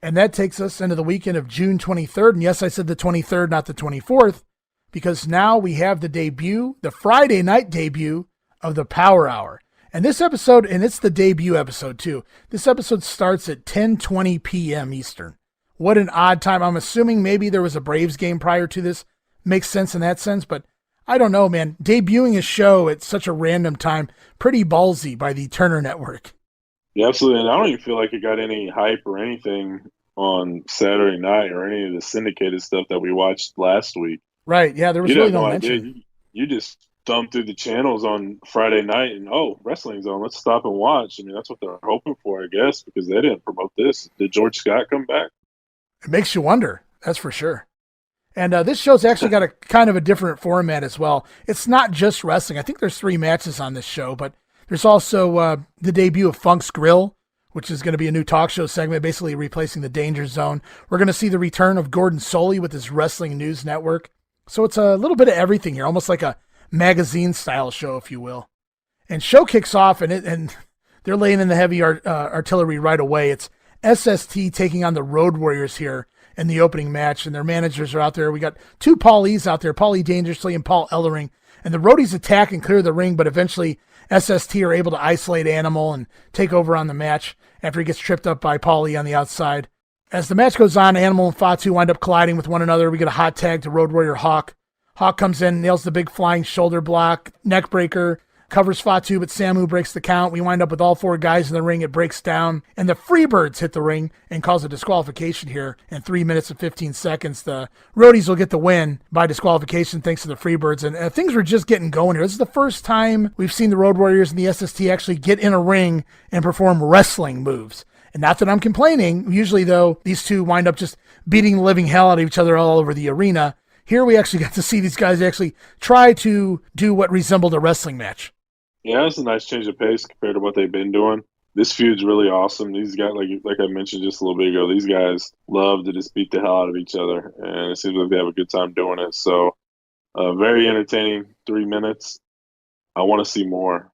And that takes us into the weekend of June 23rd. And yes, I said the 23rd, not the 24th, because now we have the debut, the Friday night debut of the Power Hour. And this episode, and it's the debut episode too, this episode starts at 10:20 p.m. Eastern. What an odd time. I'm assuming maybe there was a Braves game prior to this. Makes sense in that sense, but I don't know, man. Debuting a show at such a random time, pretty ballsy by the Turner Network. Yeah, absolutely. And I don't even feel like it got any hype or anything on Saturday night or any of the syndicated stuff that we watched last week. Right, yeah, there was really no mention. You just thumbed through the channels on Friday night and, oh, wrestling's on. Let's stop and watch. I mean, that's what they're hoping for, I guess, because they didn't promote this. Did George Scott come back? It makes you wonder, that's for sure. And this show's actually got a kind of a different format as well. It's not just wrestling. I think there's 3 matches on this show, but there's also the debut of Funk's Grill, which is going to be a new talk show segment, basically replacing the Danger Zone. We're going to see the return of Gordon Solie with his Wrestling News Network. So it's a little bit of everything here, almost like a magazine-style show, if you will. And show kicks off, and they're laying in the heavy artillery right away. It's SST taking on the Road Warriors here in the opening match, and their managers are out there. We got 2 Paulies out there, Paulie Dangerously and Paul Ellering. And the Roadies attack and clear the ring, but eventually SST are able to isolate Animal and take over on the match after he gets tripped up by Paulie on the outside. As the match goes on, Animal and Fatu wind up colliding with one another. We get a hot tag to Road Warrior Hawk. Hawk comes in, nails the big flying shoulder block, neck breaker. covers Fatu, but Samu breaks the count. We wind up with all 4 guys in the ring. It breaks down, and the Freebirds hit the ring and cause a disqualification here in 3 minutes and 15 seconds. The Roadies will get the win by disqualification thanks to the Freebirds, and things were just getting going here. This is the first time we've seen the Road Warriors and the SST actually get in a ring and perform wrestling moves. And not that I'm complaining. Usually, though, these two wind up just beating the living hell out of each other all over the arena. Here we actually got to see these guys actually try to do what resembled a wrestling match. Yeah, it's a nice change of pace compared to what they've been doing. This feud's really awesome. These guys, like I mentioned just a little bit ago, these guys love to just beat the hell out of each other, and it seems like they have a good time doing it. So, very entertaining 3 minutes. I want to see more.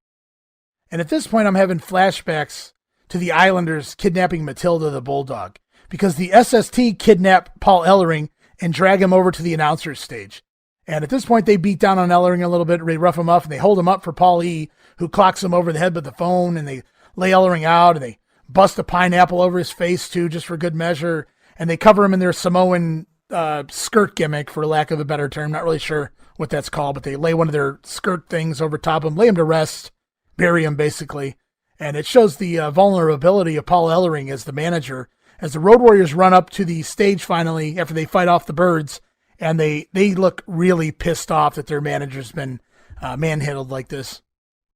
And at this point, I'm having flashbacks to the Islanders kidnapping Matilda the Bulldog, because the SST kidnapped Paul Ellering and drag him over to the announcer's stage. And at this point, they beat down on Ellering a little bit, they rough him up, and they hold him up for Paul E., who clocks him over the head with the phone, and they lay Ellering out, and they bust a pineapple over his face, too, just for good measure, and they cover him in their Samoan skirt gimmick, for lack of a better term. Not really sure what that's called, but they lay one of their skirt things over top of him, lay him to rest, bury him, basically. And it shows the vulnerability of Paul Ellering as the manager, as the Road Warriors run up to the stage finally after they fight off the Birds, and they look really pissed off that their manager's been manhandled like this.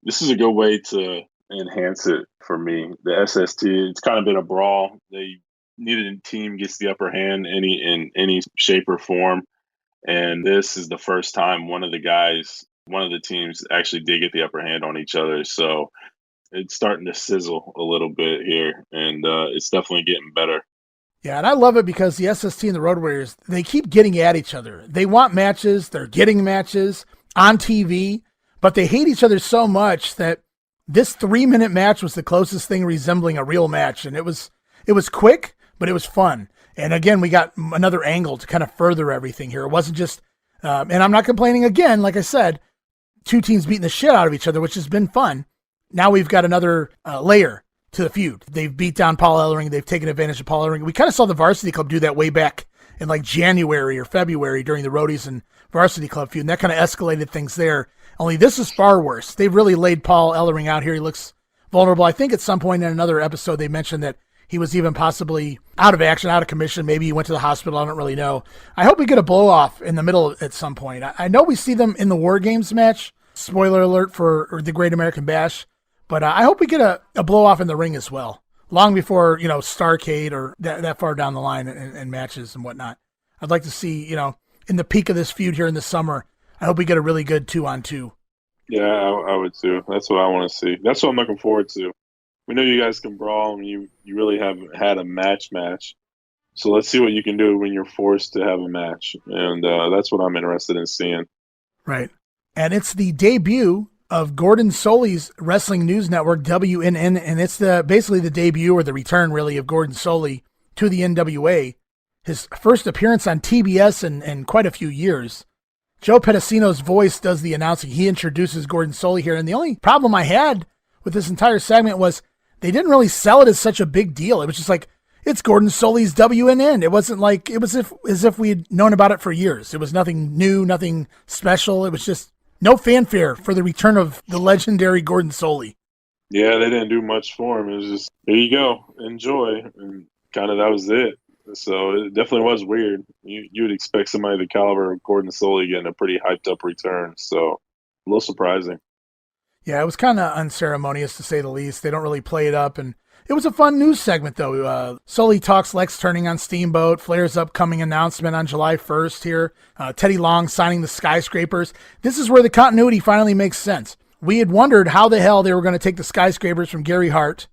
This is a good way to enhance it for me. The SST, it's kind of been a brawl. Neither team gets the upper hand in any shape or form, and this is the first time one of the teams actually did get the upper hand on each other. So it's starting to sizzle a little bit here, and it's definitely getting better. Yeah, and I love it because the SST and the Road Warriors, they keep getting at each other. They want matches, they're getting matches on TV, but they hate each other so much that this 3-minute match was the closest thing resembling a real match, and it was quick, but it was fun. And again, we got another angle to kind of further everything here. It wasn't just, and I'm not complaining again, like I said, 2 teams beating the shit out of each other, which has been fun. Now we've got another layer to the feud. They've beat down Paul Ellering. They've taken advantage of Paul Ellering. We kind of saw the Varsity Club do that way back in like January or February during the Roadies and Varsity Club feud, and that kind of escalated things there. Only this is far worse. They've really laid Paul Ellering out here. He looks vulnerable. I think at some point in another episode they mentioned that he was even possibly out of action, out of commission. Maybe he went to the hospital. I don't really know. I hope we get a blow-off in the middle at some point. I know we see them in the War Games match. Spoiler alert for the Great American Bash. But I hope we get a blow-off in the ring as well, long before, Starrcade or that far down the line in matches and whatnot. I'd like to see, in the peak of this feud here in the summer, I hope we get a really good 2-on-2. Yeah, I would too. That's what I want to see. That's what I'm looking forward to. We know you guys can brawl, and you really haven't had a match. So let's see what you can do when you're forced to have a match. And that's what I'm interested in seeing. Right. And it's the debut of Gordon Solie's Wrestling News Network, WNN, and it's basically the debut or the return, really, of Gordon Solie to the NWA. His first appearance on TBS in quite a few years. Joe Pedicino's voice does the announcing. He introduces Gordon Solie here, and the only problem I had with this entire segment was they didn't really sell it as such a big deal. It was just like, it's Gordon Solie's WNN. It wasn't like, it was as if we had known about it for years. It was nothing new, nothing special. It was just no fanfare for the return of the legendary Gordon Solie. Yeah, they didn't do much for him. It was just, here you go, enjoy. And kind of that was it. So it definitely was weird. You would expect somebody the caliber of Gordon Solie getting a pretty hyped up return. So a little surprising. Yeah, it was kind of unceremonious to say the least. They don't really play it up. And it was a fun news segment, though. Solie talks Lex turning on Steamboat, Flair's upcoming announcement on July 1st here, Teddy Long signing the Skyscrapers. This is where the continuity finally makes sense. We had wondered how the hell they were going to take the Skyscrapers from Gary Hart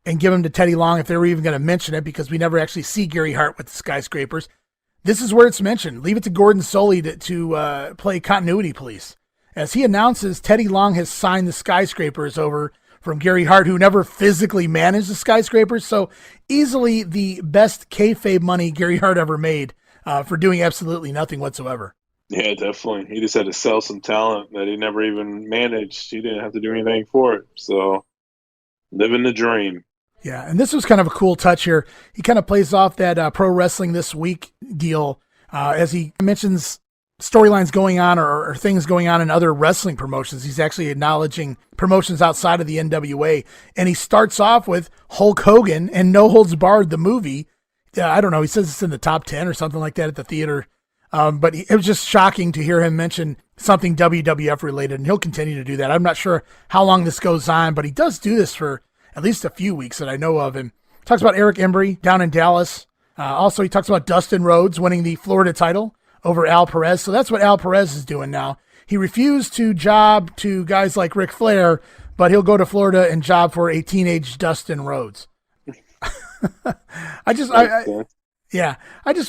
and give them to Teddy Long, if they were even going to mention it, because we never actually see Gary Hart with the Skyscrapers. This is where it's mentioned. Leave it to Gordon Solie to play continuity police. As he announces, Teddy Long has signed the Skyscrapers over from Gary Hart, who never physically managed the Skyscrapers. So easily the best kayfabe money Gary Hart ever made for doing absolutely nothing whatsoever. Yeah, definitely. He just had to sell some talent that he never even managed. He didn't have to do anything for it. So living the dream. Yeah, and this was kind of a cool touch here. He kind of plays off that Pro Wrestling This Week deal as he mentions storylines going on or things going on in other wrestling promotions. He's actually acknowledging promotions outside of the NWA. And he starts off with Hulk Hogan and No Holds Barred, the movie. I don't know. He says it's in the top 10 or something like that at the theater. But it was just shocking to hear him mention something WWF related, and he'll continue to do that. I'm not sure how long this goes on, but he does do this for at least a few weeks that I know of. And talks about Eric Embry down in Dallas. Also, he talks about Dustin Rhodes winning the Florida title over Al Perez. So that's what Al Perez is doing now. He refused to job to guys like Ric Flair, but he'll go to Florida and job for a teenage Dustin Rhodes. I just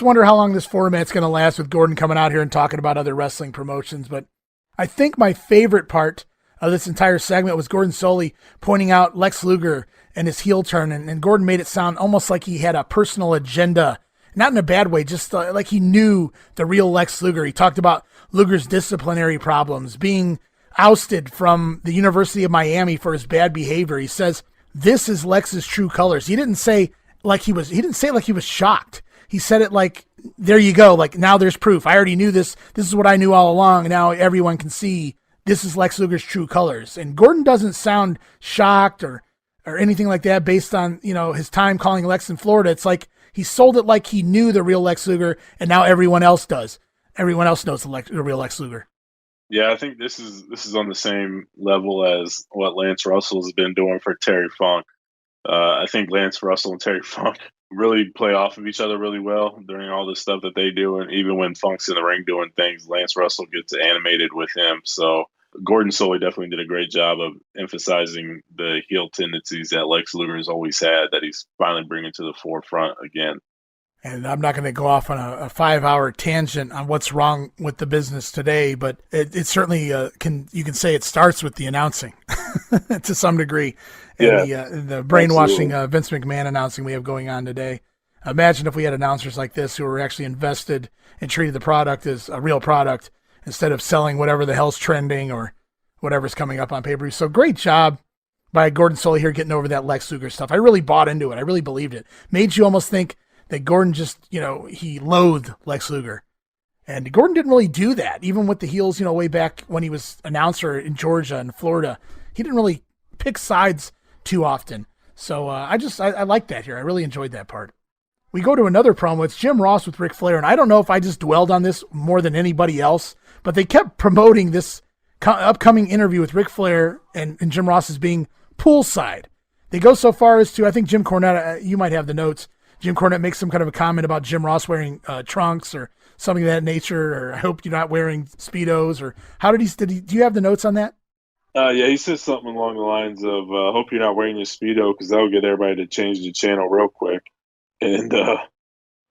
wonder how long this format's going to last with Gordon coming out here and talking about other wrestling promotions. But I think my favorite part of this entire segment was Gordon Solie pointing out Lex Luger and his heel turn. And Gordon made it sound almost like he had a personal agenda. Not in a bad way, just like he knew the real Lex Luger. He talked about Luger's disciplinary problems, being ousted from the University of Miami for his bad behavior. He says, this is Lex's true colors. He didn't say like he was shocked. He said it like, there you go. Like, now there's proof. I already knew this. This is what I knew all along. Now everyone can see this is Lex Luger's true colors. And Gordon doesn't sound shocked or anything like that based on, his time calling Lex in Florida. It's like, he sold it like he knew the real Lex Luger, and now everyone else does. Everyone else knows the real Lex Luger. Yeah, I think this is on the same level as what Lance Russell has been doing for Terry Funk. I think Lance Russell and Terry Funk really play off of each other really well during all the stuff that they do, and even when Funk's in the ring doing things, Lance Russell gets animated with him. So Gordon Solie definitely did a great job of emphasizing the heel tendencies that Lex Luger has always had, that he's finally bringing to the forefront again. And I'm not going to go off on a 5-hour tangent on what's wrong with the business today, but it certainly you can say it starts with the announcing to some degree. And the brainwashing Vince McMahon announcing we have going on today. Imagine if we had announcers like this who were actually invested and treated the product as a real product, instead of selling whatever the hell's trending or whatever's coming up on pay-per-view. So great job by Gordon Solie here getting over that Lex Luger stuff. I really bought into it. I really believed it. Made you almost think that Gordon just, he loathed Lex Luger. And Gordon didn't really do that. Even with the heels, way back when he was announcer in Georgia and Florida, he didn't really pick sides too often. So I like that here. I really enjoyed that part. We go to another promo. It's Jim Ross with Ric Flair. And I don't know if I just dwelled on this more than anybody else, but they kept promoting this upcoming interview with Ric Flair and Jim Ross as being poolside. They go so far as to, I think Jim Cornette, you might have the notes, Jim Cornette makes some kind of a comment about Jim Ross wearing trunks or something of that nature, or I hope you're not wearing Speedos, or how did he do you have the notes on that? Yeah, he says something along the lines of, hope you're not wearing your Speedo, because that'll get everybody to change the channel real quick. And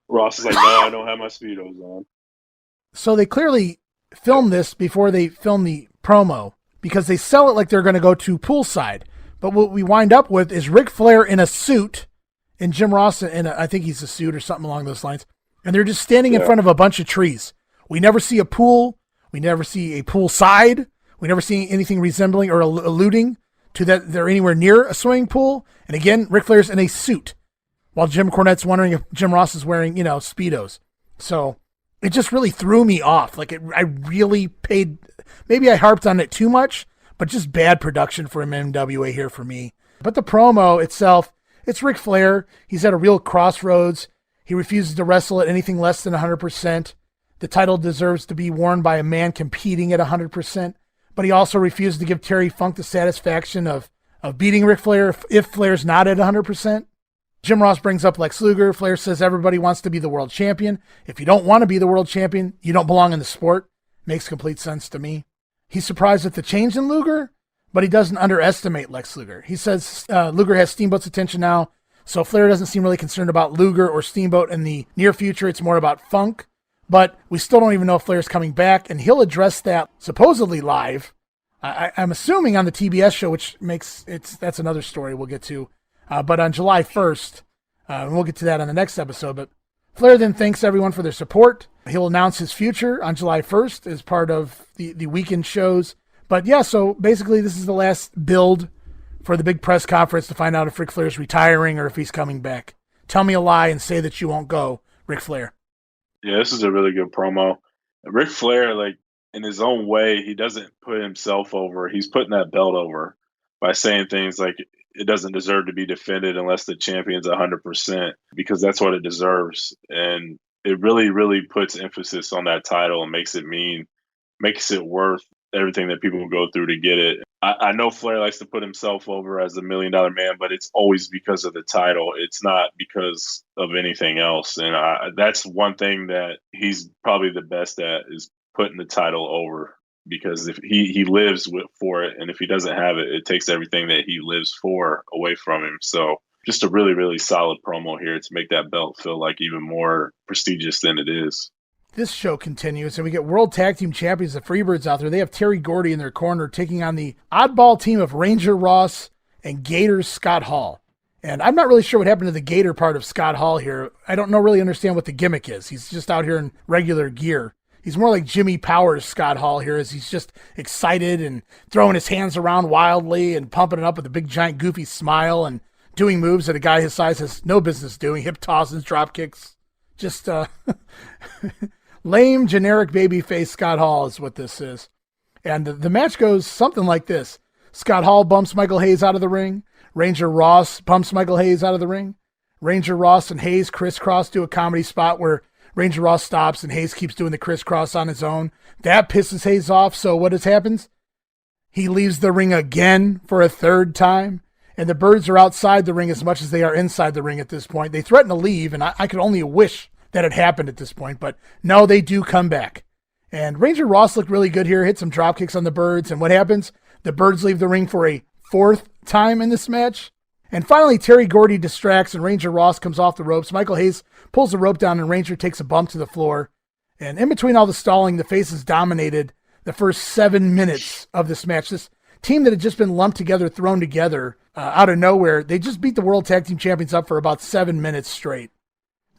Ross is like, no, I don't have my Speedos on. So they clearly filmed this before they film the promo, because they sell it like they're going to go to poolside. But what we wind up with is Ric Flair in a suit and Jim Ross in I think he's a suit or something along those lines. And they're just standing in front of a bunch of trees. We never see a pool. We never see a poolside. We never see anything resembling or alluding to that they're anywhere near a swimming pool. And again, Ric Flair's in a suit, while Jim Cornette's wondering if Jim Ross is wearing, Speedos. So it just really threw me off. Like, I really maybe I harped on it too much, but just bad production for NWA here for me. But the promo itself, it's Ric Flair. He's at a real crossroads. He refuses to wrestle at anything less than 100%. The title deserves to be worn by a man competing at 100%. But he also refuses to give Terry Funk the satisfaction of beating Ric Flair if Flair's not at 100%. Jim Ross brings up Lex Luger. Flair says everybody wants to be the world champion. If you don't want to be the world champion, you don't belong in the sport. Makes complete sense to me. He's surprised at the change in Luger, but he doesn't underestimate Lex Luger. He says Luger has Steamboat's attention now, so Flair doesn't seem really concerned about Luger or Steamboat in the near future. It's more about Funk, but we still don't even know if Flair's coming back, and he'll address that supposedly live. I'm assuming on the TBS show, which that's another story we'll get to. But on July 1st, and we'll get to that on the next episode, but Flair then thanks everyone for their support. He'll announce his future on July 1st as part of the weekend shows. But yeah, so basically this is the last build for the big press conference to find out if Ric Flair's retiring or if he's coming back. Tell me a lie and say that you won't go, Ric Flair. Yeah, this is a really good promo. Ric Flair, like, in his own way, he doesn't put himself over. He's putting that belt over by saying things like it doesn't deserve to be defended unless the champion's 100%, because that's what it deserves. And it really, really puts emphasis on that title and makes it worth everything that people go through to get it. I know Flair likes to put himself over as the $1 Million Man, but it's always because of the title. It's not because of anything else. And that's one thing that he's probably the best at, is putting the title over, because if he lives for it, and if he doesn't have it, it takes everything that he lives for away from him. So just a really, really solid promo here to make that belt feel like even more prestigious than it is. This show continues, and we get World Tag Team Champions, the Freebirds, out there. They have Terry Gordy in their corner, taking on the oddball team of Ranger Ross and Gator Scott Hall. And I'm not really sure what happened to the Gator part of Scott Hall here. I don't really understand what the gimmick is. He's just out here in regular gear. He's more like Jimmy Powers Scott Hall here, as he's just excited and throwing his hands around wildly and pumping it up with a big, giant, goofy smile and doing moves that a guy his size has no business doing, hip tosses, drop kicks. Just lame, generic babyface Scott Hall is what this is. And the match goes something like this. Scott Hall bumps Michael Hayes out of the ring. Ranger Ross bumps Michael Hayes out of the ring. Ranger Ross and Hayes crisscross do a comedy spot where Ranger Ross stops and Hayes keeps doing the crisscross on his own. That pisses Hayes off, so what happens? He leaves the ring again for a third time, and the Birds are outside the ring as much as they are inside the ring at this point. They threaten to leave, and I could only wish that had happened at this point, but no, they do come back. And Ranger Ross looked really good here, hit some drop kicks on the Birds, and what happens? The Birds leave the ring for a fourth time in this match. And finally, Terry Gordy distracts, and Ranger Ross comes off the ropes. Michael Hayes pulls the rope down, and Ranger takes a bump to the floor. And in between all the stalling, the Faces dominated the first 7 minutes of this match. This team that had just been lumped together, thrown together out of nowhere, they just beat the World Tag Team Champions up for about 7 minutes straight.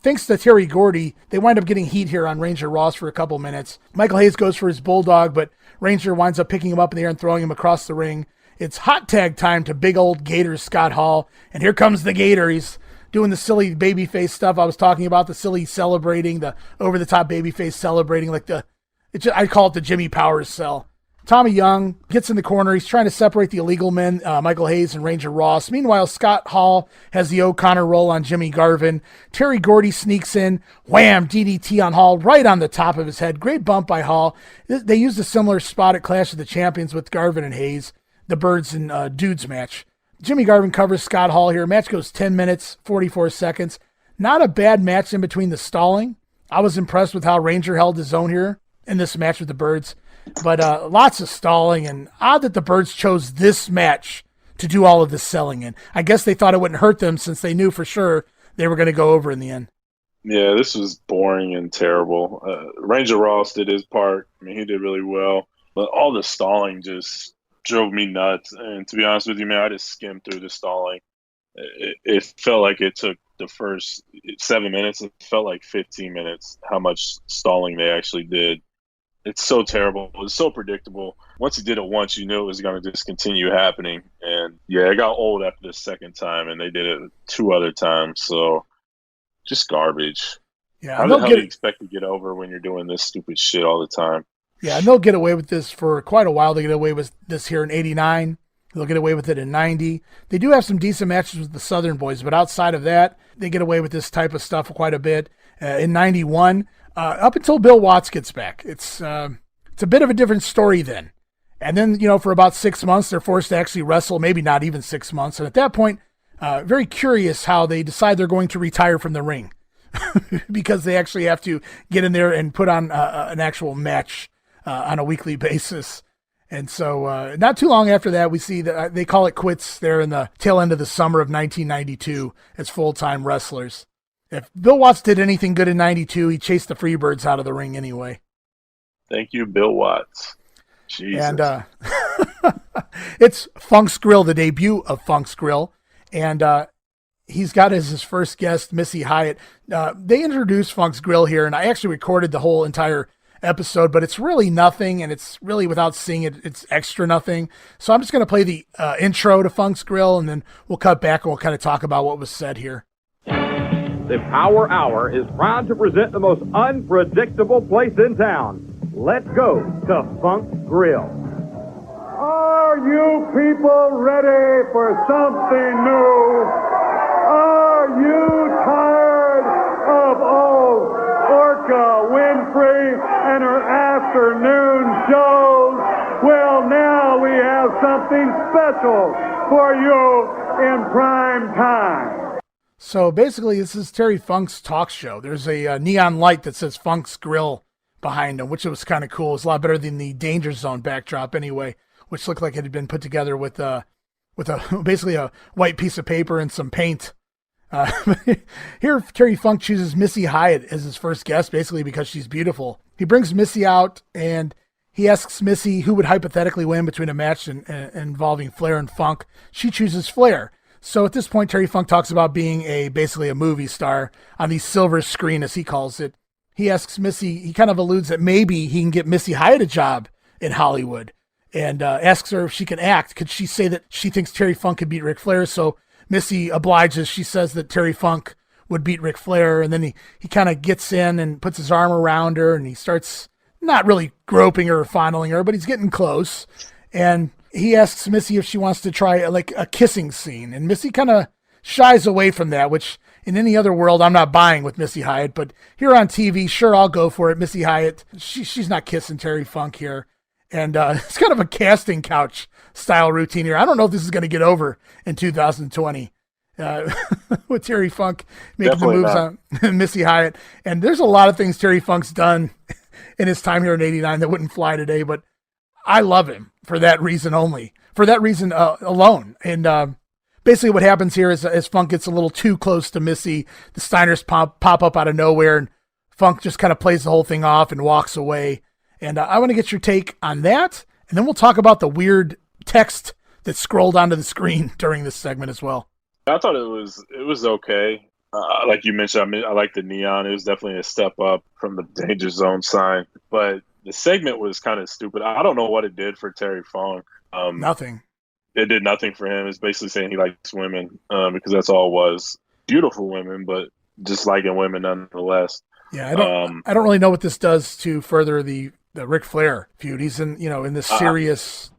Thanks to Terry Gordy, they wind up getting heat here on Ranger Ross for a couple minutes. Michael Hayes goes for his bulldog, but Ranger winds up picking him up in the air and throwing him across the ring. It's hot tag time to big old Gator Scott Hall, and here comes the Gator. He's doing the silly babyface stuff I was talking about, the silly celebrating, the over-the-top babyface celebrating, like I call it the Jimmy Powers sell. Tommy Young gets in the corner. He's trying to separate the illegal men, Michael Hayes and Ranger Ross. Meanwhile, Scott Hall has the O'Connor roll on Jimmy Garvin. Terry Gordy sneaks in, wham, DDT on Hall right on the top of his head. Great bump by Hall. They used a similar spot at Clash of the Champions with Garvin and Hayes, the Birds and Dudes match. Jimmy Garvin covers Scott Hall here. Match goes 10 minutes, 44 seconds. Not a bad match in between the stalling. I was impressed with how Ranger held his own here in this match with the Birds. But lots of stalling, and odd that the Birds chose this match to do all of this selling in. I guess they thought it wouldn't hurt them since they knew for sure they were going to go over in the end. Yeah, this was boring and terrible. Ranger Ross did his part. I mean, he did really well. But all the stalling just drove me nuts. And to be honest with you, man, I just skimmed through the stalling. It felt like it took the first 7 minutes. It felt like 15 minutes how much stalling they actually did. It's so terrible. It's so predictable. Once he did it once, you knew it was going to just continue happening. And, yeah, it got old after the second time, and they did it 2 other times. So, just garbage. Yeah, How the hell do you expect to get over when you're doing this stupid shit all the time? Yeah, and they'll get away with this for quite a while. They get away with this here in 89. They'll get away with it in 90. They do have some decent matches with the Southern Boys, but outside of that, they get away with this type of stuff quite a bit. In 91, up until Bill Watts gets back, it's a bit of a different story then. And then, for about 6 months, they're forced to actually wrestle, maybe not even 6 months. And at that point, very curious how they decide they're going to retire from the ring because they actually have to get in there and put on an actual match on a weekly basis. And so not too long after that, we see that they call it quits there in the tail end of the summer of 1992 as full-time wrestlers. If Bill Watts did anything good in 92, he chased the Freebirds out of the ring anyway. Thank you, Bill Watts. Jesus. And it's Funk's Grill, the debut of Funk's Grill. And he's got as his first guest, Missy Hyatt. They introduced Funk's Grill here, and I actually recorded the whole entire episode, but it's really nothing, and it's really, without seeing it, it's extra nothing. So I'm just going to play the intro to Funk's Grill, and then we'll cut back and we'll kind of talk about what was said here. The Power Hour is proud to present the most unpredictable place in town. let's go to Funk's Grill. Are you people ready for something new? Are you tired of old Orca Winfrey and her afternoon shows? Well, now we have something special for you in prime time. So basically, this is Terry Funk's talk show. There's a neon light that says Funk's Grill behind him, which was kind of cool. It's a lot better than the Danger Zone backdrop anyway, which looked like it had been put together with basically a white piece of paper and some paint. Here, Terry Funk chooses Missy Hyatt as his first guest, basically because she's beautiful. He brings Missy out, and he asks Missy who would hypothetically win between a match involving Flair and Funk. She chooses Flair. So at this point, Terry Funk talks about being basically a movie star on the silver screen, as he calls it. He asks Missy, he kind of alludes that maybe he can get Missy Hyatt a job in Hollywood, and asks her if she can act. Could she say that she thinks Terry Funk could beat Ric Flair? So Missy obliges. She says that Terry Funk would beat Ric Flair, and then he kind of gets in and puts his arm around her, and he starts not really groping her or fondling her, but he's getting close. And he asks Missy if she wants to try like a kissing scene, and Missy kind of shies away from that, which in any other world I'm not buying with Missy Hyatt, but here on TV, sure, I'll go for it. Missy Hyatt, she's not kissing Terry Funk here. And it's kind of a casting couch style routine here. I don't know if this is going to get over in 2020 with Terry Funk making Definitely the moves on Missy Hyatt. And there's a lot of things Terry Funk's done in his time here in '89 that wouldn't fly today, but I love him for that reason only, for that reason alone. And basically what happens here is as Funk gets a little too close to Missy, the Steiners pop up out of nowhere, and Funk just kind of plays the whole thing off and walks away. And I want to get your take on that, and then we'll talk about the weird text that scrolled onto the screen during this segment as well. I thought it was okay. Like you mentioned, I like the neon. It was definitely a step up from the Danger Zone sign, but the segment was kind of stupid. I don't know what it did for Terry Funk. Nothing. It did nothing for him. It's basically saying he likes women because that's all it was. Beautiful women, but just liking women nonetheless. Yeah, I don't really know what this does to further the Ric Flair feud. He's in this serious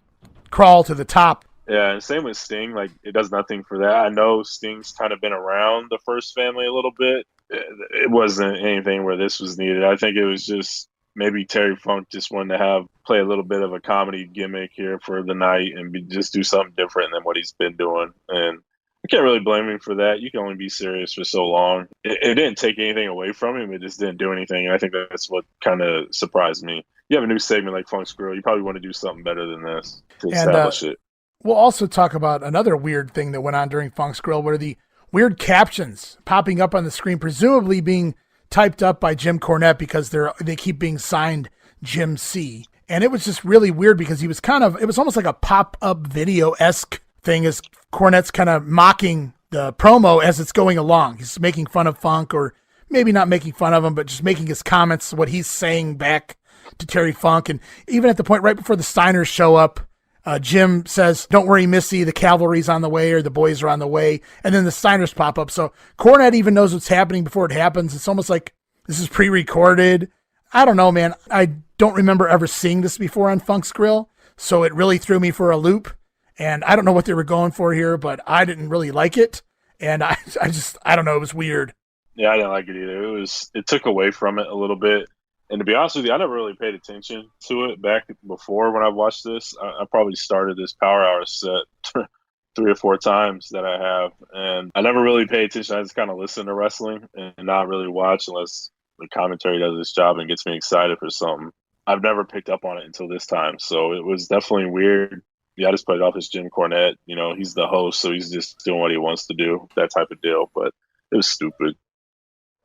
crawl to the top. Yeah, and same with Sting. Like, it does nothing for that. I know Sting's kind of been around the First Family a little bit. It wasn't anything where this was needed. I think it was just maybe Terry Funk just wanted to play a little bit of a comedy gimmick here for the night and just do something different than what he's been doing. And I can't really blame him for that. You can only be serious for so long. It didn't take anything away from him. It just didn't do anything. And I think that's what kind of surprised me. You have a new segment like Funk's Grill, you probably want to do something better than this to establish it. We'll also talk about another weird thing that went on during Funk's Grill, where the weird captions popping up on the screen, presumably being typed up by Jim Cornette because they keep being signed Jim C. And it was just really weird because it was almost like a pop-up video-esque thing as Cornette's kind of mocking the promo as it's going along. He's making fun of Funk, or maybe not making fun of him, but just making his comments, what he's saying back to Terry Funk. And even at the point right before the Steiners show up, Jim says, "Don't worry, Missy, the cavalry's on the way," or "the boys are on the way." And then the Steiners pop up. So Cornette even knows what's happening before it happens. It's almost like this is pre-recorded. I don't know, man. I don't remember ever seeing this before on Funk's Grill. So it really threw me for a loop. And I don't know what they were going for here, but I didn't really like it. And I don't know. It was weird. Yeah, I didn't like it either. It took away from it a little bit. And to be honest with you, I never really paid attention to it back before when I watched this. I probably started this Power Hour set 3 or 4 times that I have. And I never really paid attention. I just kind of listen to wrestling and not really watch unless the commentary does its job and gets me excited for something. I've never picked up on it until this time. So it was definitely weird. Yeah, I just played off as Jim Cornette. You know, he's the host, so he's just doing what he wants to do, that type of deal. But it was stupid.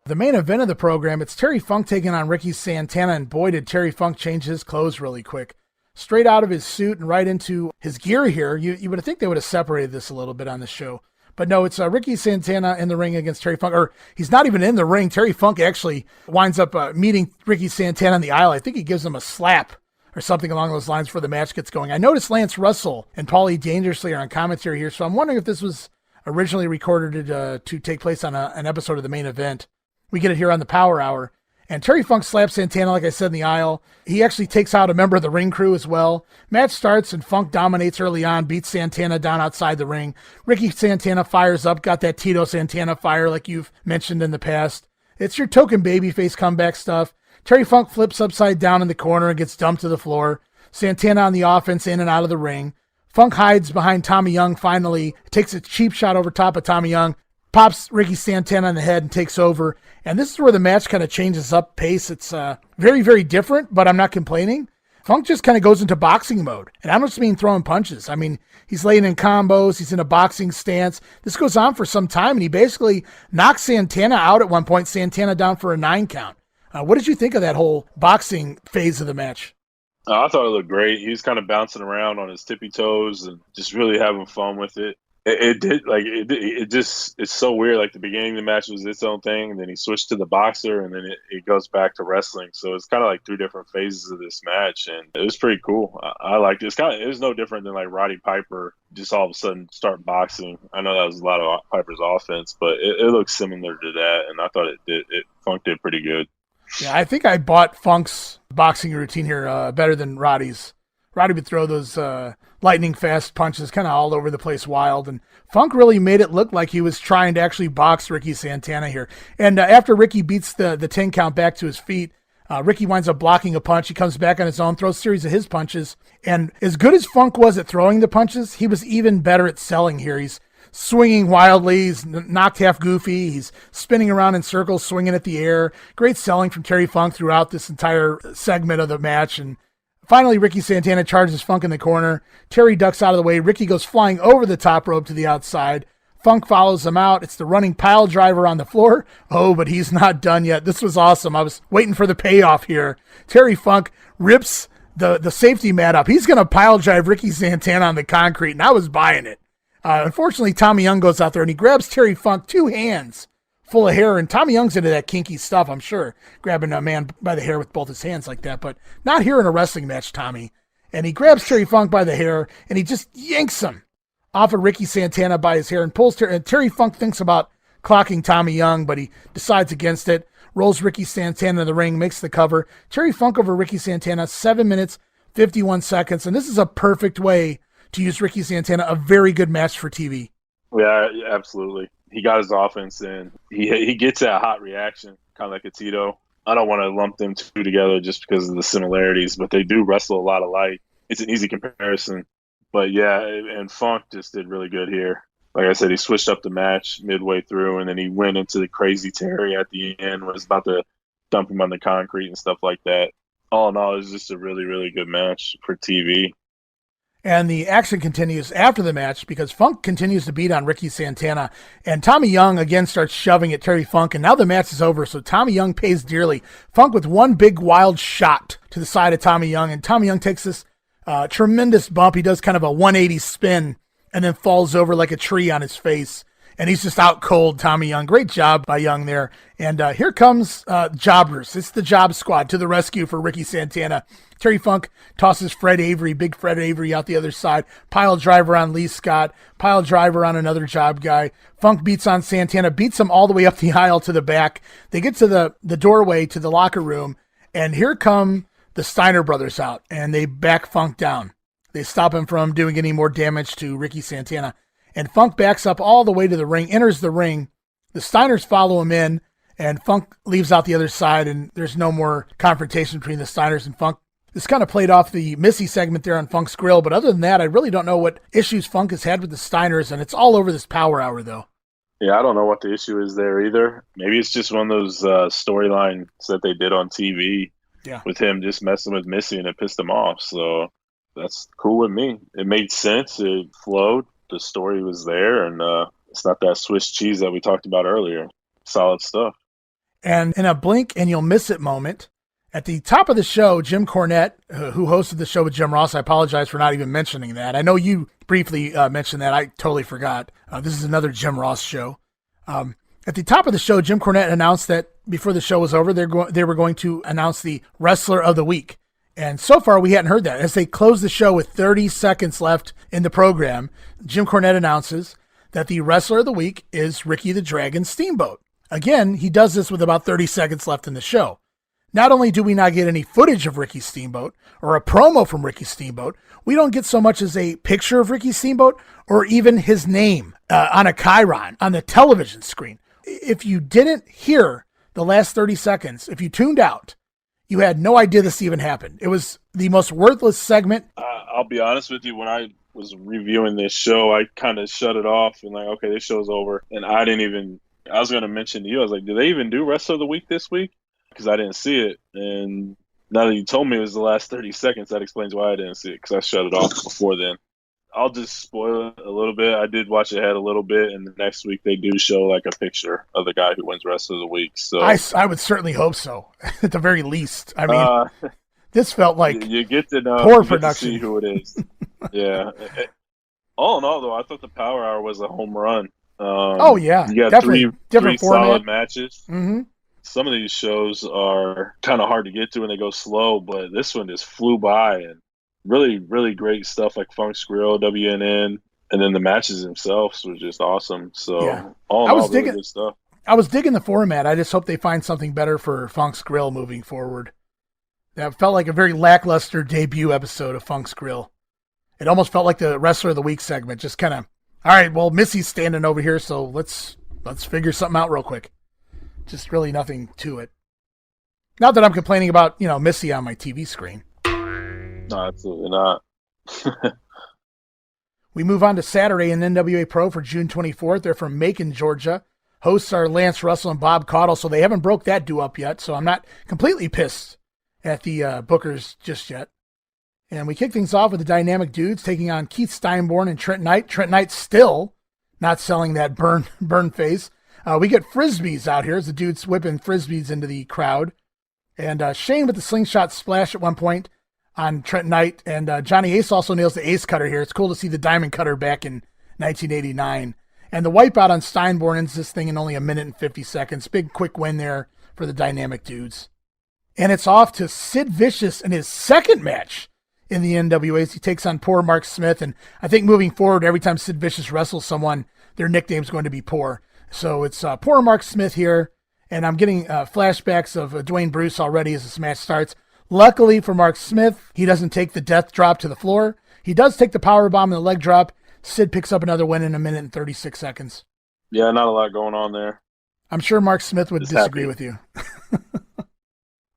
The main event of the program, it's Terry Funk taking on Ricky Santana, and boy, did Terry Funk change his clothes really quick. Straight out of his suit and right into his gear here. You would think they would have separated this a little bit on the show. But no, it's Ricky Santana in the ring against Terry Funk. Or he's not even in the ring. Terry Funk actually winds up meeting Ricky Santana in the aisle. I think he gives him a slap or something along those lines before the match gets going. I noticed Lance Russell and Paulie Dangerously are on commentary here, so I'm wondering if this was originally recorded to take place on an episode of the main event. We get it here on the Power Hour. And Terry Funk slaps Santana, like I said, in the aisle. He actually takes out a member of the ring crew as well. Match starts, and Funk dominates early on, beats Santana down outside the ring. Ricky Santana fires up, got that Tito Santana fire like you've mentioned in the past. It's your token babyface comeback stuff. Terry Funk flips upside down in the corner and gets dumped to the floor. Santana on the offense, in and out of the ring. Funk hides behind Tommy Young finally, takes a cheap shot over top of Tommy Young, pops Ricky Santana on the head and takes over. And this is where the match kind of changes up pace. It's very, very different, but I'm not complaining. Funk just kind of goes into boxing mode. And I don't just mean throwing punches. I mean, he's laying in combos. He's in a boxing stance. This goes on for some time, and he basically knocks Santana out at one point, Santana down for a 9 count. What did you think of that whole boxing phase of the match? I thought it looked great. He was kind of bouncing around on his tippy toes and just really having fun with it. It's so weird. Like, the beginning of the match was its own thing, and then he switched to the boxer, and then it goes back to wrestling. So it's kind of like 3 different phases of this match, and it was pretty cool. I liked it. It was no different than like Roddy Piper just all of a sudden start boxing. I know that was a lot of Piper's offense, but it looked similar to that, and I thought Funk did pretty good. Yeah, I think I bought Funk's boxing routine here better than Roddy's. Roddy would throw those lightning fast punches kind of all over the place, wild. And Funk really made it look like he was trying to actually box Ricky Santana here. And after Ricky beats the 10 count back to his feet, Ricky winds up blocking a punch. He comes back on his own, throws a series of his punches. And as good as Funk was at throwing the punches, he was even better at selling here. He's swinging wildly. He's knocked half goofy. He's spinning around in circles, swinging at the air. Great selling from Terry Funk throughout this entire segment of the match. And finally, Ricky Santana charges Funk in the corner. Terry ducks out of the way. Ricky goes flying over the top rope to the outside. Funk follows him out. It's the running pile driver on the floor. Oh, but he's not done yet. This was awesome. I was waiting for the payoff here. Terry Funk rips the safety mat up. He's going to pile drive Ricky Santana on the concrete, and I was buying it. Unfortunately, Tommy Young goes out there, and he grabs Terry Funk 2 hands full of hair, and Tommy Young's into that kinky stuff, I'm sure, grabbing a man by the hair with both his hands like that, but not here in a wrestling match, Tommy. And he grabs Terry Funk by the hair, and he just yanks him off of Ricky Santana by his hair and pulls Terry. And Terry Funk thinks about clocking Tommy Young, but he decides against it, rolls Ricky Santana in the ring, makes the cover. Terry Funk over Ricky Santana, 7 minutes, 51 seconds, and this is a perfect way to use Ricky Santana, a very good match for TV. Yeah, absolutely. He got his offense in. He gets that hot reaction, kind of like a Tito. I don't want to lump them two together just because of the similarities, but they do wrestle a lot alike. It's an easy comparison. But yeah, and Funk just did really good here. Like I said, he switched up the match midway through, and then he went into the crazy Terry at the end, was about to dump him on the concrete and stuff like that. All in all, it was just a really, really good match for TV. And the action continues after the match because Funk continues to beat on Ricky Santana. And Tommy Young again starts shoving at Terry Funk. And now the match is over, so Tommy Young pays dearly. Funk with one big wild shot to the side of Tommy Young. And Tommy Young takes this tremendous bump. He does kind of a 180 spin and then falls over like a tree on his face. And he's just out cold, Tommy Young. Great job by Young there. And here comes Jobbers. It's the Job Squad to the rescue for Ricky Santana. Terry Funk tosses Fred Avery, big Fred Avery out the other side. Pile driver on Lee Scott. Pile driver on another job guy. Funk beats on Santana, beats him all the way up the aisle to the back. They get to the doorway to the locker room. And here come the Steiner Brothers out. And they back Funk down. They stop him from doing any more damage to Ricky Santana. And Funk backs up all the way to the ring, enters the ring. The Steiners follow him in, and Funk leaves out the other side, and there's no more confrontation between the Steiners and Funk. This kind of played off the Missy segment there on Funk's Grill, but other than that, I really don't know what issues Funk has had with the Steiners, and it's all over this Power Hour, though. Yeah, I don't know what the issue is there either. Maybe it's just one of those storylines that they did on TV with him just messing with Missy, and it pissed him off. So that's cool with me. It made sense. It flowed. The story was there, and it's not that Swiss cheese that we talked about earlier. Solid stuff. And in a blink and you'll miss it moment, at the top of the show, Jim Cornette, who hosted the show with Jim Ross, I apologize for not even mentioning that. I know you briefly mentioned that. I totally forgot. This is another Jim Ross show. At the top of the show, Jim Cornette announced that before the show was over, they were going to announce the Wrestler of the Week. And so far, we hadn't heard that. As they close the show with 30 seconds left in the program, Jim Cornette announces that the Wrestler of the Week is Ricky the Dragon Steamboat. Again, he does this with about 30 seconds left in the show. Not only do we not get any footage of Ricky Steamboat or a promo from Ricky Steamboat, we don't get so much as a picture of Ricky Steamboat or even his name on a chyron on the television screen. If you didn't hear the last 30 seconds, if you tuned out, you had no idea this even happened. It was the most worthless segment. I'll be honest with you. When I was reviewing this show, I kind of shut it off and like, okay, this show's over. And I was going to mention to you, I was like, did they even do Wrestler of the Week this week? Because I didn't see it. And now that you told me it was the last 30 seconds, that explains why I didn't see it, because I shut it off before then. I'll just spoil it a little bit. I did watch ahead a little bit, and the next week they do show like a picture of the guy who wins Wrestler of the Week. So I would certainly hope so, at the very least. I mean, this felt like you get to know poor you production. Get to see who it is. Yeah. All in all, though, I thought the Power Hour was a home run. Yeah, you got definitely three format. solid matches. Mm-hmm. Some of these shows are kind of hard to get to and they go slow, but this one just flew by, and really, really great stuff like Funk's Grill, WNN, and then the matches themselves were just awesome. So all in all, really good stuff. I was digging the format. I just hope they find something better for Funk's Grill moving forward. That felt like a very lackluster debut episode of Funk's Grill. It almost felt like the Wrestler of the Week segment, just kind of, all right, well, Missy's standing over here, so let's figure something out real quick. Just really nothing to it. Not that I'm complaining about, Missy on my TV screen. No, absolutely not. We move on to Saturday in NWA Pro for June 24th. They're from Macon, Georgia. Hosts are Lance Russell and Bob Caudle, so they haven't broke that do up yet, so I'm not completely pissed at the bookers just yet. And we kick things off with the Dynamic Dudes taking on Keith Steinborn and Trent Knight. Trent Knight still not selling that burn face. We get Frisbees out here as the dudes whipping Frisbees into the crowd. And Shane with the slingshot splash at one point on Trent Knight. And Johnny Ace also nails the Ace Cutter here. It's cool to see the Diamond Cutter back in 1989. And the wipeout on Steinborn ends this thing in only a minute and 50 seconds. Big quick win there for the Dynamic Dudes. And it's off to Sid Vicious in his second match in the NWA as he takes on Poor Mark Smith. And I think moving forward, every time Sid Vicious wrestles someone, their nickname's going to be Poor. So it's Poor Mark Smith here, and I'm getting flashbacks of Dwayne Bruce already as this match starts. Luckily for Mark Smith, he doesn't take the death drop to the floor. He does take the powerbomb and the leg drop. Sid picks up another win in a minute and 36 seconds. Yeah, not a lot going on there. I'm sure Mark Smith would disagree with you.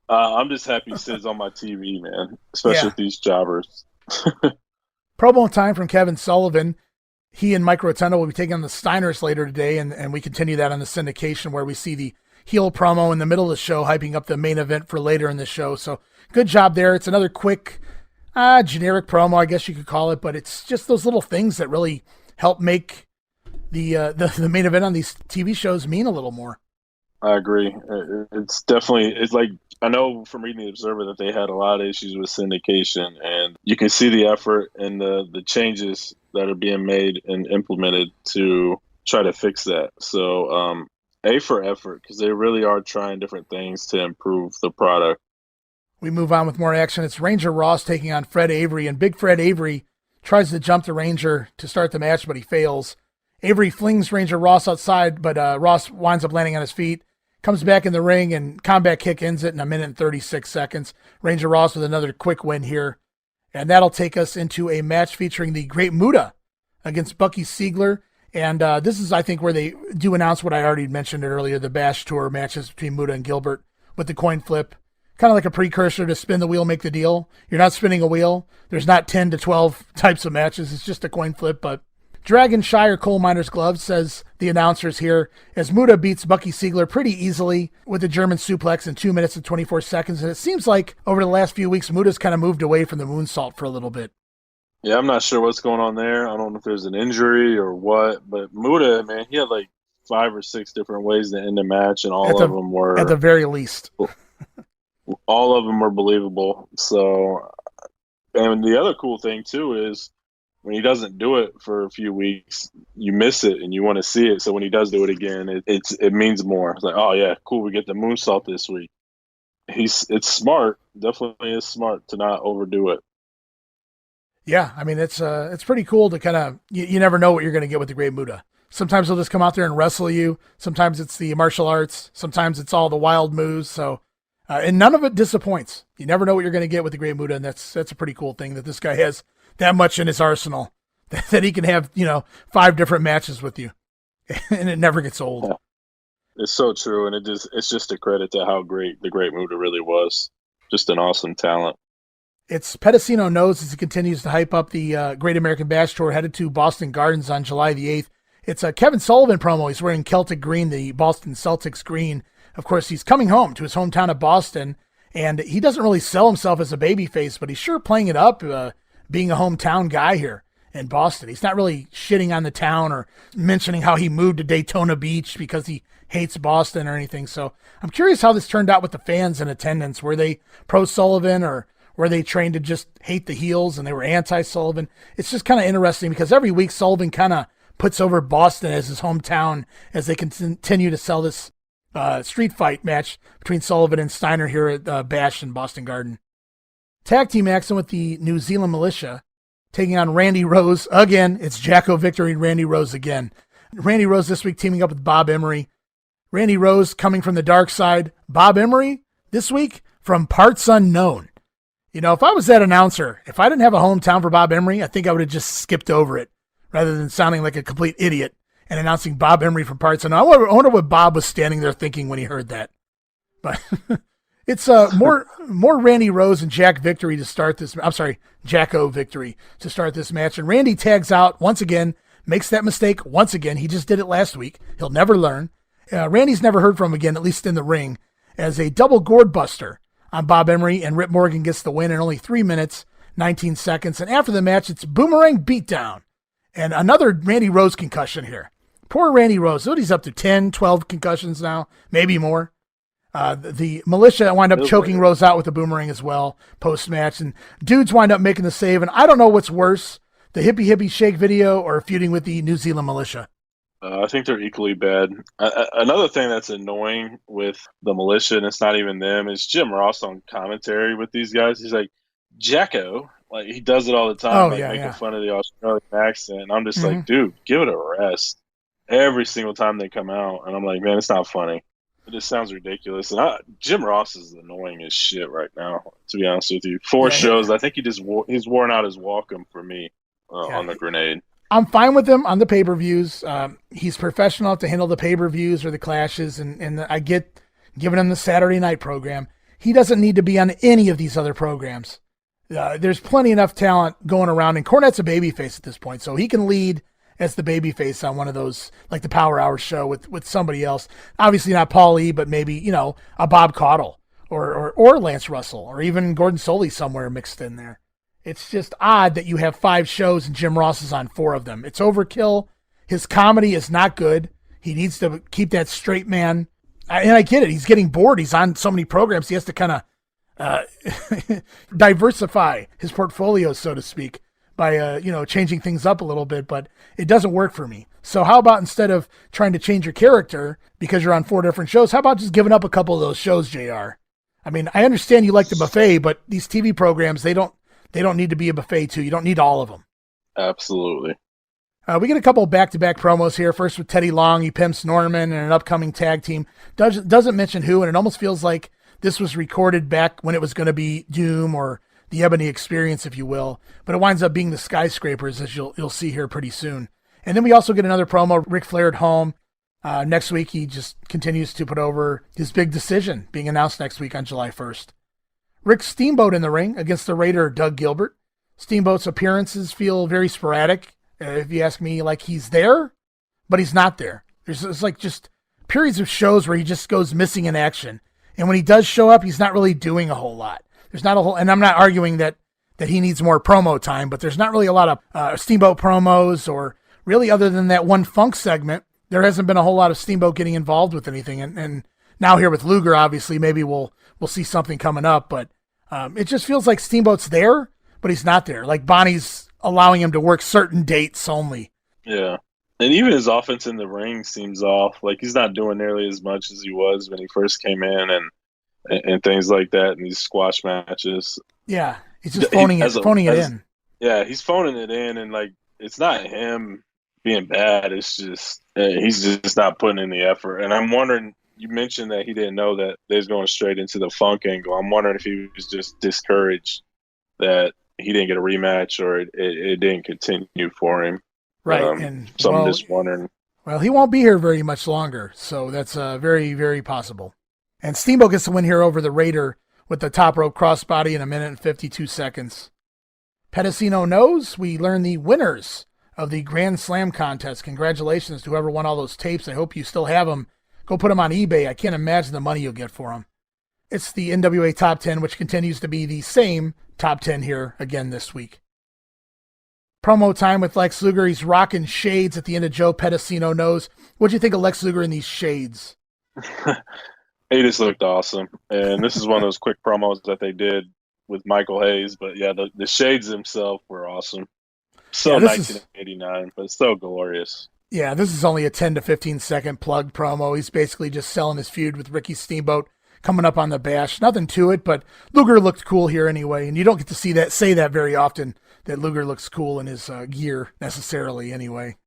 I'm just happy Sid's on my TV, man, especially with these jobbers. Promo time from Kevin Sullivan. He and Mike Rotunda will be taking on the Steiners later today, and we continue that on the syndication where we see the heel promo in the middle of the show, hyping up the main event for later in the show. So good job there. It's another quick, generic promo, I guess you could call it, but it's just those little things that really help make the main event on these TV shows mean a little more. I agree. It's like, I know from reading the Observer that they had a lot of issues with syndication, and you can see the effort and the changes that are being made and implemented to try to fix that. So, A for effort, because they really are trying different things to improve the product. We move on with more action. It's Ranger Ross taking on Fred Avery, and Big Fred Avery tries to jump the Ranger to start the match, but he fails. Avery flings Ranger Ross outside, but Ross winds up landing on his feet, comes back in the ring, and combat kick ends it in a minute and 36 seconds. Ranger Ross with another quick win here. And that'll take us into a match featuring the Great Muta against Bucky Siegler. And this is, I think, where they do announce what I already mentioned earlier, the Bash Tour matches between Muta and Gilbert with the coin flip. Kind of like a precursor to Spin the Wheel, Make the Deal. You're not spinning a wheel. There's not 10 to 12 types of matches. It's just a coin flip. But Dragon Shire Coal Miner's Glove, says the announcers here, as Muta beats Bucky Siegler pretty easily with a German suplex in 2 minutes and 24 seconds. And it seems like over the last few weeks, Muta's kind of moved away from the moonsault for a little bit. Yeah, I'm not sure what's going on there. I don't know if there's an injury or what, but Muta, man, he had like 5 or 6 different ways to end the match, and all of them were, at the very least, all of them were believable. So, and the other cool thing too is when he doesn't do it for a few weeks, you miss it and you want to see it. So when he does do it again, it means more. It's like, oh yeah, cool, we get the moonsault this week. It's smart, definitely is smart to not overdo it. Yeah, I mean, it's pretty cool to kind of, you never know what you're going to get with the Great Muta. Sometimes he'll just come out there and wrestle you. Sometimes it's the martial arts. Sometimes it's all the wild moves. So And none of it disappoints. You never know what you're going to get with the Great Muta, and that's a pretty cool thing that this guy has that much in his arsenal that he can have, 5 different matches with you, and it never gets old. Yeah. It's so true, and it's just a credit to how great the Great Muta really was. Just an awesome talent. It's Pedicino knows as he continues to hype up the Great American Bash Tour headed to Boston Gardens on July the 8th. It's a Kevin Sullivan promo. He's wearing Celtic green, the Boston Celtics green. Of course, he's coming home to his hometown of Boston, and he doesn't really sell himself as a babyface, but he's sure playing it up, being a hometown guy here in Boston. He's not really shitting on the town or mentioning how he moved to Daytona Beach because he hates Boston or anything. So I'm curious how this turned out with the fans in attendance. Were they pro-Sullivan, or were they trained to just hate the heels and they were anti-Sullivan? It's just kind of interesting because every week Sullivan kind of puts over Boston as his hometown as they continue to sell this street fight match between Sullivan and Steiner here at Bash in Boston Garden. Tag team action with the New Zealand Militia taking on Randy Rose again. It's Jacko Victory and Randy Rose again. Randy Rose this week teaming up with Bob Emery. Randy Rose coming from the dark side. Bob Emery this week from Parts Unknown. If I was that announcer, if I didn't have a hometown for Bob Emery, I think I would have just skipped over it rather than sounding like a complete idiot and announcing Bob Emery from Parts Unknown. I wonder what Bob was standing there thinking when he heard that. But it's more Randy Rose and Jack Victory to start this. I'm sorry, Jacko Victory to start this match. And Randy tags out once again, makes that mistake once again. He just did it last week. He'll never learn. Randy's never heard from him again, at least in the ring, as a double gourd buster on Bob Emery, and Rip Morgan gets the win in only 3 minutes, 19 seconds. And after the match, it's Boomerang Beatdown. And another Randy Rose concussion here. Poor Randy Rose. What, he's up to 10, 12 concussions now, maybe more. The Militia wind up choking Rose out with the boomerang as well post-match. And dudes wind up making the save. And I don't know what's worse, the Hippie Hippie Shake video or feuding with the New Zealand Militia. I think they're equally bad. Another thing that's annoying with the Militia, and it's not even them, is Jim Ross on commentary with these guys. He's like, Jacko. Like, he does it all the time, making fun of the Australian accent. I'm just like, dude, give it a rest. Every single time they come out. And I'm like, man, it's not funny. It just sounds ridiculous. And Jim Ross is annoying as shit right now, to be honest with you. 4 shows. I think he's worn out his welcome for me on the Grenade. I'm fine with him on the pay-per-views. He's professional enough to handle the pay-per-views or the clashes, and I get giving him the Saturday night program. He doesn't need to be on any of these other programs. There's plenty enough talent going around, and Cornette's a babyface at this point, so he can lead as the babyface on one of those, like the Power Hour show with somebody else. Obviously not Paul E., but maybe, a Bob Caudle or Lance Russell or even Gordon Solie somewhere mixed in there. It's just odd that you have 5 shows and Jim Ross is on 4 of them. It's overkill. His comedy is not good. He needs to keep that straight man. And I get it. He's getting bored. He's on so many programs. He has to kind of diversify his portfolio, so to speak, by changing things up a little bit, but it doesn't work for me. So how about instead of trying to change your character because you're on 4 different shows, how about just giving up a couple of those shows, JR? I mean, I understand you like the buffet, but these TV programs, they don't need to be a buffet too. You don't need all of them. Absolutely. We get a couple of back-to-back promos here. First with Teddy Long, he pimps Norman and an upcoming tag team. Doesn't mention who, and it almost feels like this was recorded back when it was going to be Doom or the Ebony Experience, if you will. But it winds up being the Skyscrapers, as you'll see here pretty soon. And then we also get another promo, Ric Flair at home. Next week, he just continues to put over his big decision being announced next week on July 1st. Rick Steamboat in the ring against the Raider Doug Gilbert. Steamboat's appearances feel very sporadic. If you ask me, like, he's there, but he's not there. There's like just periods of shows where he just goes missing in action. And when he does show up, he's not really doing a whole lot. There's not a whole, and I'm not arguing that he needs more promo time, but there's not really a lot of Steamboat promos, or really other than that one Funk segment, there hasn't been a whole lot of Steamboat getting involved with anything. And now here with Luger, obviously, maybe we'll see something coming up, but it just feels like Steamboat's there, but he's not there. Like Bonnie's allowing him to work certain dates only. Yeah. And even his offense in the ring seems off. Like, he's not doing nearly as much as he was when he first came in and things like that in these squash matches. Yeah. He's just phoning it in. Yeah, he's phoning it in, and like, it's not him being bad. It's just he's just not putting in the effort. And I'm wondering, you mentioned that he didn't know that they was going straight into the Funk angle. I'm wondering if he was just discouraged that he didn't get a rematch or it didn't continue for him. Right. So I'm just wondering. Well, he won't be here very much longer, so that's very, very possible. And Steamboat gets the win here over the Raider with the top rope crossbody in 1 minute and 52 seconds. Pedicino knows we learn the winners of the Grand Slam contest. Congratulations to whoever won all those tapes. I hope you still have them. Go put them on eBay. I can't imagine the money you'll get for them. It's the NWA Top 10, which continues to be the same Top 10 here again this week. Promo time with Lex Luger. He's rocking shades at the end of Joe Pedicino Knows. What'd you think of Lex Luger in these shades? He just looked awesome. And this is one of those quick promos that they did with Michael Hayes. But yeah, the shades themselves were awesome. So 1989, but so glorious. Yeah, this is only a 10 to 15 second plug promo. He's basically just selling his feud with Ricky Steamboat coming up on the Bash. Nothing to it, but Luger looked cool here anyway. And you don't get to say that very often, that Luger looks cool in his gear necessarily anyway.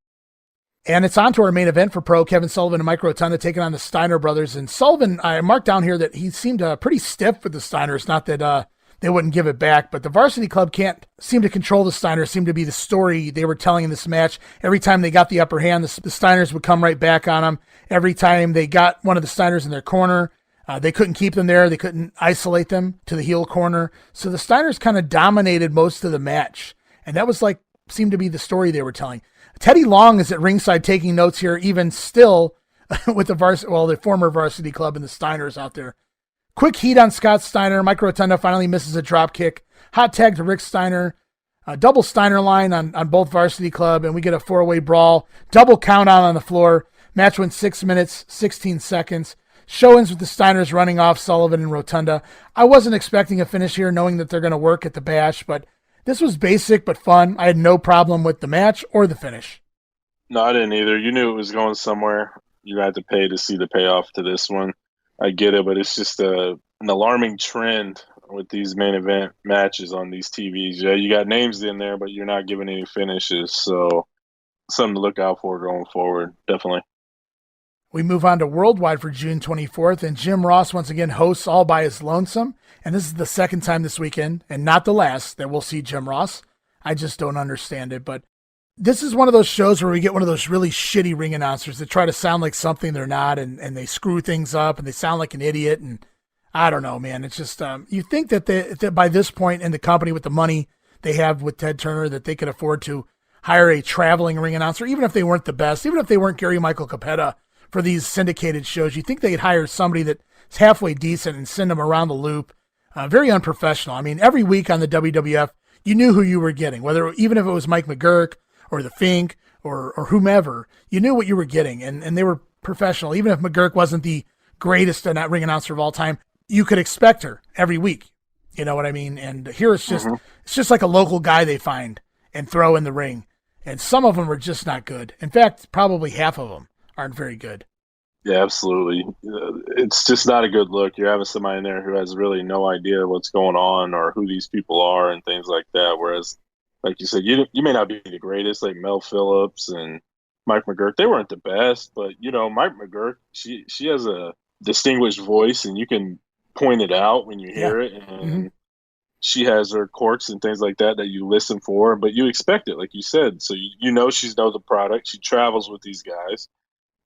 And it's on to our main event for Pro. Kevin Sullivan and Mike Rotunda taking on the Steiner Brothers. And Sullivan, I marked down here that he seemed pretty stiff with the Steiners. Not that they wouldn't give it back, but the Varsity Club can't seem to control the Steiners. Seemed to be the story they were telling in this match. Every time they got the upper hand, the Steiners would come right back on them. Every time they got one of the Steiners in their corner, they couldn't keep them there. They couldn't isolate them to the heel corner. So the Steiners kind of dominated most of the match. And that was seemed to be the story they were telling. Teddy Long is at ringside taking notes here, even still with the former Varsity Club and the Steiners out there. Quick heat on Scott Steiner. Mike Rotunda finally misses a drop kick. Hot tag to Rick Steiner. A double Steiner line on both Varsity Club, and we get a 4-way brawl. Double count out on the floor. Match went 6 minutes, 16 seconds. Show ends with the Steiners running off Sullivan and Rotunda. I wasn't expecting a finish here, knowing that they're going to work at the Bash, but this was basic but fun. I had no problem with the match or the finish. No, I didn't either. You knew it was going somewhere. You had to pay to see the payoff to this one. I get it, but it's just an alarming trend with these main event matches on these TVs. Yeah, you got names in there, but you're not giving any finishes. So something to look out for going forward, definitely. We move on to Worldwide for June 24th, and Jim Ross once again hosts all by his lonesome. And this is the second time this weekend, and not the last, that we'll see Jim Ross. I just don't understand it, but this is one of those shows where we get one of those really shitty ring announcers that try to sound like something they're not, and they screw things up, and they sound like an idiot, and I don't know, man. It's just, you think that by this point in the company with the money they have with Ted Turner, that they could afford to hire a traveling ring announcer, even if they weren't the best, even if they weren't Gary Michael Capetta for these syndicated shows. You think they'd hire somebody that's halfway decent and send them around the loop. Very unprofessional. I mean, every week on the WWF, you knew who you were getting, even if it was Mike McGurk or the Fink or whomever, you knew what you were getting, and they were professional. Even if McGurk wasn't the greatest ring announcer of all time, you could expect her every week. You know what I mean? And here it's just like a local guy they find and throw in the ring. And some of them are just not good. In fact, probably half of them aren't very good. Yeah, absolutely. It's just not a good look. You're having somebody in there who has really no idea what's going on or who these people are and things like that. Whereas, like you said, you may not be the greatest, like Mel Phillips and Mike McGurk. They weren't the best, but, Mike McGurk, she has a distinguished voice, and you can point it out when you hear it. And she has her quirks and things like that you listen for, but you expect it, like you said. So you know she knows the product. She travels with these guys.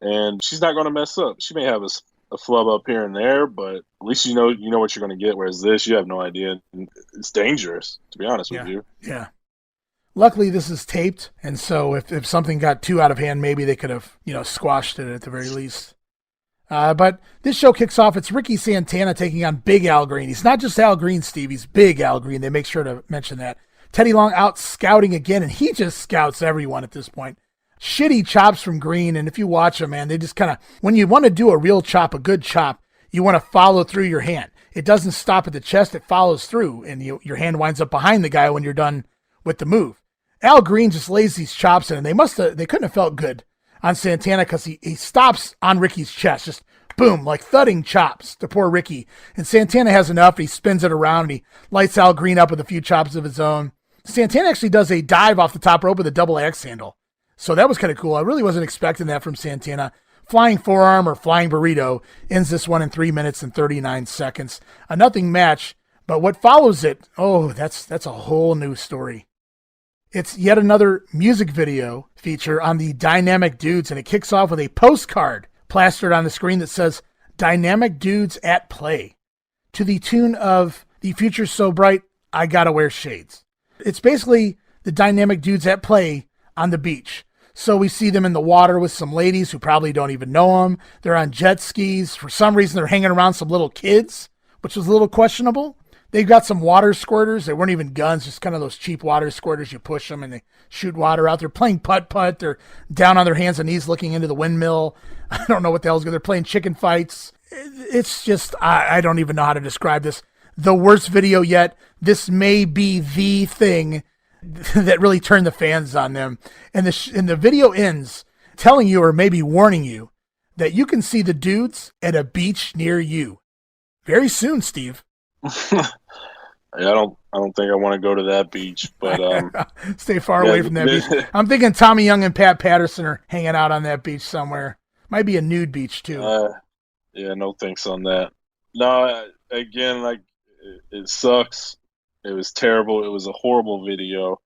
And she's not going to mess up. She may have a flub up here and there, but at least you know what you're going to get. Whereas this, you have no idea. And it's dangerous, to be honest with you. Yeah. Luckily, this is taped, and so if something got too out of hand, maybe they could have squashed it at the very least. But this show kicks off. It's Ricky Santana taking on Big Al Green. He's not just Al Green, Steve. He's Big Al Green. They make sure to mention that. Teddy Long out scouting again, and he just scouts everyone at this point. Shitty chops from Green, and if you watch them, man, they just kind of, when you want to do a real chop, a good chop, you want to follow through your hand. It doesn't stop at the chest, it follows through, and your hand winds up behind the guy when you're done with the move. Al Green just lays these chops in, and they couldn't have felt good on Santana because he stops on Ricky's chest, just boom, like thudding chops to poor Ricky. And Santana has enough, and he spins it around, and he lights Al Green up with a few chops of his own. Santana actually does a dive off the top rope with a double axe handle. So that was kind of cool. I really wasn't expecting that from Santana. flying forearm or flying burrito ends this one in 3 minutes and 39 seconds. A nothing match, but what follows it, that's a whole new story. It's yet another music video feature on the Dynamic Dudes, and it kicks off with a postcard plastered on the screen that says, Dynamic Dudes at Play, to the tune of The Future's So Bright, I Gotta Wear Shades. It's basically the Dynamic Dudes at Play on the beach. So we see them in the water with some ladies who probably don't even know them. They're on jet skis. For some reason, they're hanging around some little kids, which was a little questionable. They've got some water squirters. They weren't even guns, just kind of those cheap water squirters. You push them and they shoot water out. They're playing putt-putt. They're down on their hands and knees looking into the windmill. I don't know what the hell's going on. They're playing chicken fights. It's just, I don't even know how to describe this. The worst video yet. This may be the thing that really turned the fans on them. And the video ends telling you, or maybe warning you, that you can see the dudes at a beach near you very soon, Steve. I don't think I want to go to that beach, but stay far away from that beach. I'm thinking Tommy Young and Pat Patterson are hanging out on that beach somewhere. Might be a nude beach too. Yeah, no thanks on that. No, again, like it sucks. It was terrible. It was a horrible video.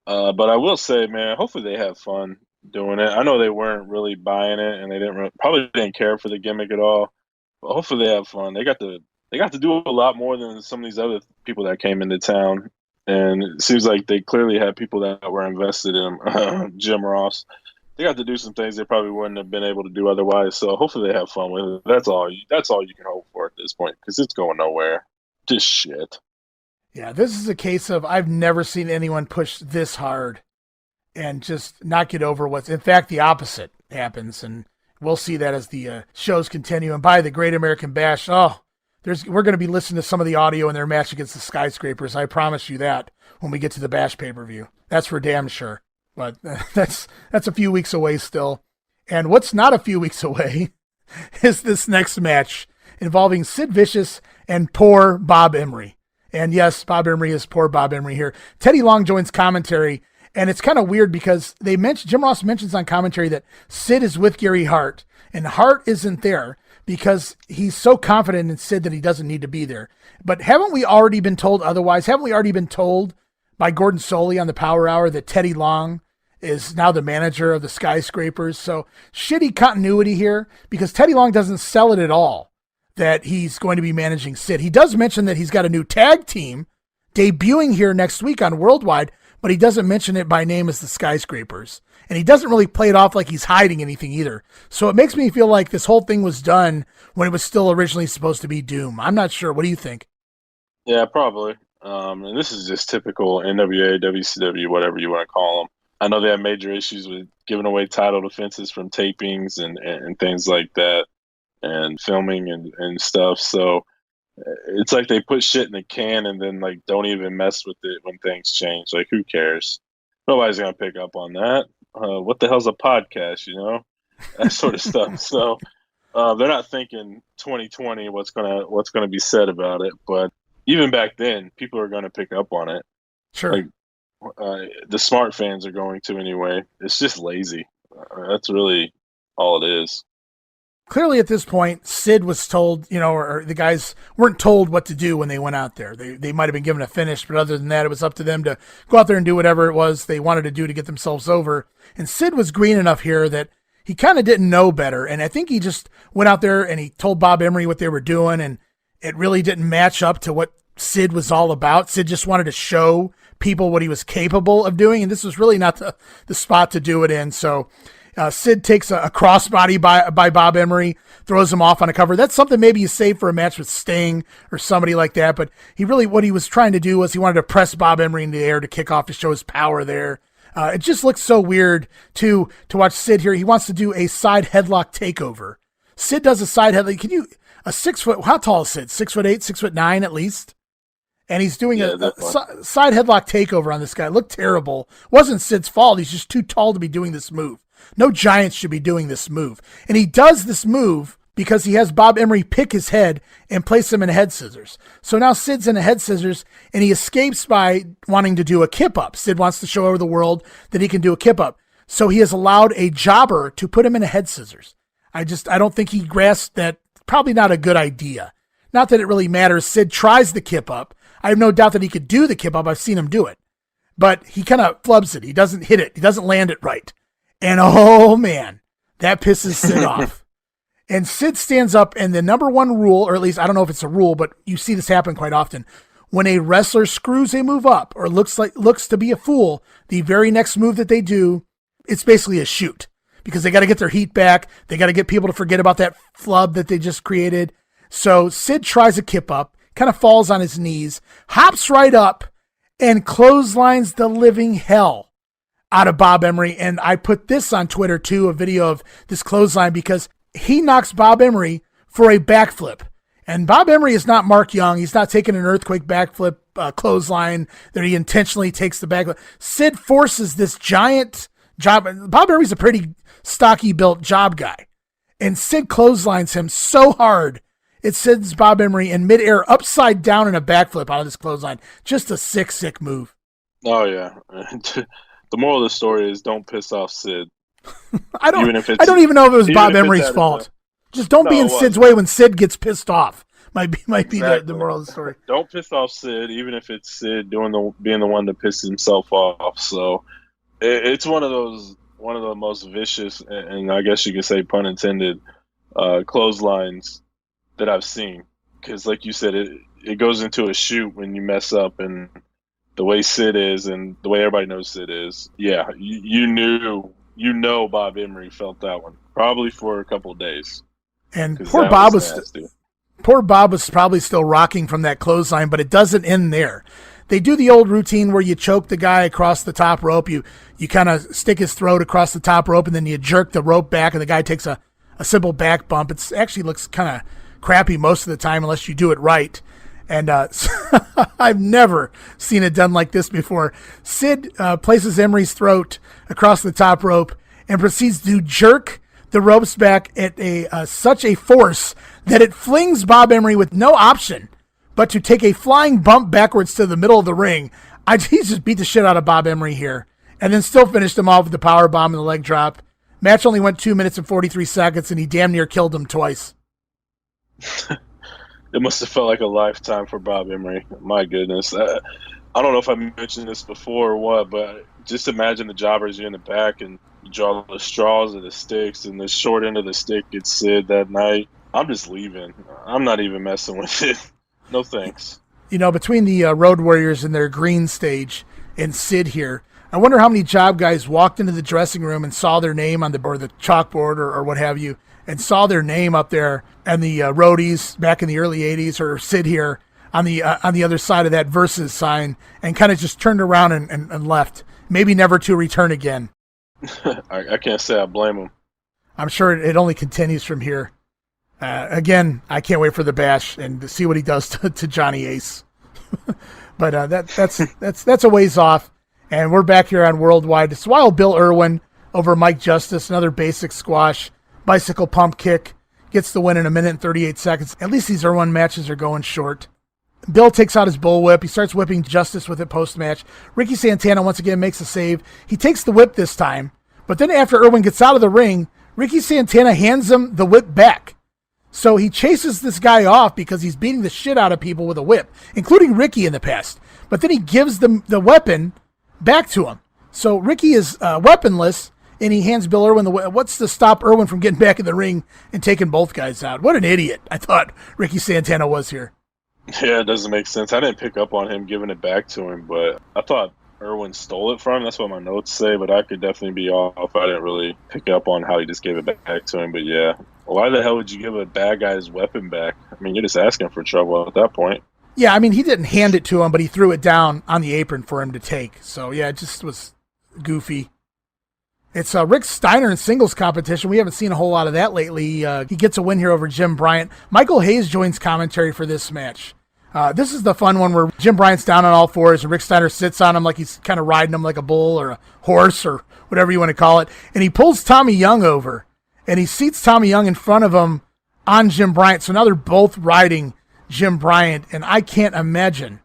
But I will say, man, hopefully they have fun doing it. I know they weren't really buying it, and they probably didn't care for the gimmick at all. But hopefully they have fun. They got to do a lot more than some of these other people that came into town. And it seems like they clearly had people that were invested in them. Jim Ross. They got to do some things they probably wouldn't have been able to do otherwise. So hopefully they have fun with it. That's all you can hope for at this point, because it's going nowhere. Just shit. Yeah, this is a case of I've never seen anyone push this hard and just not get over what's. In fact, the opposite happens, and we'll see that as the shows continue. And by the Great American Bash, we're going to be listening to some of the audio in their match against the Skyscrapers. I promise you that when we get to the Bash pay-per-view. That's for damn sure. But that's a few weeks away still. And what's not a few weeks away is this next match involving Sid Vicious and poor Bob Emery. And yes, Bob Emery is poor Bob Emery here. Teddy Long joins commentary, and it's kind of weird because Jim Ross mentions on commentary that Sid is with Gary Hart, and Hart isn't there because he's so confident in Sid that he doesn't need to be there. But haven't we already been told otherwise? Haven't we already been told by Gordon Solie on the Power Hour that Teddy Long is now the manager of the Skyscrapers? So shitty continuity here because Teddy Long doesn't sell it at all that he's going to be managing Sid. He does mention that he's got a new tag team debuting here next week on Worldwide, but he doesn't mention it by name as the Skyscrapers. And he doesn't really play it off like he's hiding anything either. So it makes me feel like this whole thing was done when it was still originally supposed to be Doom. I'm not sure. What do you think? Yeah, probably. And this is just typical NWA, WCW, whatever you want to call them. I know they have major issues with giving away title defenses from tapings and things like that, and filming and stuff. So it's like they put shit in the can and then like don't even mess with it when things change. Like, who cares? Nobody's gonna pick up on that. What the hell's a podcast? That sort of stuff. So they're not thinking 2020 what's gonna be said about it. But even back then, people are gonna pick up on it. Sure. Like, the smart fans are going to anyway. It's just lazy. That's really all it is. Clearly at this point, Sid was told, or the guys weren't told what to do when they went out there. They might have been given a finish, but other than that, it was up to them to go out there and do whatever it was they wanted to do to get themselves over. And Sid was green enough here that he kind of didn't know better. And I think he just went out there and he told Bob Emery what they were doing, and it really didn't match up to what Sid was all about. Sid just wanted to show people what he was capable of doing, and this was really not the spot to do it in. So Sid takes a crossbody by Bob Emery, throws him off on a cover. That's something maybe you save for a match with Sting or somebody like that, but what he was trying to do was he wanted to press Bob Emery in the air to kick off to show his power there. It just looks so weird to watch Sid here. He wants to do a side headlock takeover. Sid does a side headlock. How tall is Sid? 6'8", 6'9" at least? And he's doing a side headlock takeover on this guy. It looked terrible. Wasn't Sid's fault. He's just too tall to be doing this move. No giant should be doing this move. And he does this move because he has Bob Emery pick his head and place him in a head scissors. So now Sid's in a head scissors, and he escapes by wanting to do a kip up. Sid wants to show over the world that he can do a kip up. So he has allowed a jobber to put him in a head scissors. I don't think he grasped that. Probably not a good idea. Not that it really matters. Sid tries the kip up. I have no doubt that he could do the kip up. I've seen him do it. But he kind of flubs it. He doesn't hit it. He doesn't land it right. And oh man, that pisses Sid off. And Sid stands up, and the number one rule, or at least I don't know if it's a rule, but you see this happen quite often. When a wrestler screws a move up or looks to be a fool, the very next move that they do, it's basically a shoot. Because they got to get their heat back. They got to get people to forget about that flub that they just created. So Sid tries a kip up, kind of falls on his knees, hops right up, and clotheslines the living hell out of Bob Emery. And I put this on Twitter too, a video of this clothesline, because he knocks Bob Emery for a backflip. And Bob Emery is not Mark Young. He's not taking an earthquake backflip clothesline that he intentionally takes the backflip. Sid forces this giant job. Bob Emery's a pretty stocky built job guy. And Sid clotheslines him so hard, it sends Bob Emery in midair upside down in a backflip out of this clothesline. Just a sick move. Oh, yeah. The moral of the story is don't piss off Sid. I don't even know if it was Bob Emery's fault. Just don't be in Sid's way when Sid gets pissed off. Might be exactly. the moral of the story. Don't piss off Sid, even if it's Sid being the one that pisses himself off. So it's one of the most vicious, and I guess you could say pun intended, clotheslines that I've seen. Because like you said, it goes into a shoot when you mess up, and the way Sid is and the way everybody knows Sid is, yeah, you know Bob Emery felt that one probably for a couple of days. And poor Bob was probably still rocking from that clothesline, but it doesn't end there. They do the old routine where you choke the guy across the top rope. You kind of stick his throat across the top rope, and then you jerk the rope back, and the guy takes a simple back bump. It actually looks kind of crappy most of the time unless you do it right. And I've never seen it done like this before. Sid places Emery's throat across the top rope and proceeds to jerk the ropes back at such a force that it flings Bob Emery with no option but to take a flying bump backwards to the middle of the ring. He just beat the shit out of Bob Emery here, and then still finished him off with the power bomb and the leg drop. Match only went 2 minutes and 43 seconds, and he damn near killed him twice. It must have felt like a lifetime for Bob Emery. My goodness. I don't know if I mentioned this before or what, but just imagine the jobbers you're in the back and you draw the straws of the sticks, and the short end of the stick gets Sid that night. I'm just leaving. I'm not even messing with it. No thanks. You know, between the Road Warriors and their green stage and Sid here, I wonder how many job guys walked into the dressing room and saw their name on the chalkboard or what have you, and saw their name up there, and the roadies back in the early 80s, or Sid here on the other side of that versus sign, and kind of just turned around and left, maybe never to return again. I can't say I blame him. I'm sure it only continues from here. Again, I can't wait for the bash and to see what he does to Johnny Ace. But that's a ways off, and we're back here on Worldwide. It's Wild Bill Irwin over Mike Justice, another basic squash, bicycle pump kick, gets the win in 1 minute and 38 seconds. At least these Irwin matches are going short. Bill takes out his bullwhip. He starts whipping Justice with it post-match. Ricky Santana once again makes a save. He takes the whip this time, but then after Irwin gets out of the ring, Ricky Santana hands him the whip back. So he chases this guy off because he's beating the shit out of people with a whip, including Ricky in the past. But then he gives the weapon back to him. So Ricky is weaponless, and he hands Bill Irwin the whip. What's to stop Irwin from getting back in the ring and taking both guys out? What an idiot I thought Ricky Santana was here. Yeah, it doesn't make sense. I didn't pick up on him giving it back to him, but I thought Irwin stole it from him. That's what my notes say, but I could definitely be off. I didn't really pick up on how he just gave it back to him, but yeah. Why the hell would you give a bad guy's weapon back? I mean, you're just asking for trouble at that point. Yeah, I mean, he didn't hand it to him, but he threw it down on the apron for him to take. So, yeah, it just was goofy. It's Rick Steiner in singles competition. We haven't seen a whole lot of that lately. He gets a win here over Jim Bryant. Michael Hayes joins commentary for this match. This is the fun one where Jim Bryant's down on all fours and Rick Steiner sits on him like he's kind of riding him like a bull or a horse or whatever you want to call it. And he pulls Tommy Young over. And he seats Tommy Young in front of him on Jim Bryant. So now they're both riding Jim Bryant. And I can't imagine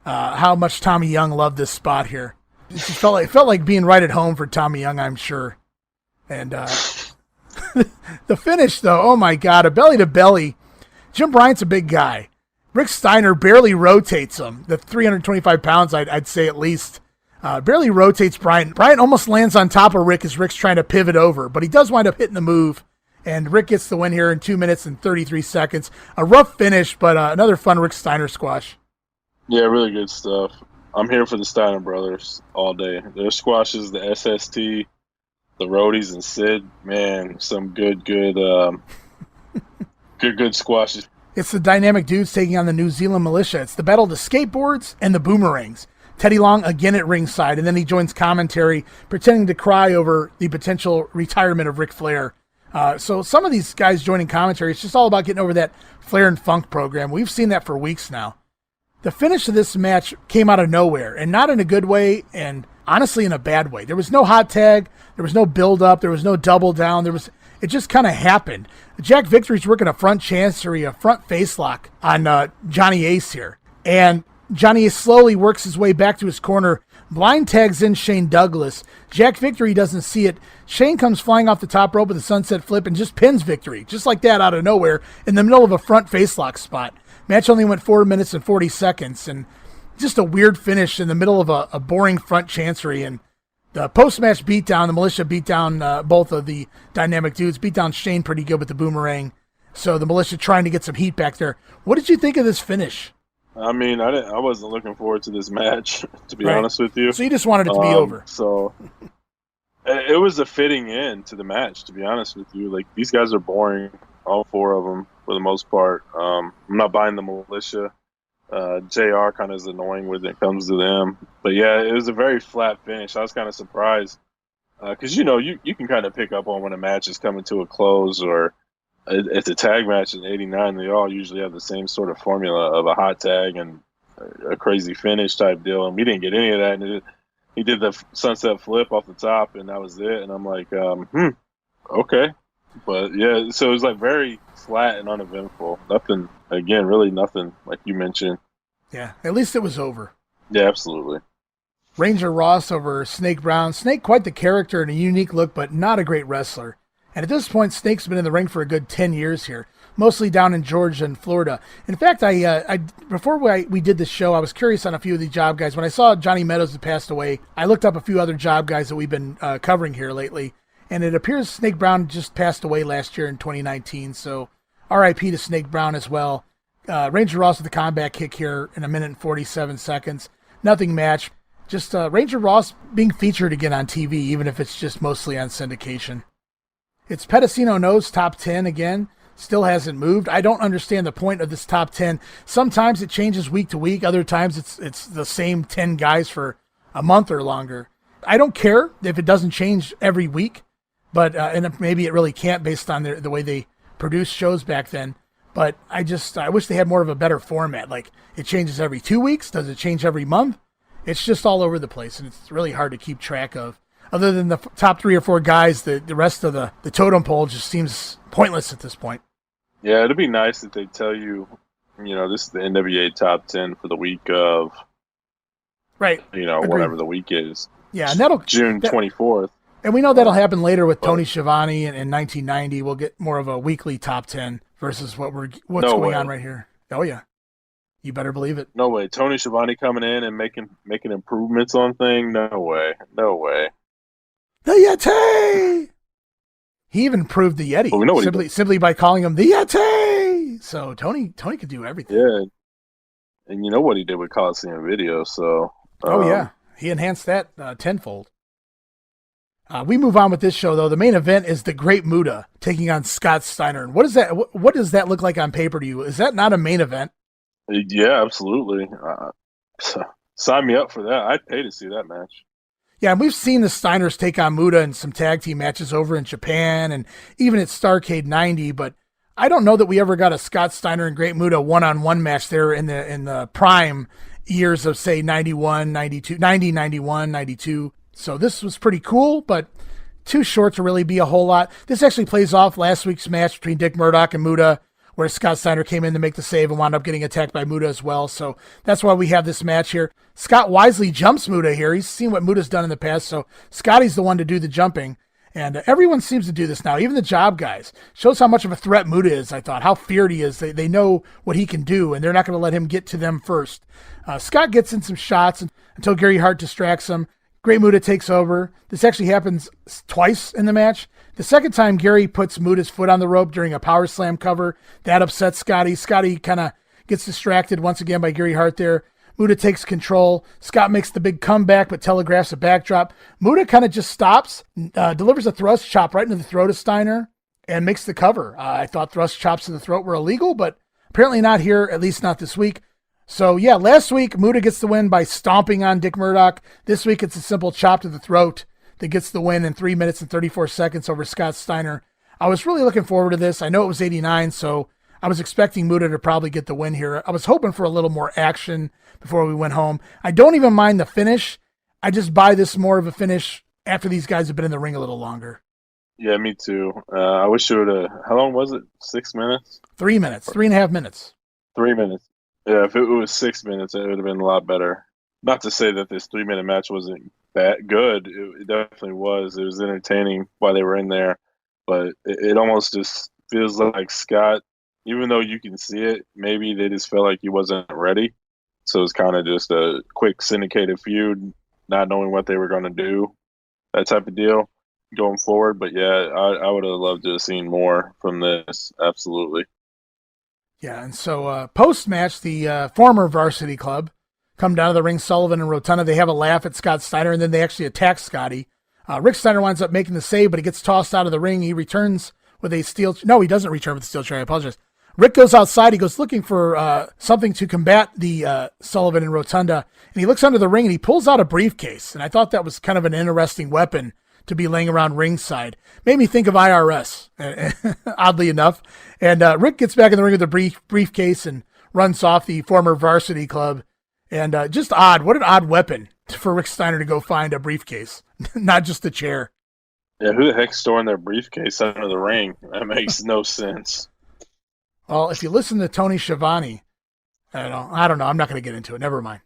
how much Tommy Young loved this spot here. It felt like being right at home for Tommy Young, I'm sure. And The finish, though, oh my God, a belly-to-belly. Jim Bryant's a big guy. Rick Steiner barely rotates him. The 325 pounds, I'd say at least. Barely rotates Bryant. Bryant almost lands on top of Rick as Rick's trying to pivot over, but he does wind up hitting the move. And Rick gets the win here in 2 minutes and 33 seconds. A rough finish, but another fun Rick Steiner squash. Yeah, really good stuff. I'm here for the Steiner Brothers all day. Their squashes, the SST, the Roadies, and Sid, man, some good squashes. It's the Dynamic Dudes taking on the New Zealand Militia. It's the battle of the skateboards and the boomerangs. Teddy Long again at ringside, and then he joins commentary, pretending to cry over the potential retirement of Ric Flair. So some of these guys joining commentary, it's just all about getting over that Flair and Funk program. We've seen that for weeks now. The finish of this match came out of nowhere, and not in a good way, and honestly in a bad way. There was no hot tag, there was no build-up, there was no double down, it just kind of happened. Jack Victory's working a front chancery, a front face lock on Johnny Ace here, and Johnny Ace slowly works his way back to his corner, blind tags in Shane Douglas. Jack Victory doesn't see it. Shane comes flying off the top rope with a sunset flip and just pins Victory, just like that out of nowhere, in the middle of a front facelock spot. Match only went 4 minutes and 40 seconds, and just a weird finish in the middle of a boring front chancery. And the post-match beatdown, the Militia beat down both of the Dynamic Dudes, beat down Shane pretty good with the boomerang. So the Militia trying to get some heat back there. What did you think of this finish? I mean, I wasn't looking forward to this match, to be honest with you. So you just wanted it to be over. So it was a fitting end to the match, to be honest with you. Like, these guys are boring, all four of them, for the most part. I'm not buying the Militia. JR kind of is annoying when it comes to them. But, yeah, it was a very flat finish. I was kind of surprised. Because, you can kind of pick up on when a match is coming to a close, or it's a tag match in 89. They all usually have the same sort of formula of a hot tag and a crazy finish type deal. And we didn't get any of that. And he did the sunset flip off the top, and that was it. And I'm like, okay. But, yeah, so it was, like, very flat and uneventful. Nothing, again, really nothing, like you mentioned. Yeah, at least it was over. Yeah, absolutely. Ranger Ross over Snake Brown. Snake, quite the character and a unique look, but not a great wrestler. And at this point, Snake's been in the ring for a good 10 years here, mostly down in Georgia and Florida. In fact, before we did this show, I was curious on a few of the job guys. When I saw Johnny Meadows had passed away, I looked up a few other job guys that we've been covering here lately. And it appears Snake Brown just passed away last year in 2019. So RIP to Snake Brown as well. Ranger Ross with the combat kick here in 1 minute and 47 seconds. Nothing match. Just Ranger Ross being featured again on TV, even if it's just mostly on syndication. It's Pedicino Knows top 10 again. Still hasn't moved. I don't understand the point of this top 10. Sometimes it changes week to week. Other times it's the same 10 guys for a month or longer. I don't care if it doesn't change every week, but and maybe it really can't based on the way they produced shows back then. But I wish they had more of a better format. Like, it changes every 2 weeks. Does it change every month? It's just all over the place, and it's really hard to keep track of. Other than the top 3 or 4 guys, the rest of the totem pole just seems pointless at this point. Yeah, it'd be nice if they tell you, this is the NWA top 10 for the week of, right? Agreed. Whatever the week is. Yeah, and that'll June 24th. And we know that'll happen later with Tony Schiavone in 1990. We'll get more of a weekly top 10 versus what's going on right here. Oh yeah, you better believe it. No way, Tony Schiavone coming in and making improvements on things. No way. The Yeti! He even proved the Yeti simply by calling him the Yeti. So Tony could do everything. Yeah, and you know what he did with Coliseum Video. So yeah, he enhanced that tenfold. We move on with this show though. The main event is the Great Muta taking on Scott Steiner. And what does that look like on paper to you? Is that not a main event? Yeah, absolutely. Sign me up for that. I'd pay to see that match. Yeah, and we've seen the Steiners take on Muta in some tag team matches over in Japan and even at Starrcade 90, but I don't know that we ever got a Scott Steiner and Great Muta one-on-one match there in the prime years of, say, 91, 92, 90, 91, 92. So this was pretty cool, but too short to really be a whole lot. This actually plays off last week's match between Dick Murdoch and Muta, where Scott Steiner came in to make the save and wound up getting attacked by Muta as well. So that's why we have this match here. Scott wisely jumps Muta here. He's seen what Muta's done in the past, so Scotty's the one to do the jumping. And everyone seems to do this now, even the job guys. Shows how much of a threat Muta is, I thought, how feared he is. They know what he can do, and they're not going to let him get to them first. Scott gets in some shots until Gary Hart distracts him. Great Muta takes over. This actually happens twice in the match. The second time, Gary puts Muta's foot on the rope during a power slam cover. That upsets Scotty. Scotty kind of gets distracted once again by Gary Hart there. Muta takes control. Scott makes the big comeback, but telegraphs a backdrop. Muta kind of just stops, delivers a thrust chop right into the throat of Steiner, and makes the cover. I thought thrust chops to the throat were illegal, but apparently not here, at least not this week. So yeah, last week, Muta gets the win by stomping on Dick Murdoch. This week, it's a simple chop to the throat that gets the win in 3 minutes and 34 seconds over Scott Steiner. I was really looking forward to this. I know it was 89, so I was expecting Muta to probably get the win here. I was hoping for a little more action before we went home. I don't even mind the finish. I just buy this more of a finish after these guys have been in the ring a little longer. Yeah, me too. I wish it would have. How long was it? 6 minutes? 3 minutes. 3.5 minutes. 3 minutes. Yeah, if it was 6 minutes, it would have been a lot better. Not to say that this 3 minute match wasn't that good. It definitely was. It was entertaining while they were in there. But it almost just feels like Scott, even though you can see it, maybe they just felt like he wasn't ready. So it's kind of just a quick syndicated feud, not knowing what they were going to do, that type of deal going forward. But yeah, I would have loved to have seen more from this. Absolutely. Yeah, and so post-match, the former Varsity Club come down to the ring, Sullivan and Rotunda. They have a laugh at Scott Steiner, and then they actually attack Scotty. Rick Steiner winds up making the save, but he gets tossed out of the ring. He returns with a steel... No, he doesn't return with the steel chair. I apologize. Rick goes outside. He goes looking for something to combat the Sullivan and Rotunda, and he looks under the ring, and he pulls out a briefcase. And I thought that was kind of an interesting weapon to be laying around ringside. Made me think of IRS, oddly enough. And Rick gets back in the ring with a briefcase and runs off the former Varsity Club. And just odd. What an odd weapon for Rick Steiner to go find a briefcase, not just a chair. Yeah, who the heck's storing their briefcase under the ring? That makes no sense. Well, if you listen to Tony Schiavone, I don't know. I'm not going to get into it. Never mind.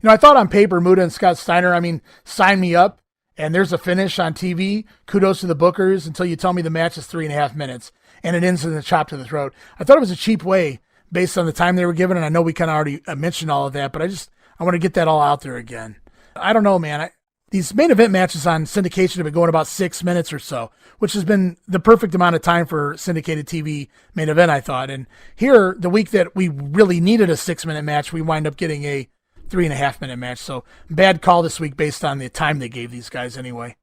I thought on paper, Muta and Scott Steiner, sign me up. And there's a finish on TV. Kudos to the bookers until you tell me the match is 3.5 minutes and it ends in a chop to the throat. I thought it was a cheap way based on the time they were given. And I know we kind of already mentioned all of that, but I want to get that all out there again. I don't know, man. These main event matches on syndication have been going about 6 minutes or so, which has been the perfect amount of time for syndicated TV main event, I thought. And here, the week that we really needed a 6-minute match, we wind up getting a 3.5 minute match. So bad call this week based on the time they gave these guys anyway.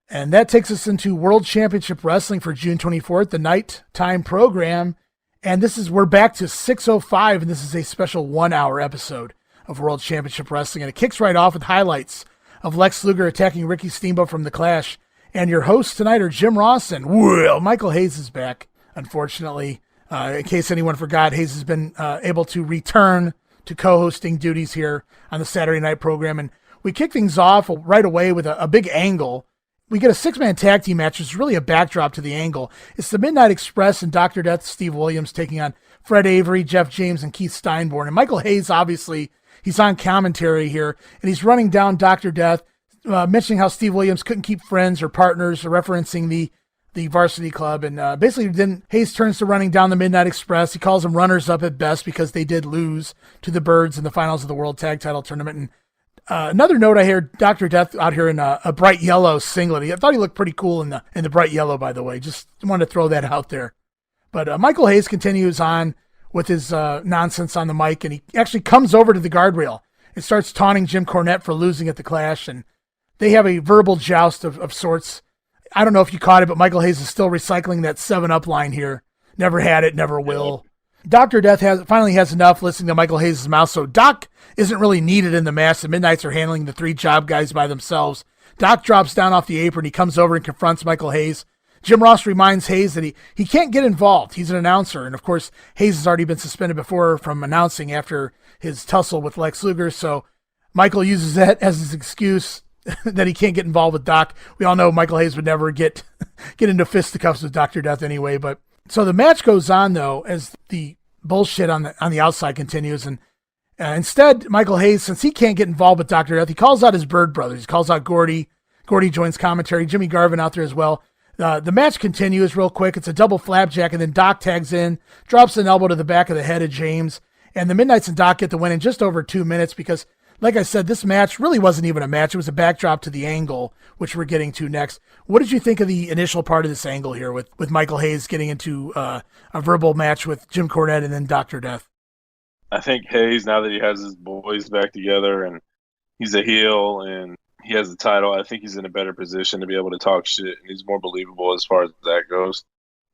And that takes us into World Championship Wrestling for June 24th, the nighttime program. And we're back to 6:05, and this is a special 1-hour episode of World Championship Wrestling. And it kicks right off with highlights of Lex Luger attacking Ricky Steamboat from the Clash. And your hosts tonight are Jim Ross and Michael Hayes is back, unfortunately. In case anyone forgot, Hayes has been able to return to co-hosting duties here on the Saturday night program. And we kick things off right away with a big angle. We get a 6-man tag team match, which is really a backdrop to the angle. It's the Midnight Express and Dr. Death Steve Williams taking on Fred Avery, Jeff James, and Keith Steinborn. And Michael Hayes, obviously, he's on commentary here, and he's running down Dr. Death, mentioning how Steve Williams couldn't keep friends or partners, or referencing the Varsity Club. And basically then Hayes turns to running down the Midnight Express. He calls them runners up at best because they did lose to the Birds in the finals of the World Tag Title Tournament. And another note, I hear Dr. Death out here in a bright yellow singlet. I thought he looked pretty cool in the bright yellow, by the way. Just wanted to throw that out there. But Michael Hayes continues on with his nonsense on the mic, and he actually comes over to the guardrail and starts taunting Jim Cornette for losing at the Clash. And they have a verbal joust of sorts. I don't know if you caught it, but Michael Hayes is still recycling that 7-Up line here. Never had it, never will. Dr. Death finally has enough listening to Michael Hayes' mouth, so Doc isn't really needed in the match. The Midnights are handling the 3 job guys by themselves. Doc drops down off the apron. He comes over and confronts Michael Hayes. Jim Ross reminds Hayes that he can't get involved. He's an announcer, and of course, Hayes has already been suspended before from announcing after his tussle with Lex Luger, so Michael uses that as his excuse that he can't get involved with Doc. We all know Michael Hayes would never get into fisticuffs with Dr. Death anyway. But so the match goes on though as the bullshit on the outside continues, and instead Michael Hayes, since he can't get involved with Dr. Death, he calls out his Bird brothers. He calls out Gordy, Gordy joins commentary. Jimmy Garvin out there as well. The match continues real quick. It's a double flapjack, and then Doc tags in, drops an elbow to the back of the head of James, and the Midnights and Doc get the win in just over 2 minutes because, like I said, this match really wasn't even a match. It was a backdrop to the angle, which we're getting to next. What did you think of the initial part of this angle here with Michael Hayes getting into a verbal match with Jim Cornette and then Dr. Death? I think Hayes, now that he has his boys back together and he's a heel and he has the title, I think he's in a better position to be able to talk shit, and he's more believable as far as that goes.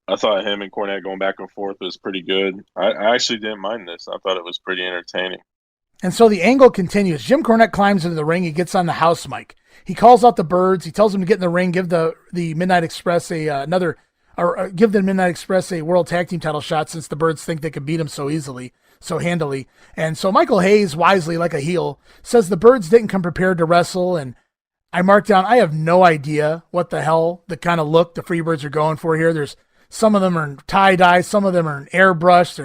I thought him and Cornette going back and forth was pretty good. I actually didn't mind this. I thought it was pretty entertaining. And so the angle continues. Jim Cornette climbs into the ring. He gets on the house mic. He calls out the Birds. He tells them to get in the ring, give the Midnight Express give the Midnight Express a World Tag Team title shot since the Birds think they can beat him so easily, so handily. And so Michael Hayes, wisely like a heel, says the Birds didn't come prepared to wrestle. And I marked down, I have no idea what the hell the kind of look the Freebirds are going for here. There's some of them are in tie-dye, some of them are in airbrush.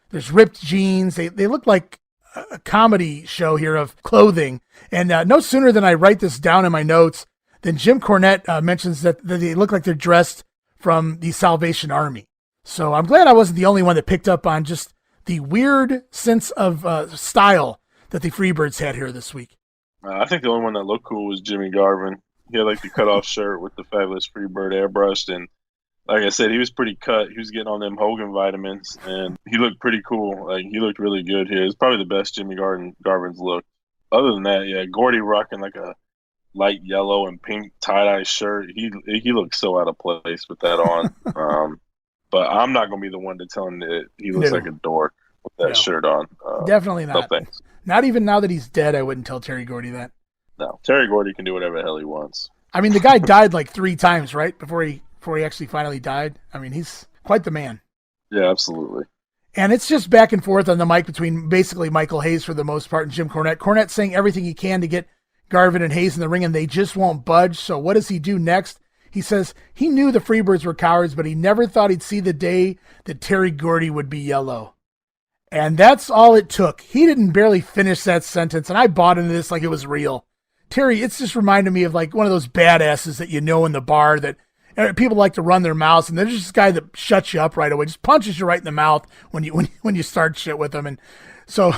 There's ripped jeans. They look like a comedy show here of clothing. And no sooner than I write this down in my notes than Jim Cornette mentions that they look like they're dressed from the Salvation Army. So I'm glad I wasn't the only one that picked up on just the weird sense of style that the Freebirds had here this week. I think the only one that looked cool was Jimmy Garvin. He had like the cutoff shirt with the Fabulous Freebird airbrushed, and like I said, he was pretty cut. He was getting on them Hogan vitamins, and he looked pretty cool. Like, he looked really good here. It's probably the best Jimmy Garvin's look. Other than that, yeah, Gordy rocking like a light yellow and pink tie-dye shirt. He looks so out of place with that on. But I'm not going to be the one to tell him that he looks like a dork with that shirt on. Definitely not. No thanks. Not even now that he's dead, I wouldn't tell Terry Gordy that. No, Terry Gordy can do whatever the hell he wants. I mean, the guy died like 3 times, right? Before he actually finally died. I mean, he's quite the man. Yeah, absolutely. And it's just back and forth on the mic between basically Michael Hayes for the most part and Jim Cornette. Cornette saying everything he can to get Garvin and Hayes in the ring, and they just won't budge. So what does he do next? He says he knew the Freebirds were cowards, but he never thought he'd see the day that Terry Gordy would be yellow. And that's all it took. He didn't barely finish that sentence, and I bought into this like it was real. Terry, it's just reminded me of like one of those badasses that you know in the bar that people like to run their mouths, and there's just this guy that shuts you up right away, just punches you right in the mouth when you start shit with him. And so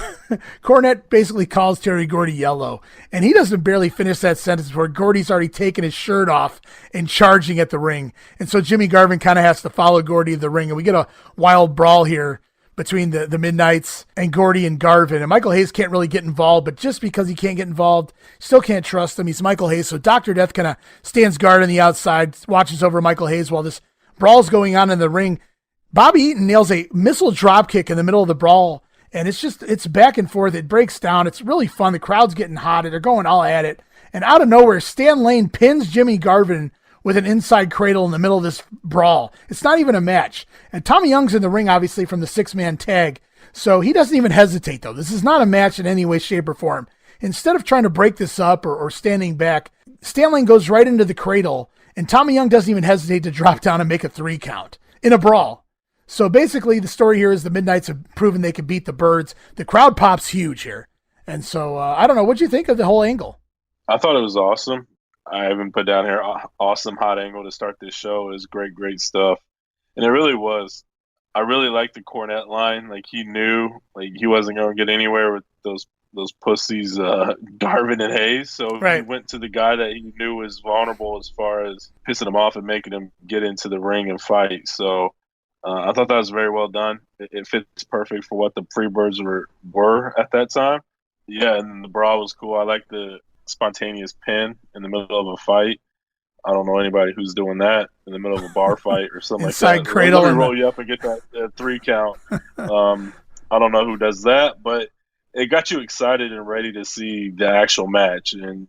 Cornette basically calls Terry Gordy yellow, and he doesn't barely finish that sentence before Gordy's already taken his shirt off and charging at the ring. And so Jimmy Garvin kind of has to follow Gordy to the ring, and we get a wild brawl here between the Midnights and Gordy and Garvin. And Michael Hayes can't really get involved, but just because he can't get involved, still can't trust him. He's Michael Hayes. So Dr. Death kind of stands guard on the outside, watches over Michael Hayes while this brawl's going on in the ring. Bobby Eaton nails a missile dropkick in the middle of the brawl, and it's back and forth. It breaks down. It's really fun. The crowd's getting hot. They're going all at it. And out of nowhere, Stan Lane pins Jimmy Garvin with an inside cradle in the middle of this brawl. It's not even a match. And Tommy Young's in the ring, obviously, from the 6-man tag. So he doesn't even hesitate, though. This is not a match in any way, shape, or form. Instead of trying to break this up or standing back, Stan Lane goes right into the cradle, and Tommy Young doesn't even hesitate to drop down and make a 3 count in a brawl. So basically, the story here is the Midnights have proven they can beat the Birds. The crowd pops huge here. And so, I don't know. What'd you think of the whole angle? I thought it was awesome. I haven't put down here awesome hot angle to start this show. It was great stuff. And it really was. I really liked the Cornette line. Like, he knew like he wasn't going to get anywhere with those pussies, Garvin and Hayes. So he went to the guy that he knew was vulnerable as far as pissing him off and making him get into the ring and fight. So I thought that was very well done. It fits perfect for what the Freebirds were at that time. Yeah, and the brawl was cool. I like the spontaneous pin in the middle of a fight. I don't know anybody who's doing that in the middle of a bar fight or something like that. Inside cradle. Let me roll you up and get that 3 count. I don't know who does that, but it got you excited and ready to see the actual match. And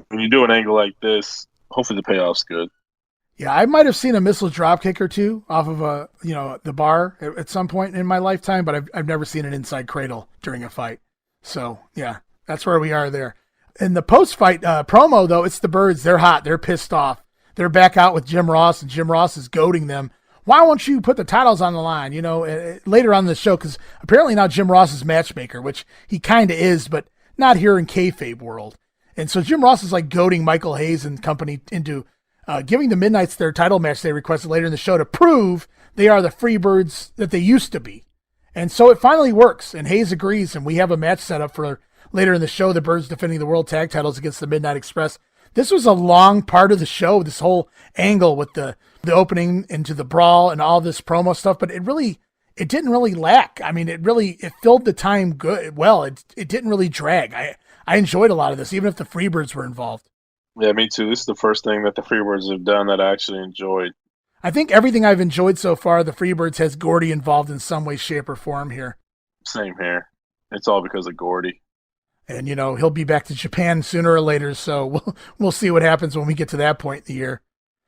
when you do an angle like this, hopefully the payoff's good. Yeah, I might have seen a missile dropkick or two off of the bar at some point in my lifetime, but I've never seen an inside cradle during a fight. So yeah, that's where we are there. In the post-fight promo, though, it's the Birds. They're hot. They're pissed off. They're back out with Jim Ross, and Jim Ross is goading them. Why won't you put the titles on the line, later on in the show? Because apparently now Jim Ross is matchmaker, which he kind of is, but not here in kayfabe world. And so Jim Ross is like goading Michael Hayes and company into giving the Midnights their title match they requested later in the show to prove they are the Freebirds that they used to be. And so it finally works, and Hayes agrees, and we have a match set up for later in the show, the Birds defending the World Tag Titles against the Midnight Express. This was a long part of the show, this whole angle with the opening into the brawl and all this promo stuff, but it didn't really lack. I mean, it filled the time good. Well, it didn't really drag. I enjoyed a lot of this, even if the Freebirds were involved. Yeah, me too. This is the first thing that the Freebirds have done that I actually enjoyed. I think everything I've enjoyed so far, the Freebirds has Gordy involved in some way, shape, or form here. Same here. It's all because of Gordy. And, he'll be back to Japan sooner or later, so we'll see what happens when we get to that point in the year.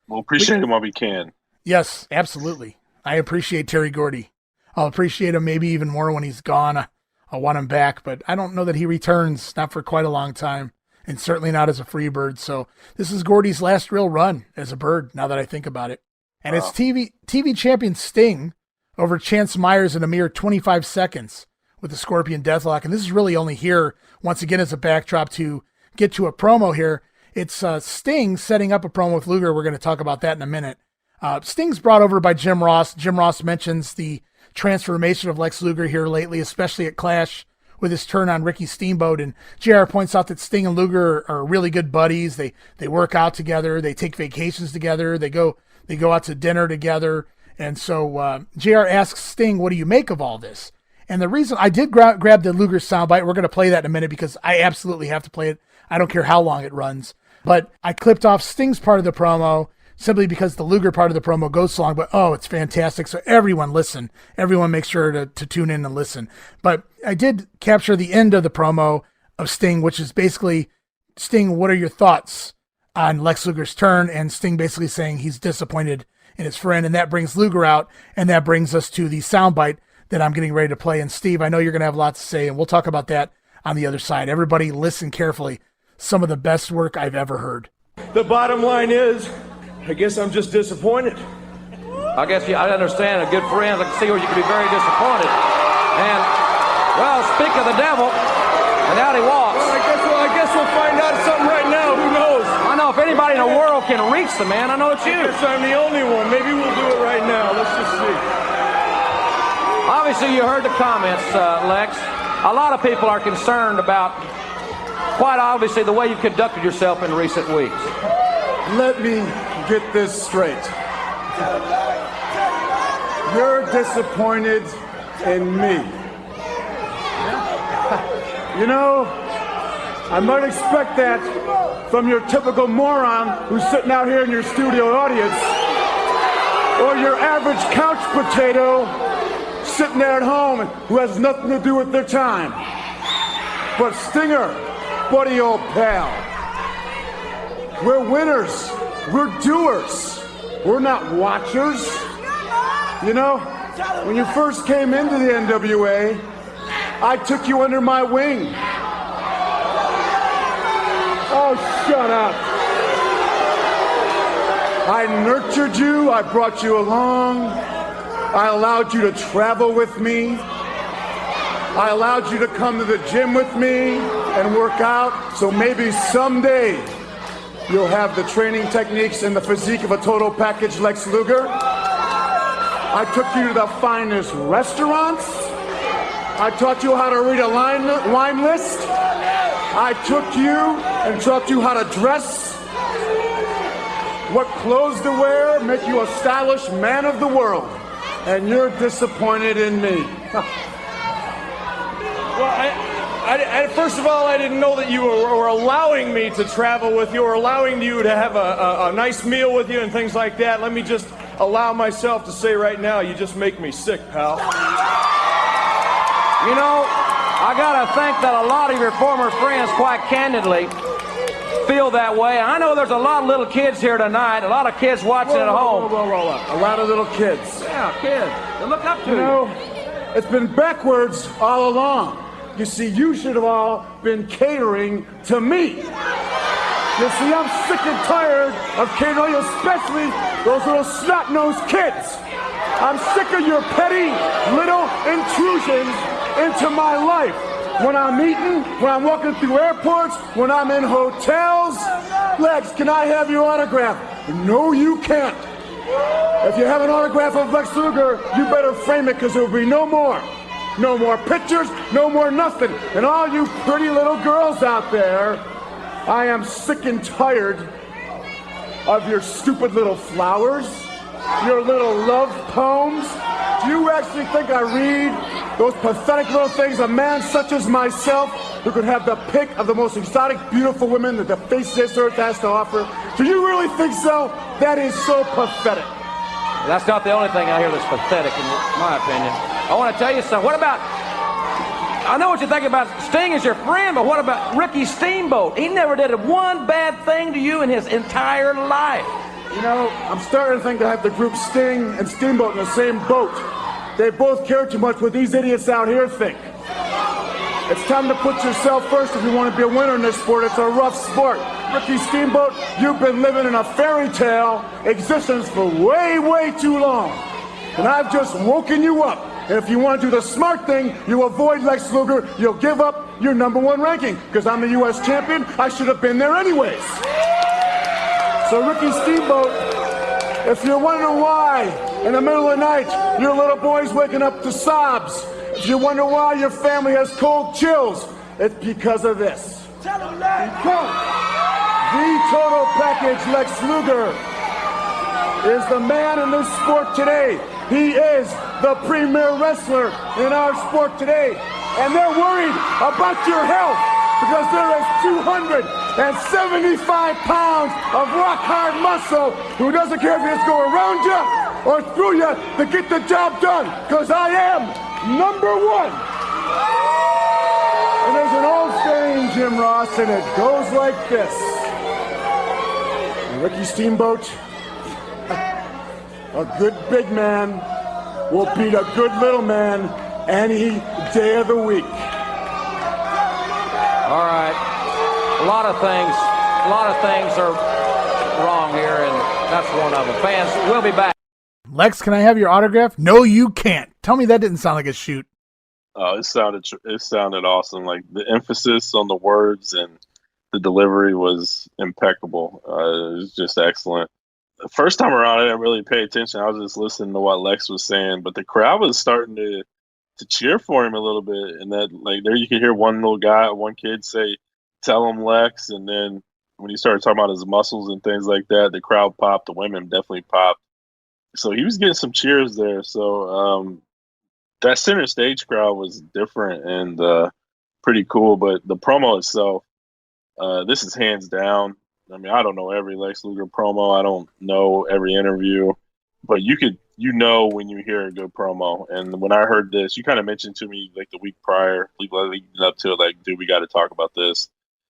We'll appreciate him while we can. Yes, absolutely. I appreciate Terry Gordy. I'll appreciate him maybe even more when he's gone. I'll want him back, but I don't know that he returns, not for quite a long time, and certainly not as a Freebird. So this is Gordy's last real run as a Bird, now that I think about it. And it's TV champion Sting over Chance Myers in a mere 25 seconds with the Scorpion Deathlock. And this is really only here, once again, as a backdrop to get to a promo here. It's Sting setting up a promo with Luger. We're going to talk about that in a minute. Sting's brought over by Jim Ross. Jim Ross mentions the transformation of Lex Luger here lately, especially at Clash with his turn on Ricky Steamboat. And JR points out that Sting and Luger are really good buddies. They work out together. They take vacations together. They go out to dinner together. And so JR asks Sting, what do you make of all this? And the reason I did grab the Luger soundbite, we're going to play that in a minute because I absolutely have to play it. I don't care how long it runs. But I clipped off Sting's part of the promo simply because the Luger part of the promo goes so long. But, it's fantastic. So everyone listen. Everyone make sure to tune in and listen. But I did capture the end of the promo of Sting, which is basically, Sting, what are your thoughts on Lex Luger's turn? And Sting basically saying he's disappointed in his friend. And that brings Luger out. And that brings us to the soundbite that I'm getting ready to play. And Steve, I know you're going to have a lot to say, and we'll talk about that on the other side. Everybody listen carefully. Some of the best work I've ever heard. The bottom line is, I guess I'm just disappointed. I guess I understand. A good friend, I can see where you can be very disappointed. And, well, speak of the devil, and out he walks. Well, I guess we'll find out something right now. Who knows? I know if anybody in the world can reach the man, I know it's you. I guess I'm the only one. Maybe we'll do it right now. Let's just see. Obviously, you heard the comments, Lex. A lot of people are concerned about, quite obviously, the way you've conducted yourself in recent weeks. Let me get this straight. You're disappointed in me. I might expect that from your typical moron who's sitting out here in your studio audience, or your average couch potato sitting there at home who has nothing to do with their time. But Stinger, buddy old pal, we're winners. We're doers. We're not watchers. When you first came into the NWA, I took you under my wing. Oh, shut up. I nurtured you. I brought you along. I allowed you to travel with me. I allowed you to come to the gym with me and work out. So maybe someday you'll have the training techniques and the physique of a total package Lex Luger. I took you to the finest restaurants. I taught you how to read a wine list. I took you and taught you how to dress, what clothes to wear, make you a stylish man of the world. And you're disappointed in me. Well, first of all, I didn't know that you were allowing me to travel with you or allowing you to have a nice meal with you and things like that. Let me just allow myself to say right now, you just make me sick, pal. I got to think that a lot of your former friends, quite candidly, feel that way. I know there's a lot of little kids here tonight, a lot of kids watching at home. A lot of little kids. Yeah, kids. They look up to you. It's been backwards all along. You see, you should have all been catering to me. You see, I'm sick and tired of catering, especially those little snot-nosed kids. I'm sick of your petty little intrusions into my life. when I'm eating, when I'm walking through airports, when I'm in hotels. Lex, can I have your autograph? No, you can't. If you have an autograph of Lex Luger, you better frame it, because there will be no more. No more pictures, no more nothing. And all you pretty little girls out there, I am sick and tired of your stupid little flowers, your little love poems. Do you actually think I read those pathetic little things? A man such as myself, who could have the pick of the most exotic, beautiful women that the face of this earth has to offer. Do you really think so? That is so pathetic. That's not the only thing I hear that's pathetic, in my opinion. I want to tell you something. What about, I know what you think about Sting as your friend, but what about Ricky Steamboat? He never did one bad thing to you in his entire life. You know, I'm starting to think I have the group Sting and Steamboat in the same boat. They both care too much what these idiots out here think. It's time to put yourself first if you want to be a winner in this sport. It's a rough sport. Ricky Steamboat, you've been living in a fairy tale existence for way, way too long. And I've just woken you up. And if you want to do the smart thing, you avoid Lex Luger, you'll give up your #1 ranking. Because I'm the U.S. champion, I should have been there anyways. So Ricky Steamboat, if you're wondering why, in the middle of the night, your little boy's waking up to sobs, if you wonder why your family has cold chills, it's because of this. Because the total package Lex Luger is the man in this sport today. He is the premier wrestler in our sport today. And they're worried about your health because there is 275 pounds of rock-hard muscle who doesn't care if you just go around you or through you to get the job done, because I am #1. And there's an old saying, Jim Ross, and it goes like this. Ricky Steamboat, a good big man will beat a good little man any day of the week. All right. A lot of things are wrong here, and that's one of them. Fans, we'll be back. Lex, can I have your autograph? No, you can't. Tell me that didn't sound like a shoot. Oh, it sounded awesome. Like the emphasis on the words and the delivery was impeccable. It was just excellent. The first time around, I didn't really pay attention. I was just listening to what Lex was saying, but the crowd was starting to cheer for him a little bit. And that, like, there you could hear one kid say, "Tell him, Lex." And then when he started talking about his muscles and things like that, the crowd popped. The women definitely popped. So he was getting some cheers there. So that center stage crowd was different and pretty cool. But the promo itself, this is hands down. I mean, I don't know every Lex Luger promo. I don't know every interview. But you know when you hear a good promo. And when I heard this, you kind of mentioned to me like the week prior, leading up to it, like, dude, we got to talk about this.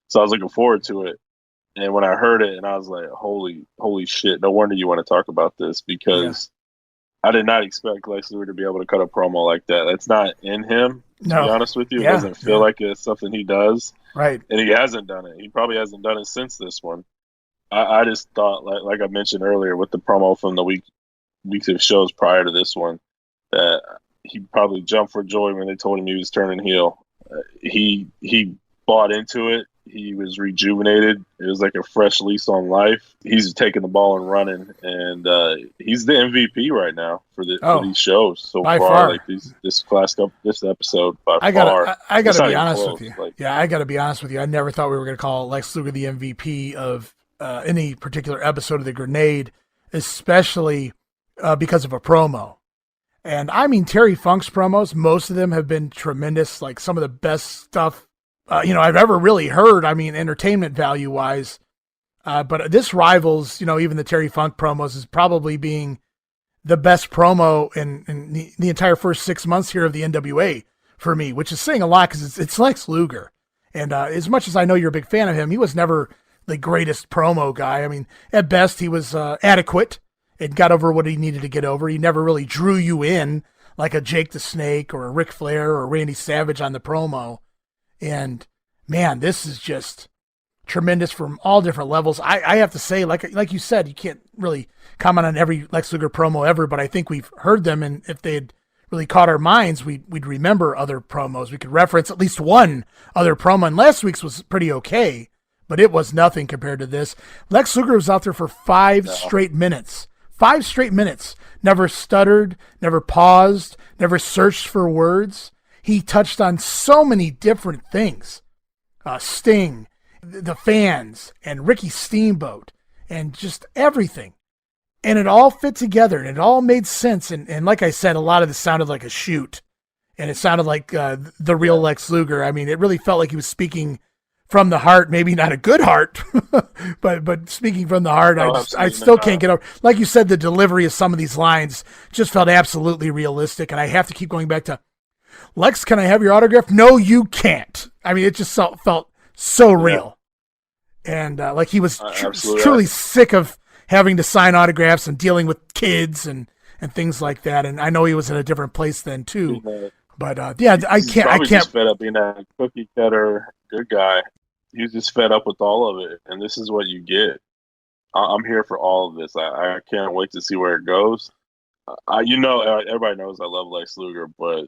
So I was looking forward to it. And when I heard it, and I was like, holy shit, no wonder you want to talk about this, because I did not expect Lex Luger to be able to cut a promo like that. That's not in him, to be honest with you. It doesn't feel like it's something he does. Right. And he hasn't done it. He probably hasn't done it since this one. I just thought, like I mentioned earlier, with the promo from the weeks of shows prior to this one, that he probably jumped for joy when they told him he was turning heel. He bought into it. He was rejuvenated. It was like a fresh lease on life. He's taking the ball and running, and he's the MVP right now for these shows so far. Like this episode by far. I gotta be honest with you. I gotta be honest with you. I never thought we were gonna call Lex Luger the MVP of any particular episode of the Grenade, especially because of a promo. And I mean, Terry Funk's promos, most of them have been tremendous. Like some of the best stuff I've ever really heard. I mean, entertainment value wise, but this rivals, even the Terry Funk promos as probably being the best promo in the entire first 6 months here of the NWA for me, which is saying a lot because it's Lex Luger. And as much as I know you're a big fan of him, he was never the greatest promo guy. I mean, at best he was adequate and got over what he needed to get over. He never really drew you in like a Jake the Snake or a Ric Flair or Randy Savage on the promo. And man, this is just tremendous from all different levels. I have to say, like you said, you can't really comment on every Lex Luger promo ever, but I think we've heard them. And if they had really caught our minds, we'd remember other promos. We could reference at least one other promo, and last week's was pretty okay, but it was nothing compared to this. Lex Luger was out there for 5 straight minutes. 5 straight minutes. Never stuttered, never paused, never searched for words. He touched on so many different things. Sting, the fans, and Ricky Steamboat, and just everything. And it all fit together, and it all made sense. And like I said, a lot of this sounded like a shoot. And it sounded like the real Lex Luger. I mean, it really felt like he was speaking from the heart, maybe not a good heart, but speaking from the heart. I still can't get over. Like you said, the delivery of some of these lines just felt absolutely realistic. And I have to keep going back to, Lex, can I have your autograph? No, you can't. I mean, it just felt so real. And like he was truly sick of having to sign autographs and dealing with kids and things like that. And I know he was in a different place then too. But I can't. Just fed up being a cookie cutter good guy. He was just fed up with all of it, and this is what you get. I'm here for all of this. I can't wait to see where it goes. Everybody knows I love Lex Luger, but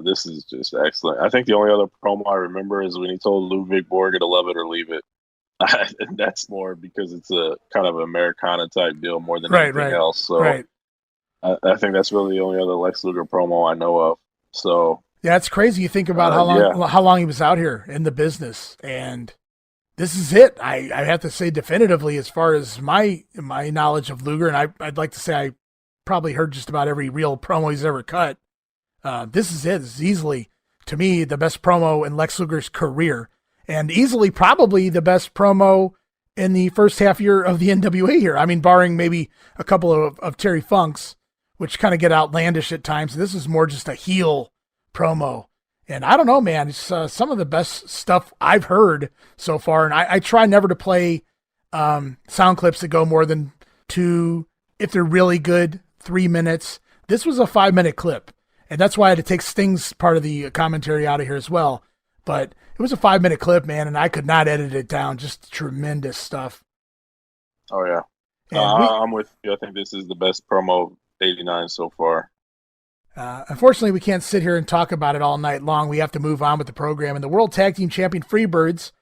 this is just excellent. I think the only other promo I remember is when he told Ludwig Borga to love it or leave it. And that's more because it's a kind of Americana type deal more than anything else. So I think that's really the only other Lex Luger promo I know of. So yeah, it's crazy. You think about how long he was out here in the business, and this is it. I have to say definitively, as far as my knowledge of Luger, and I'd like to say I probably heard just about every real promo he's ever cut. This is it. This is easily, to me, the best promo in Lex Luger's career, and easily probably the best promo in the first half year of the NWA here. I mean, barring maybe a couple of Terry Funk's, which kind of get outlandish at times. This is more just a heel promo. And I don't know, man, it's some of the best stuff I've heard so far. And I try never to play sound clips that go more than 2, if they're really good, 3 minutes. This was a 5-minute clip. And that's why I had to take Sting's part of the commentary out of here as well. But it was a 5-minute clip, man, and I could not edit it down. Just tremendous stuff. Oh, yeah. I'm with you. I think this is the best promo of 89 so far. Unfortunately, we can't sit here and talk about it all night long. We have to move on with the program. And the World Tag Team Champion Freebirds,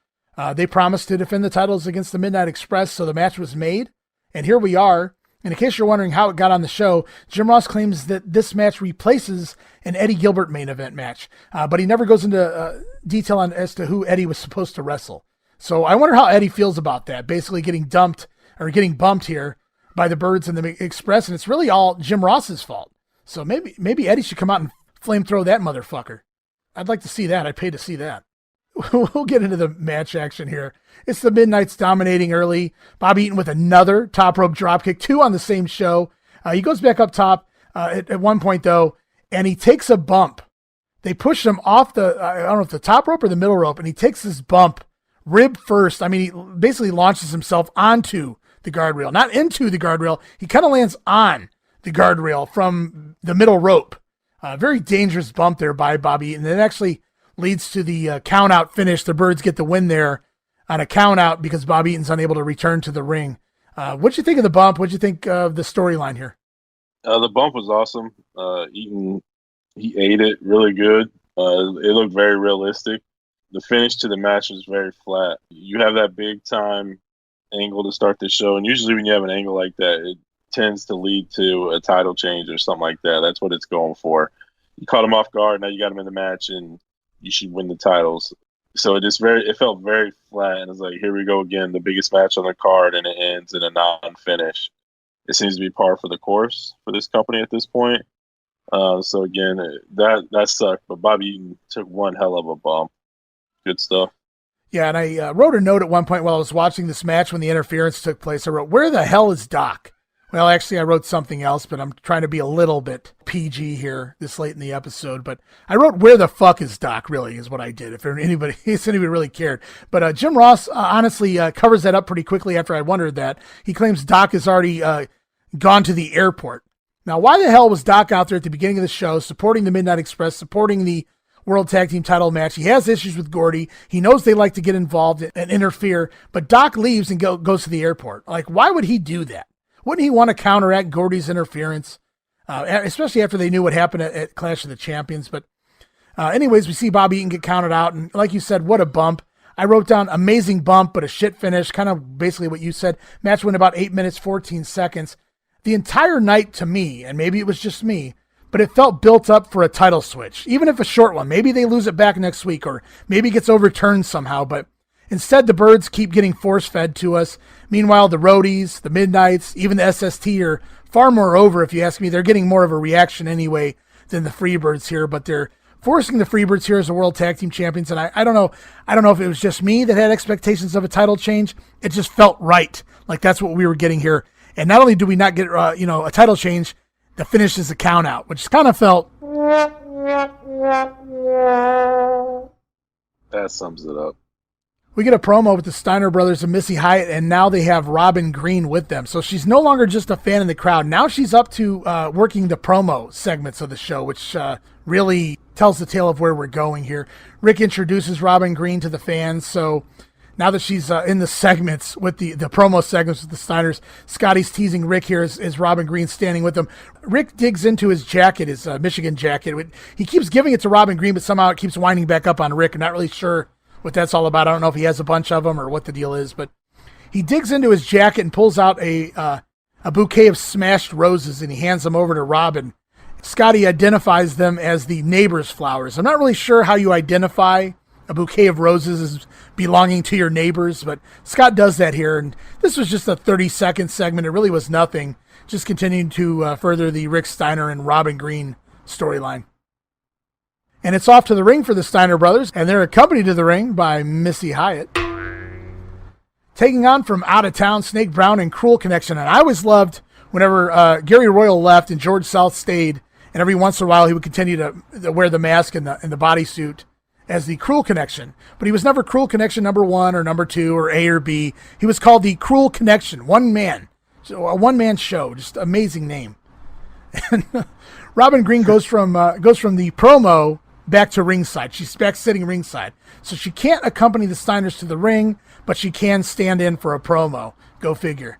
they promised to defend the titles against the Midnight Express, so the match was made. And here we are. And in case you're wondering how it got on the show, Jim Ross claims that this match replaces an Eddie Gilbert main event match. But he never goes into detail as to who Eddie was supposed to wrestle. So I wonder how Eddie feels about that, basically getting bumped here by the Birds and the Express. And it's really all Jim Ross's fault. So maybe Eddie should come out and flamethrow that motherfucker. I'd like to see that. I'd pay to see that. We'll get into the match action here. It's the Midnights dominating early. Bobby Eaton with another top rope dropkick, 2 on the same show. He goes back up top at one point, though, and he takes a bump. They push him off I don't know if the top rope or the middle rope, and he takes this bump rib first. I mean, he basically launches himself onto the guardrail, not into the guardrail. He kind of lands on the guardrail from the middle rope. Very dangerous bump there by Bobby Eaton. And it actually leads to the count-out finish. The Birds get the win there on a count-out because Bobby Eaton's unable to return to the ring. What'd you think of the bump? What'd you think of the storyline here? The bump was awesome. Eaton, he ate it really good. It looked very realistic. The finish to the match was very flat. You have that big-time angle to start the show, and usually when you have an angle like that, it tends to lead to a title change or something like that. That's what it's going for. You caught him off guard, now you got him in the match, and you should win the titles. So it felt very flat, and it's like, here we go again, the biggest match on the card, and it ends in a non-finish. It seems to be par for the course for this company at this point. So again, that sucked, but Bobby Eaton took one hell of a bump. Good stuff. Yeah, and I wrote a note at one point while I was watching this match when the interference took place. I wrote, where the hell is Doc? Well, actually, I wrote something else, but I'm trying to be a little bit PG here this late in the episode. But I wrote, where the fuck is Doc, really, is what I did, if anybody really cared. But Jim Ross honestly covers that up pretty quickly after I wondered that. He claims Doc has already gone to the airport. Now, why the hell was Doc out there at the beginning of the show supporting the Midnight Express, supporting the World Tag Team title match? He has issues with Gordy. He knows they like to get involved and interfere. But Doc leaves and goes to the airport. Like, why would he do that? Wouldn't he want to counteract Gordy's interference? especially after they knew what happened at Clash of the Champions. But anyways, we see Bobby Eaton get counted out. And like you said, what a bump. I wrote down amazing bump, but a shit finish, kind of basically what you said. Match went about 8 minutes, 14 seconds. The entire night to me, and maybe it was just me, but it felt built up for a title switch, even if a short one. Maybe they lose it back next week, or maybe it gets overturned somehow. But instead, the Birds keep getting force-fed to us. Meanwhile, the Roadies, the Midnights, even the SST are far more over, if you ask me. They're getting more of a reaction anyway than the Freebirds here, but they're forcing the Freebirds here as the World Tag Team Champions. And I don't know if it was just me that had expectations of a title change. It just felt right. Like that's what we were getting here. And not only do we not get, a title change, the finish is a count out, which kind of felt. That sums it up. We get a promo with the Steiner Brothers and Missy Hyatt, and now they have Robin Green with them. So she's no longer just a fan in the crowd. Now she's up to working the promo segments of the show, which really tells the tale of where we're going here. Rick introduces Robin Green to the fans. So now that she's in the segments with the promo segments with the Steiners, Scotty's teasing Rick here as Robin Green standing with them. Rick digs into his jacket, his Michigan jacket. He keeps giving it to Robin Green, but somehow it keeps winding back up on Rick. I'm not really sure what that's all about. I don't know if he has a bunch of them or what the deal is, but he digs into his jacket and pulls out a bouquet of smashed roses, and he hands them over to Robin. Scotty identifies them as the neighbor's flowers. I'm not really sure how you identify a bouquet of roses as belonging to your neighbors, but Scott does that here, and this was just a 30-second segment. It really was nothing, just continuing to further the Rick Steiner and Robin Green storyline. And it's off to the ring for the Steiner Brothers, and they're accompanied to the ring by Missy Hyatt. Taking on from out of town, Snake Brown and Cruel Connection. And I always loved whenever Gary Royal left and George South stayed, and every once in a while he would continue to wear the mask and the bodysuit as the Cruel Connection. But he was never Cruel Connection number 1 or number 2 or A or B. He was called the Cruel Connection, one man. So a one-man show, just amazing name. And Robin Green goes from the promo back to ringside. She's back sitting ringside. So she can't accompany the Steiners to the ring, but she can stand in for a promo. Go figure.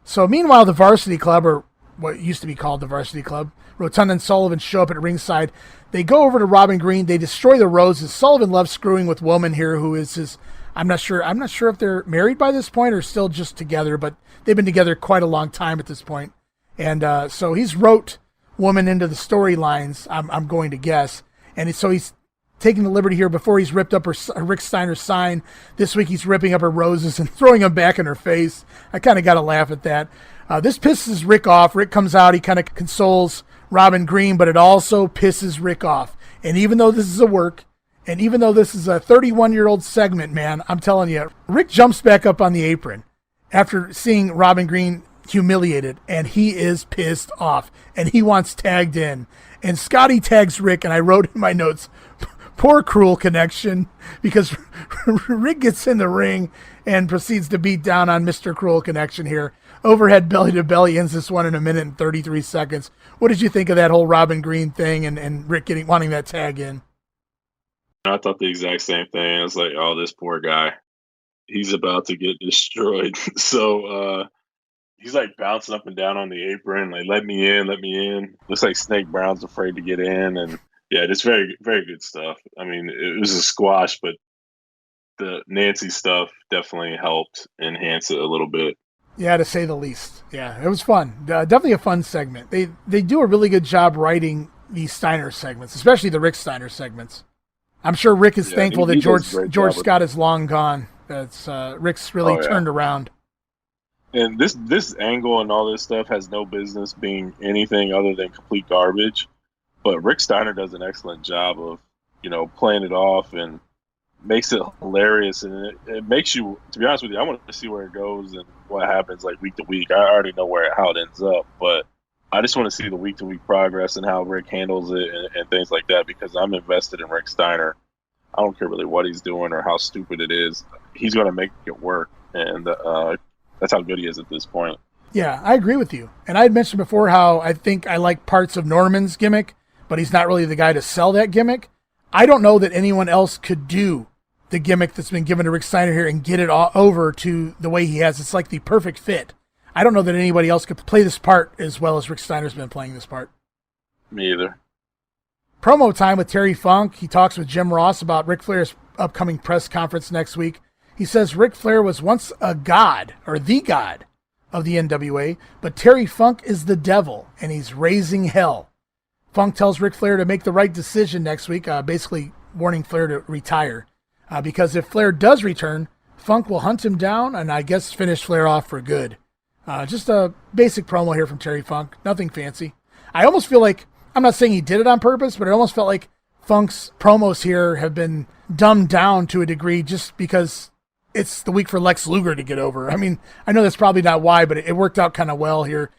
So meanwhile, the Varsity Club, or what used to be called the Varsity Club, Rotunda and Sullivan show up at ringside. They go over to Robin Green. They destroy the roses. Sullivan loves screwing with Woman here, who is his, I'm not sure if they're married by this point or still just together, but they've been together quite a long time at this point. And so he's wrote Woman into the storylines, I'm going to guess. And so he's taking the liberty here before he's ripped up Rick Steiner's sign. This week he's ripping up her roses and throwing them back in her face. I kind of got to laugh at that. This pisses Rick off. Rick comes out. He kind of consoles Robin Green, but it also pisses Rick off. And even though this is a work, and even though this is a 31-year-old segment, man, I'm telling you, Rick jumps back up on the apron after seeing Robin Green humiliated, and he is pissed off, and he wants tagged in. And Scotty tags Rick, and I wrote in my notes, poor Cruel Connection, because Rick gets in the ring and proceeds to beat down on Mr. Cruel Connection here. Overhead belly-to-belly ends this one in 1 minute and 33 seconds. What did you think of that whole Robin Green thing and Rick wanting that tag in? I thought the exact same thing. I was like, oh, this poor guy. He's about to get destroyed. So he's like bouncing up and down on the apron, like, let me in, let me in. Looks like Snake Brown's afraid to get in. And yeah, it's very, very good stuff. I mean, it was a squash, but the Nancy stuff definitely helped enhance it a little bit. Yeah, to say the least. Yeah, it was fun. Definitely a fun segment. They do a really good job writing these Steiner segments, especially the Rick Steiner segments. I'm sure Rick is thankful that George Scott is long gone. That's Rick's really turned around. And this angle and all this stuff has no business being anything other than complete garbage. But Rick Steiner does an excellent job of, playing it off and makes it hilarious. And it makes you, to be honest with you, I want to see where it goes and what happens like week to week. I already know how it ends up, but I just want to see the week to week progress and how Rick handles it and things like that, because I'm invested in Rick Steiner. I don't care really what he's doing or how stupid it is. He's going to make it work. And that's how good he is at this point. Yeah, I agree with you. And I had mentioned before how I think I like parts of Norman's gimmick, but he's not really the guy to sell that gimmick. I don't know that anyone else could do the gimmick that's been given to Rick Steiner here and get it all over to the way he has. It's like the perfect fit. I don't know that anybody else could play this part as well as Rick Steiner's been playing this part. Me either. Promo time with Terry Funk. He talks with Jim Ross about Ric Flair's upcoming press conference next week. He says Ric Flair was once a god, or the god, of the NWA, but Terry Funk is the devil, and he's raising hell. Funk tells Ric Flair to make the right decision next week, basically warning Flair to retire. Because if Flair does return, Funk will hunt him down and I guess finish Flair off for good. Just a basic promo here from Terry Funk. Nothing fancy. I almost feel like, I'm not saying he did it on purpose, but it almost felt like Funk's promos here have been dumbed down to a degree just because it's the week for Lex Luger to get over. I mean, I know that's probably not why, but it worked out kind of well here.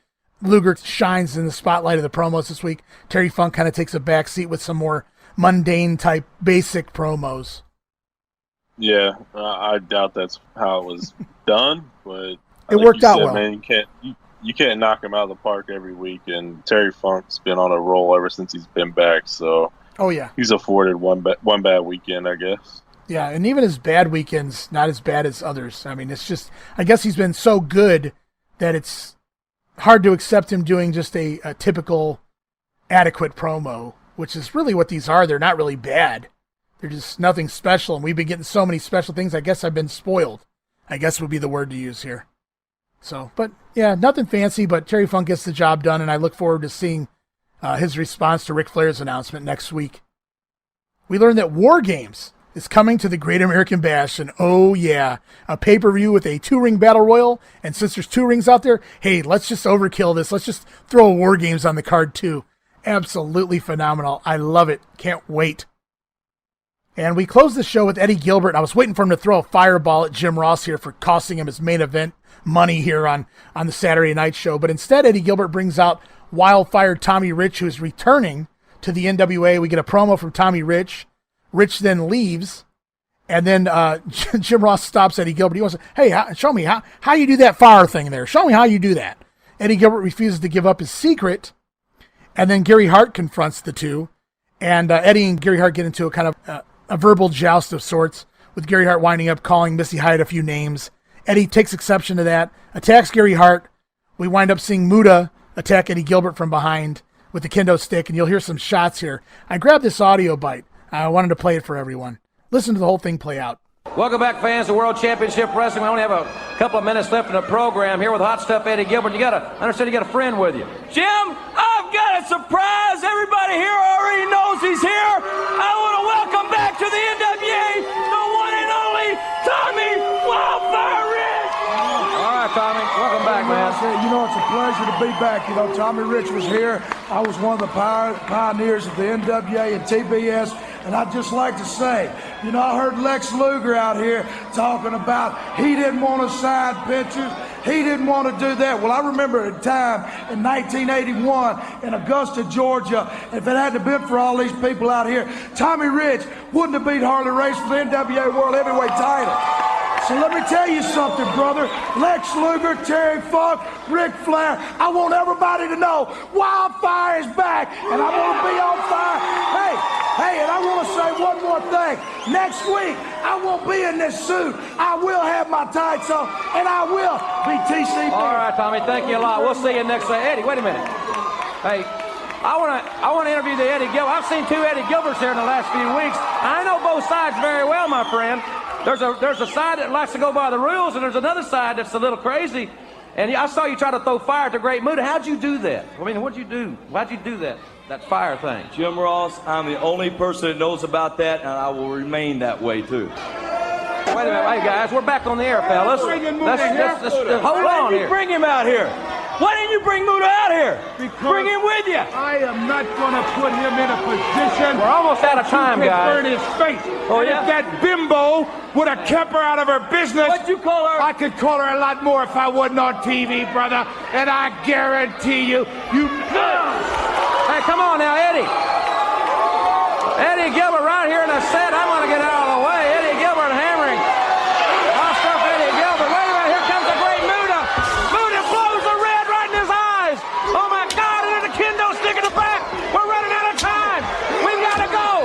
Luger shines in the spotlight of the promos this week. Terry Funk kind of takes a back seat with some more mundane type basic promos. Yeah, I doubt that's how it was done, but it worked out well. Man, you can't knock him out of the park every week, and Terry Funk's been on a roll ever since he's been back. So, oh yeah, he's afforded one bad weekend, I guess. Yeah, and even his bad weekends, not as bad as others. I mean, it's just, I guess he's been so good that it's hard to accept him doing just a typical adequate promo, which is really what these are. They're not really bad. They're just nothing special, and we've been getting so many special things. I guess I've been spoiled, I guess would be the word to use here. So, but yeah, nothing fancy, but Terry Funk gets the job done, and I look forward to seeing his response to Ric Flair's announcement next week. We learned that War Games is coming to the Great American Bash, and oh yeah, a pay-per-view with a 2-ring battle royal, and since there's 2 rings out there, hey, let's just overkill this. Let's just throw War Games on the card too. Absolutely phenomenal. I love it. Can't wait. And we close the show with Eddie Gilbert. I was waiting for him to throw a fireball at Jim Ross here for costing him his main event money here on the Saturday night show. But instead, Eddie Gilbert brings out Wildfire Tommy Rich, who is returning to the NWA. We get a promo from Tommy Rich. Rich then leaves. And then Jim Ross stops Eddie Gilbert. He wants to, hey, show me how you do that fire thing there. Show me how you do that. Eddie Gilbert refuses to give up his secret. And then Gary Hart confronts the two. And Eddie and Gary Hart get into a kind of a verbal joust of sorts, with Gary Hart winding up calling Missy Hyatt a few names. Eddie takes exception to that, attacks Gary Hart. We wind up seeing Muta attack Eddie Gilbert from behind with the kendo stick, and you'll hear some shots here. I grabbed this audio bite. I wanted to play it for everyone. Listen to the whole thing play out. Welcome back, fans, to World Championship Wrestling. We only have a couple of minutes left in the program here with Hot Stuff Eddie Gilbert. I understand you got a friend with you. Jim, I've got a surprise. Everybody here already knows he's here. I want to welcome back to the NWA the one and only Tommy Wildfire Rich. All right, Tommy. Welcome back, man. You know, it's a pleasure to be back. You know, Tommy Rich was here. I was one of the pioneers of the NWA and TBS. And I'd just like to say, you know, I heard Lex Luger out here talking about he didn't want to sign pictures. He didn't want to do that. Well, I remember a time in 1981 in Augusta, Georgia, if it hadn't been for all these people out here, Tommy Rich wouldn't have beat Harley Race for the NWA World Heavyweight title. So let me tell you something, brother. Lex Luger, Terry Funk, Ric Flair, I want everybody to know Wildfire is back, and I want to be on fire. Hey, and I want to say one more thing. Next week, I won't be in this suit. I will have my tights on, and I will be TCB. All right, Tommy, thank you a lot. We'll see you next day. Eddie, wait a minute. Hey, I want to interview the Eddie Gilbert. I've seen 2 Eddie Gilberts here in the last few weeks. I know both sides very well, my friend. There's a side that likes to go by the rules, and there's another side that's a little crazy. And I saw you try to throw fire at the Great Muta. How'd you do that? I mean, what'd you do? Why'd you do that fire thing? Jim Ross, I'm the only person that knows about that, and I will remain that way, too. Wait a minute. Hey, guys, we're back on the air, fellas. Let's hold on here. Bring him out here. Why didn't you bring Muta out here? Bring him with you. I am not going to put him in a position. We're almost out of time, guys. Burn his face. Oh, yeah? If that bimbo would have kept her out of her business. What'd you call her? I could call her a lot more if I wasn't on TV, brother. And I guarantee you. Hey, come on now, Eddie. Eddie Gilbert right here in the set. I want to get out of the way. Eddie Gilbert hammering. Hot Stuff Eddie Gilbert. Wait a minute. Here comes the Great Muta. Muta blows the red right in his eyes. Oh, my God. And there's a kendo stick in the back. We're running out of time. We've got to go.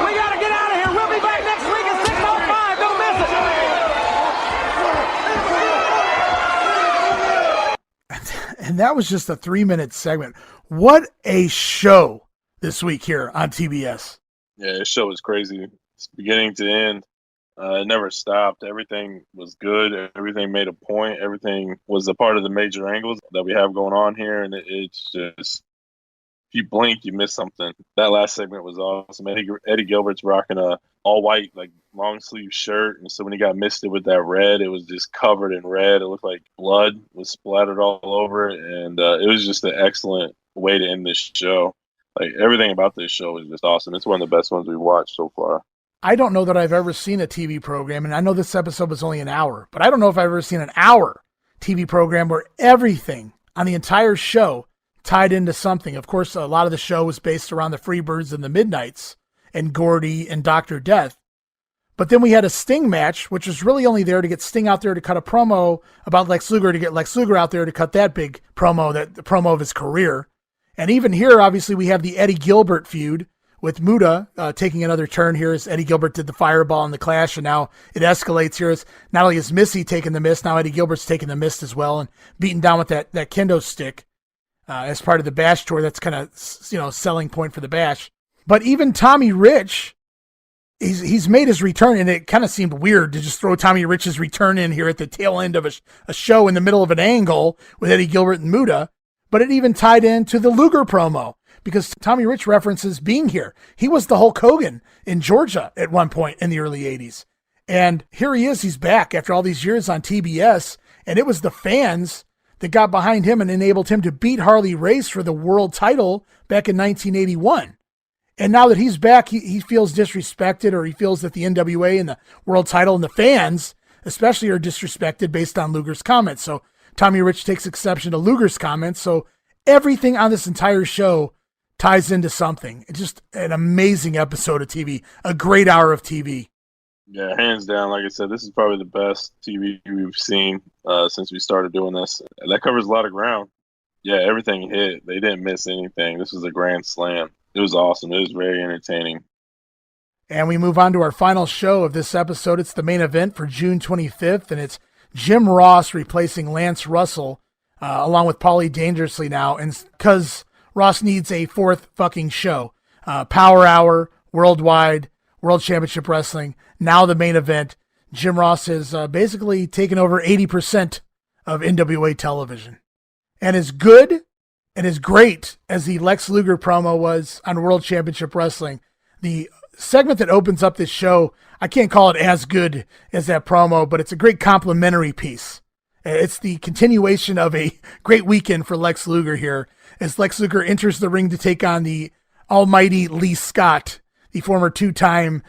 We got to get out of here. We'll be back next week at 6:05. Don't miss it. And And that was just a 3-minute segment. What a show this week here on TBS. Yeah, this show was crazy. It's beginning to end. It never stopped. Everything was good. Everything made a point. Everything was a part of the major angles that we have going on here. And it's just, if you blink, you miss something. That last segment was awesome. Eddie Gilbert's rocking a all white, like long sleeve shirt. And so when he got misted with that red, it was just covered in red. It looked like blood was splattered all over it. And it was just an excellent way to end this show. Like, everything about this show is just awesome. It's one of the best ones we've watched so far. I don't know that I've ever seen a TV program, and I know this episode was only an hour, but I don't know if I've ever seen an hour TV program where everything on the entire show tied into something. Of course, a lot of the show was based around the Freebirds and the Midnights and Gordy and Dr. Death. But then we had a Sting match, which was really only there to get Sting out there to cut a promo about Lex Luger, to get Lex Luger out there to cut that big promo, the promo of his career. And even here, obviously, we have the Eddie Gilbert feud with Muta taking another turn here as Eddie Gilbert did the fireball in the Clash, and now it escalates here as not only is Missy taking the mist, now Eddie Gilbert's taking the mist as well and beating down with that kendo stick as part of the Bash tour. That's kind of, selling point for the Bash. But even Tommy Rich, he's made his return, and it kind of seemed weird to just throw Tommy Rich's return in here at the tail end of a show in the middle of an angle with Eddie Gilbert and Muta. But it even tied into the Luger promo, because Tommy Rich references being here. He was the Hulk Hogan in Georgia at one point in the early 80s. And here he is. He's back after all these years on TBS. And it was the fans that got behind him and enabled him to beat Harley Race for the world title back in 1981. And now that he's back, he feels disrespected, or he feels that the NWA and the world title and the fans especially are disrespected based on Luger's comments. So Tommy Rich takes exception to Luger's comments. So everything on this entire show ties into something. It's just an amazing episode of TV, a great hour of TV. Yeah, hands down. Like I said, this is probably the best TV we've seen since we started doing this. That covers a lot of ground. Yeah, everything hit. They didn't miss anything. This was a grand slam. It was awesome. It was very entertaining. And we move on to our final show of this episode. It's the main event for June 25th, and it's Jim Ross replacing Lance Russell, along with Paulie Dangerously now, and because Ross needs a fourth fucking show. Power Hour, Worldwide, World Championship Wrestling, now the main event. Jim Ross has basically taken over 80% of NWA television. And as good and as great as the Lex Luger promo was on World Championship Wrestling, the segment that opens up this show, I can't call it as good as that promo, but it's a great complimentary piece. It's the continuation of a great weekend for Lex Luger here, as Lex Luger enters the ring to take on the almighty Lee Scott, the former two-time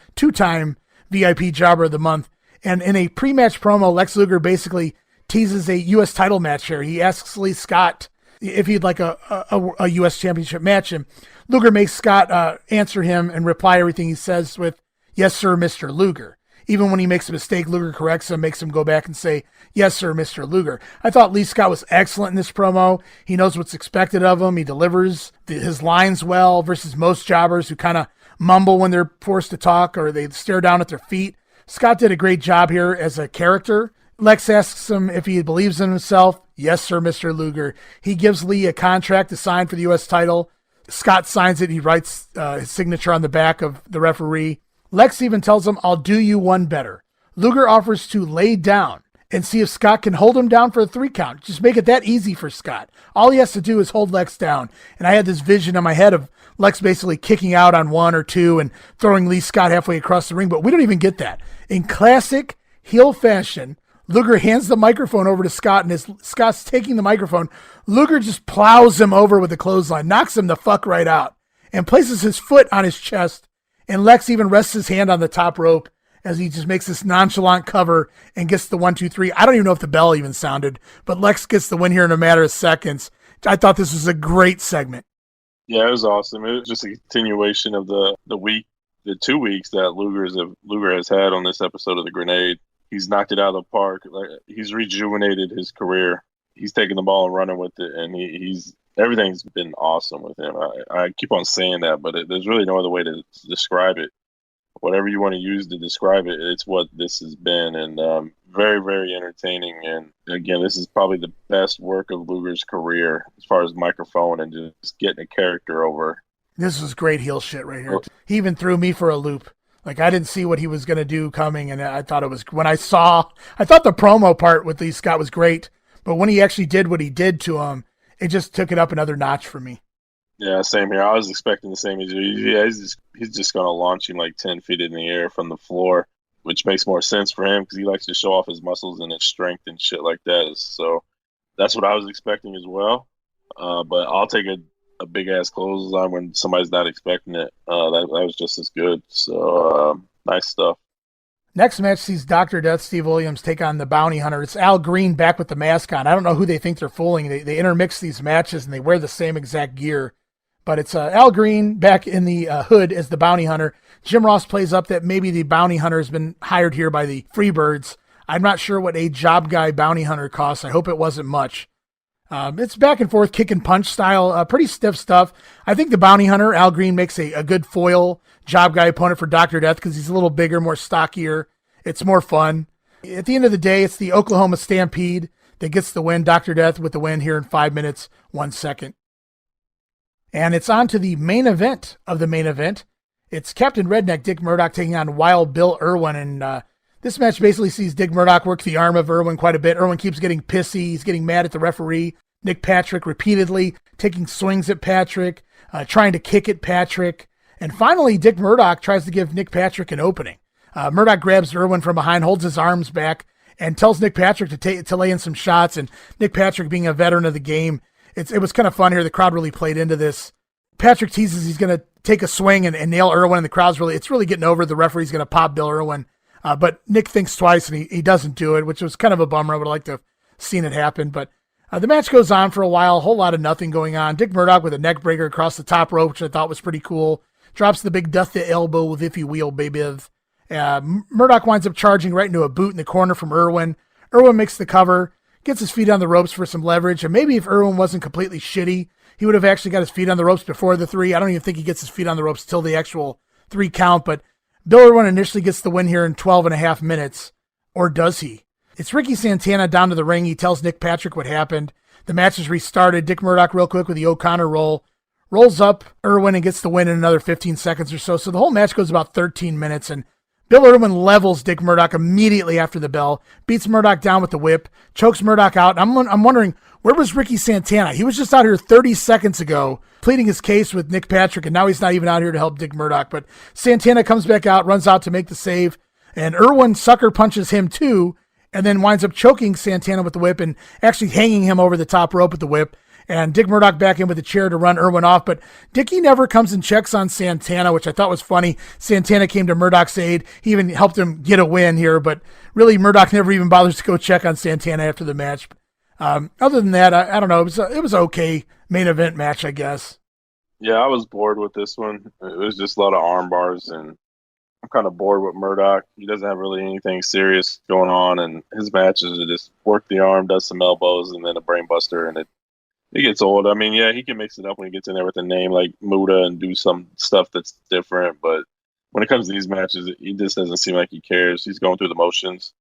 VIP Jobber of the Month. And in a pre-match promo, Lex Luger basically teases a U.S. title match here. He asks Lee Scott if he'd like a U.S. Championship match, and Luger makes Scott answer him and reply everything he says with, "Yes, sir, Mr. Luger." Even when he makes a mistake, Luger corrects him, makes him go back and say, "Yes, sir, Mr. Luger." I thought Lee Scott was excellent in this promo. He knows what's expected of him. He delivers his lines well versus most jobbers who kind of mumble when they're forced to talk, or they stare down at their feet. Scott did a great job here as a character. Lex asks him if he believes in himself. "Yes, sir, Mr. Luger." He gives Lee a contract to sign for the U.S. title. Scott signs it. He writes his signature on the back of the referee. Lex even tells him, "I'll do you one better." Luger offers to lay down and see if Scott can hold him down for a 3 count. Just make it that easy for Scott. All he has to do is hold Lex down. And I had this vision in my head of Lex basically kicking out on 1 or 2 and throwing Lee Scott halfway across the ring, but we don't even get that. In classic heel fashion, Luger hands the microphone over to Scott, and as Scott's taking the microphone, Luger just plows him over with a clothesline, knocks him the fuck right out, and places his foot on his chest, and Lex even rests his hand on the top rope as he just makes this nonchalant cover and gets the 1, 2, 3. I don't even know if the bell even sounded, but Lex gets the win here in a matter of seconds. I thought this was a great segment. Yeah, it was awesome. It was just a continuation of the 2 weeks that Luger has had on this episode of The Grenade. He's knocked it out of the park. He's rejuvenated his career. He's taking the ball and running with it, and everything's been awesome with him. I keep on saying that, but there's really no other way to describe it. Whatever you want to use to describe it, it's what this has been. And very, very entertaining. And again, this is probably the best work of Luger's career as far as microphone and just getting a character over. This was great heel shit right here. He even threw me for a loop. Like, I didn't see what he was going to do coming, and I thought I thought the promo part with Lee Scott was great, but when he actually did what he did to him, it just took it up another notch for me. Yeah, same here. I was expecting the same as you. Yeah, he's just going to launch him like 10 feet in the air from the floor, which makes more sense for him because he likes to show off his muscles and his strength and shit like that. So that's what I was expecting as well. But I'll take a big-ass clothesline when somebody's not expecting it. That was just as good. So nice stuff. Next match sees Dr. Death Steve Williams take on the Bounty Hunter. It's Al Green back with the mask on. I don't know who they think they're fooling. They intermix these matches and they wear the same exact gear. But it's Al Green back in the hood as the Bounty Hunter. Jim Ross plays up that maybe the Bounty Hunter has been hired here by the Freebirds. I'm not sure what a job guy Bounty Hunter costs. I hope it wasn't much. It's back and forth, kick and punch style, pretty stiff stuff. I think the Bounty Hunter, Al Green, makes a good foil job guy opponent for Dr. Death because he's a little bigger, more stockier. It's more fun. At the end of the day, it's the Oklahoma Stampede that gets the win. Dr. Death with the win here in 5 minutes, 1 second. And it's on to the main event of the main event. It's Captain Redneck Dick Murdoch taking on Wild Bill Irwin. And this match basically sees Dick Murdoch work the arm of Irwin quite a bit. Irwin keeps getting pissy. He's getting mad at the referee, Nick Patrick, repeatedly taking swings at Patrick, trying to kick at Patrick. And finally, Dick Murdoch tries to give Nick Patrick an opening. Murdoch grabs Irwin from behind, holds his arms back, and tells Nick Patrick to lay in some shots. And Nick Patrick, being a veteran of the game, it was kind of fun here. The crowd really played into this. Patrick teases he's going to take a swing and nail Irwin, and the crowd's it's really getting over. The referee's going to pop Bill Irwin. But Nick thinks twice, and he doesn't do it, which was kind of a bummer. I would like to have seen it happen. But the match goes on for a while, a whole lot of nothing going on. Dick Murdoch with a neck breaker across the top rope, which I thought was pretty cool. Drops the big death to elbow with If You Will, baby. Murdoch winds up charging right into a boot in the corner from Irwin. Irwin makes the cover, gets his feet on the ropes for some leverage, and maybe if Irwin wasn't completely shitty, he would have actually got his feet on the ropes before the 3. I don't even think he gets his feet on the ropes till the actual 3 count, but Bill Irwin initially gets the win here in 12 and a half minutes. Or does he? It's Ricky Santana down to the ring. He tells Nick Patrick what happened. The match is restarted. Dick Murdoch real quick with the O'Connor roll. Rolls up Irwin and gets the win in another 15 seconds or so. So the whole match goes about 13 minutes, and Bill Irwin levels Dick Murdoch immediately after the bell, beats Murdoch down with the whip, chokes Murdoch out. I'm wondering, where was Ricky Santana? He was just out here 30 seconds ago pleading his case with Nick Patrick, and now he's not even out here to help Dick Murdoch. But Santana comes back out, runs out to make the save, and Irwin sucker punches him too, and then winds up choking Santana with the whip and actually hanging him over the top rope with the whip. And Dick Murdoch back in with a chair to run Irwin off, but Dickie never comes and checks on Santana, which I thought was funny. Santana came to Murdoch's aid. He even helped him get a win here, but really Murdoch never even bothers to go check on Santana after the match. Other than that, I don't know. It was okay main event match, I guess. Yeah, I was bored with this one. It was just a lot of arm bars, and I'm kind of bored with Murdoch. He doesn't have really anything serious going on, and his matches are just work the arm, does some elbows, and then a brain buster, and it gets old. I mean, yeah, he can mix it up when he gets in there with a name like Muta and do some stuff that's different. But when it comes to these matches, he just doesn't seem like he cares. He's going through the motions.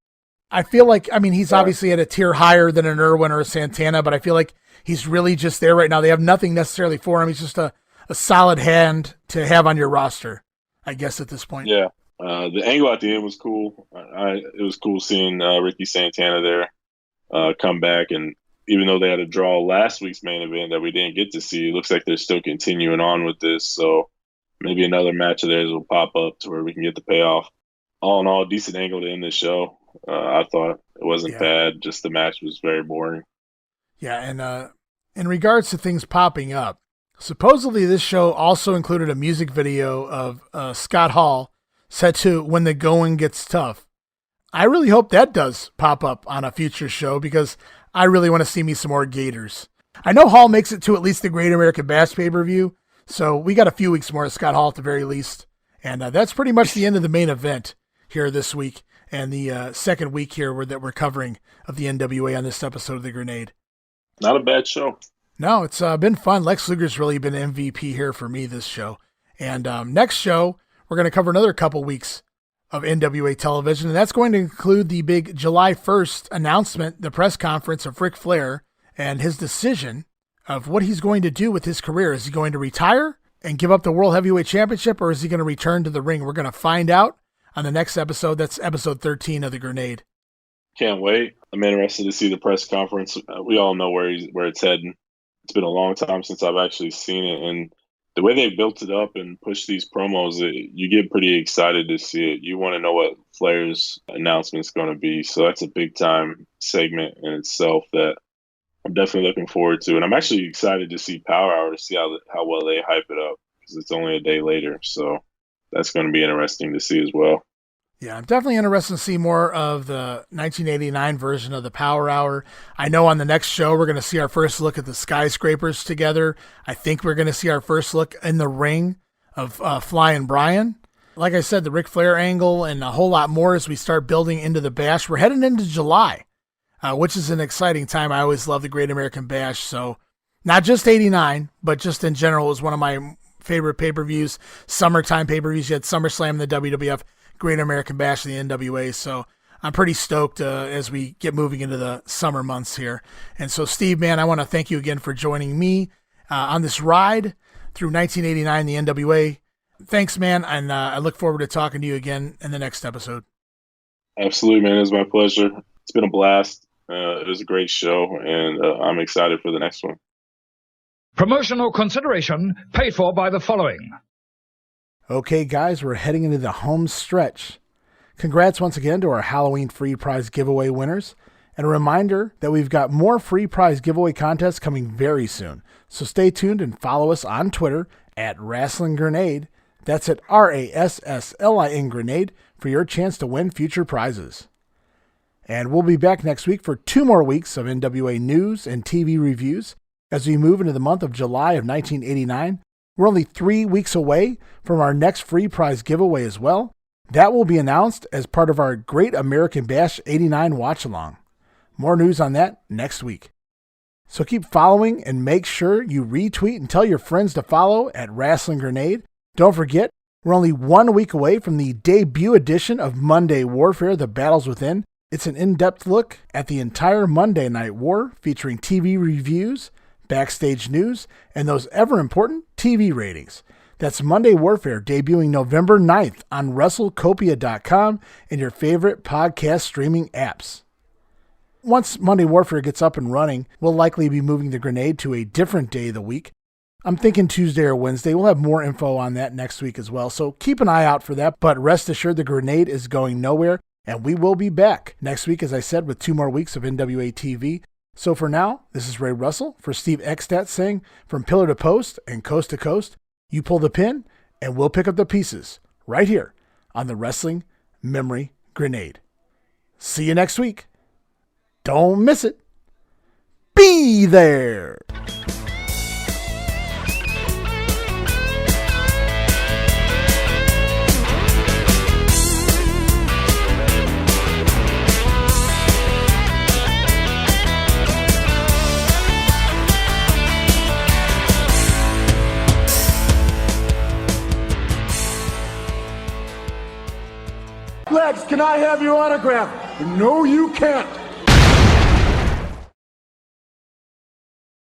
I feel like, he's obviously at a tier higher than an Irwin or a Santana, but I feel like he's really just there right now. They have nothing necessarily for him. He's just a solid hand to have on your roster, I guess, at this point. Yeah. The angle at the end was cool. It was cool seeing Ricky Santana there come back, and even though they had a draw last week's main event that we didn't get to see, it looks like they're still continuing on with this. So maybe another match of theirs will pop up to where we can get the payoff. All in all, decent angle to end the show. I thought it wasn't bad. Just the match was very boring. Yeah, and in regards to things popping up, supposedly this show also included a music video of Scott Hall set to When the Going Gets Tough. I really hope that does pop up on a future show because I really want to see me some more Gators. I know Hall makes it to at least the Great American Bash pay-per-view, so we got a few weeks more of Scott Hall at the very least. And that's pretty much the end of the main event here this week and the second week here that we're covering of the NWA on this episode of The Grenade. Not a bad show. No, it's been fun. Lex Luger's really been MVP here for me this show. And next show, we're going to cover another couple weeks of NWA television, and that's going to include the big July 1st announcement, the press conference of Ric Flair and his decision of what he's going to do with his career. Is he going to retire and give up the World Heavyweight Championship, or is he going to return to the ring? We're going to find out on the next episode. That's episode 13 of The Grenade. Can't wait. I'm interested to see the press conference. We all know where it's heading. It's been a long time since I've actually seen it, and the way they built it up and pushed these promos, you get pretty excited to see it. You want to know what Flair's announcement is going to be. So that's a big time segment in itself that I'm definitely looking forward to. And I'm actually excited to see Power Hour, to see how well they hype it up, because it's only a day later. So that's going to be interesting to see as well. Yeah, I'm definitely interested to see more of the 1989 version of the Power Hour. I know on the next show, we're going to see our first look at the Skyscrapers together. I think we're going to see our first look in the ring of Flying Brian. Like I said, the Ric Flair angle and a whole lot more as we start building into the Bash. We're heading into July, which is an exciting time. I always love the Great American Bash. So not just 89, but just in general, it was one of my favorite pay-per-views, summertime pay-per-views. You had SummerSlam, the WWF, Great American Bash, the NWA. So I'm pretty stoked as we get moving into the summer months here. And so, Steve, man, I want to thank you again for joining me on this ride through 1989, the NWA. Thanks, man, and I look forward to talking to you again in the next episode. Absolutely, man. It was my pleasure. It's been a blast. It was a great show, and I'm excited for the next one. Promotional consideration paid for by the following. Okay, guys, we're heading into the home stretch. Congrats once again to our Halloween free prize giveaway winners. And a reminder that we've got more free prize giveaway contests coming very soon. So stay tuned and follow us on Twitter at Wrestling Grenade. That's at RASSLIN Grenade for your chance to win future prizes. And we'll be back next week for 2 more weeks of NWA news and TV reviews as we move into the month of July of 1989. We're only 3 weeks away from our next free prize giveaway as well. That will be announced as part of our Great American Bash 89 watch-along. More news on that next week. So keep following and make sure you retweet and tell your friends to follow at Wrestling Grenade. Don't forget, we're only 1 week away from the debut edition of Monday Warfare, The Battles Within. It's an in-depth look at the entire Monday Night War featuring TV reviews, backstage news, and those ever-important TV ratings. That's Monday Warfare, debuting November 9th on WrestleCopia.com and your favorite podcast streaming apps. Once Monday Warfare gets up and running, we'll likely be moving the Grenade to a different day of the week. I'm thinking Tuesday or Wednesday. We'll have more info on that next week as well, so keep an eye out for that. But rest assured, the Grenade is going nowhere, and we will be back next week, as I said, with 2 more weeks of NWA TV. So for now, this is Ray Russell for Steve Eckstat saying, from pillar to post and coast to coast, you pull the pin and we'll pick up the pieces right here on the Wrestling Memory Grenade. See you next week. Don't miss it. Be there. Lex, can I have your autograph? No, you can't.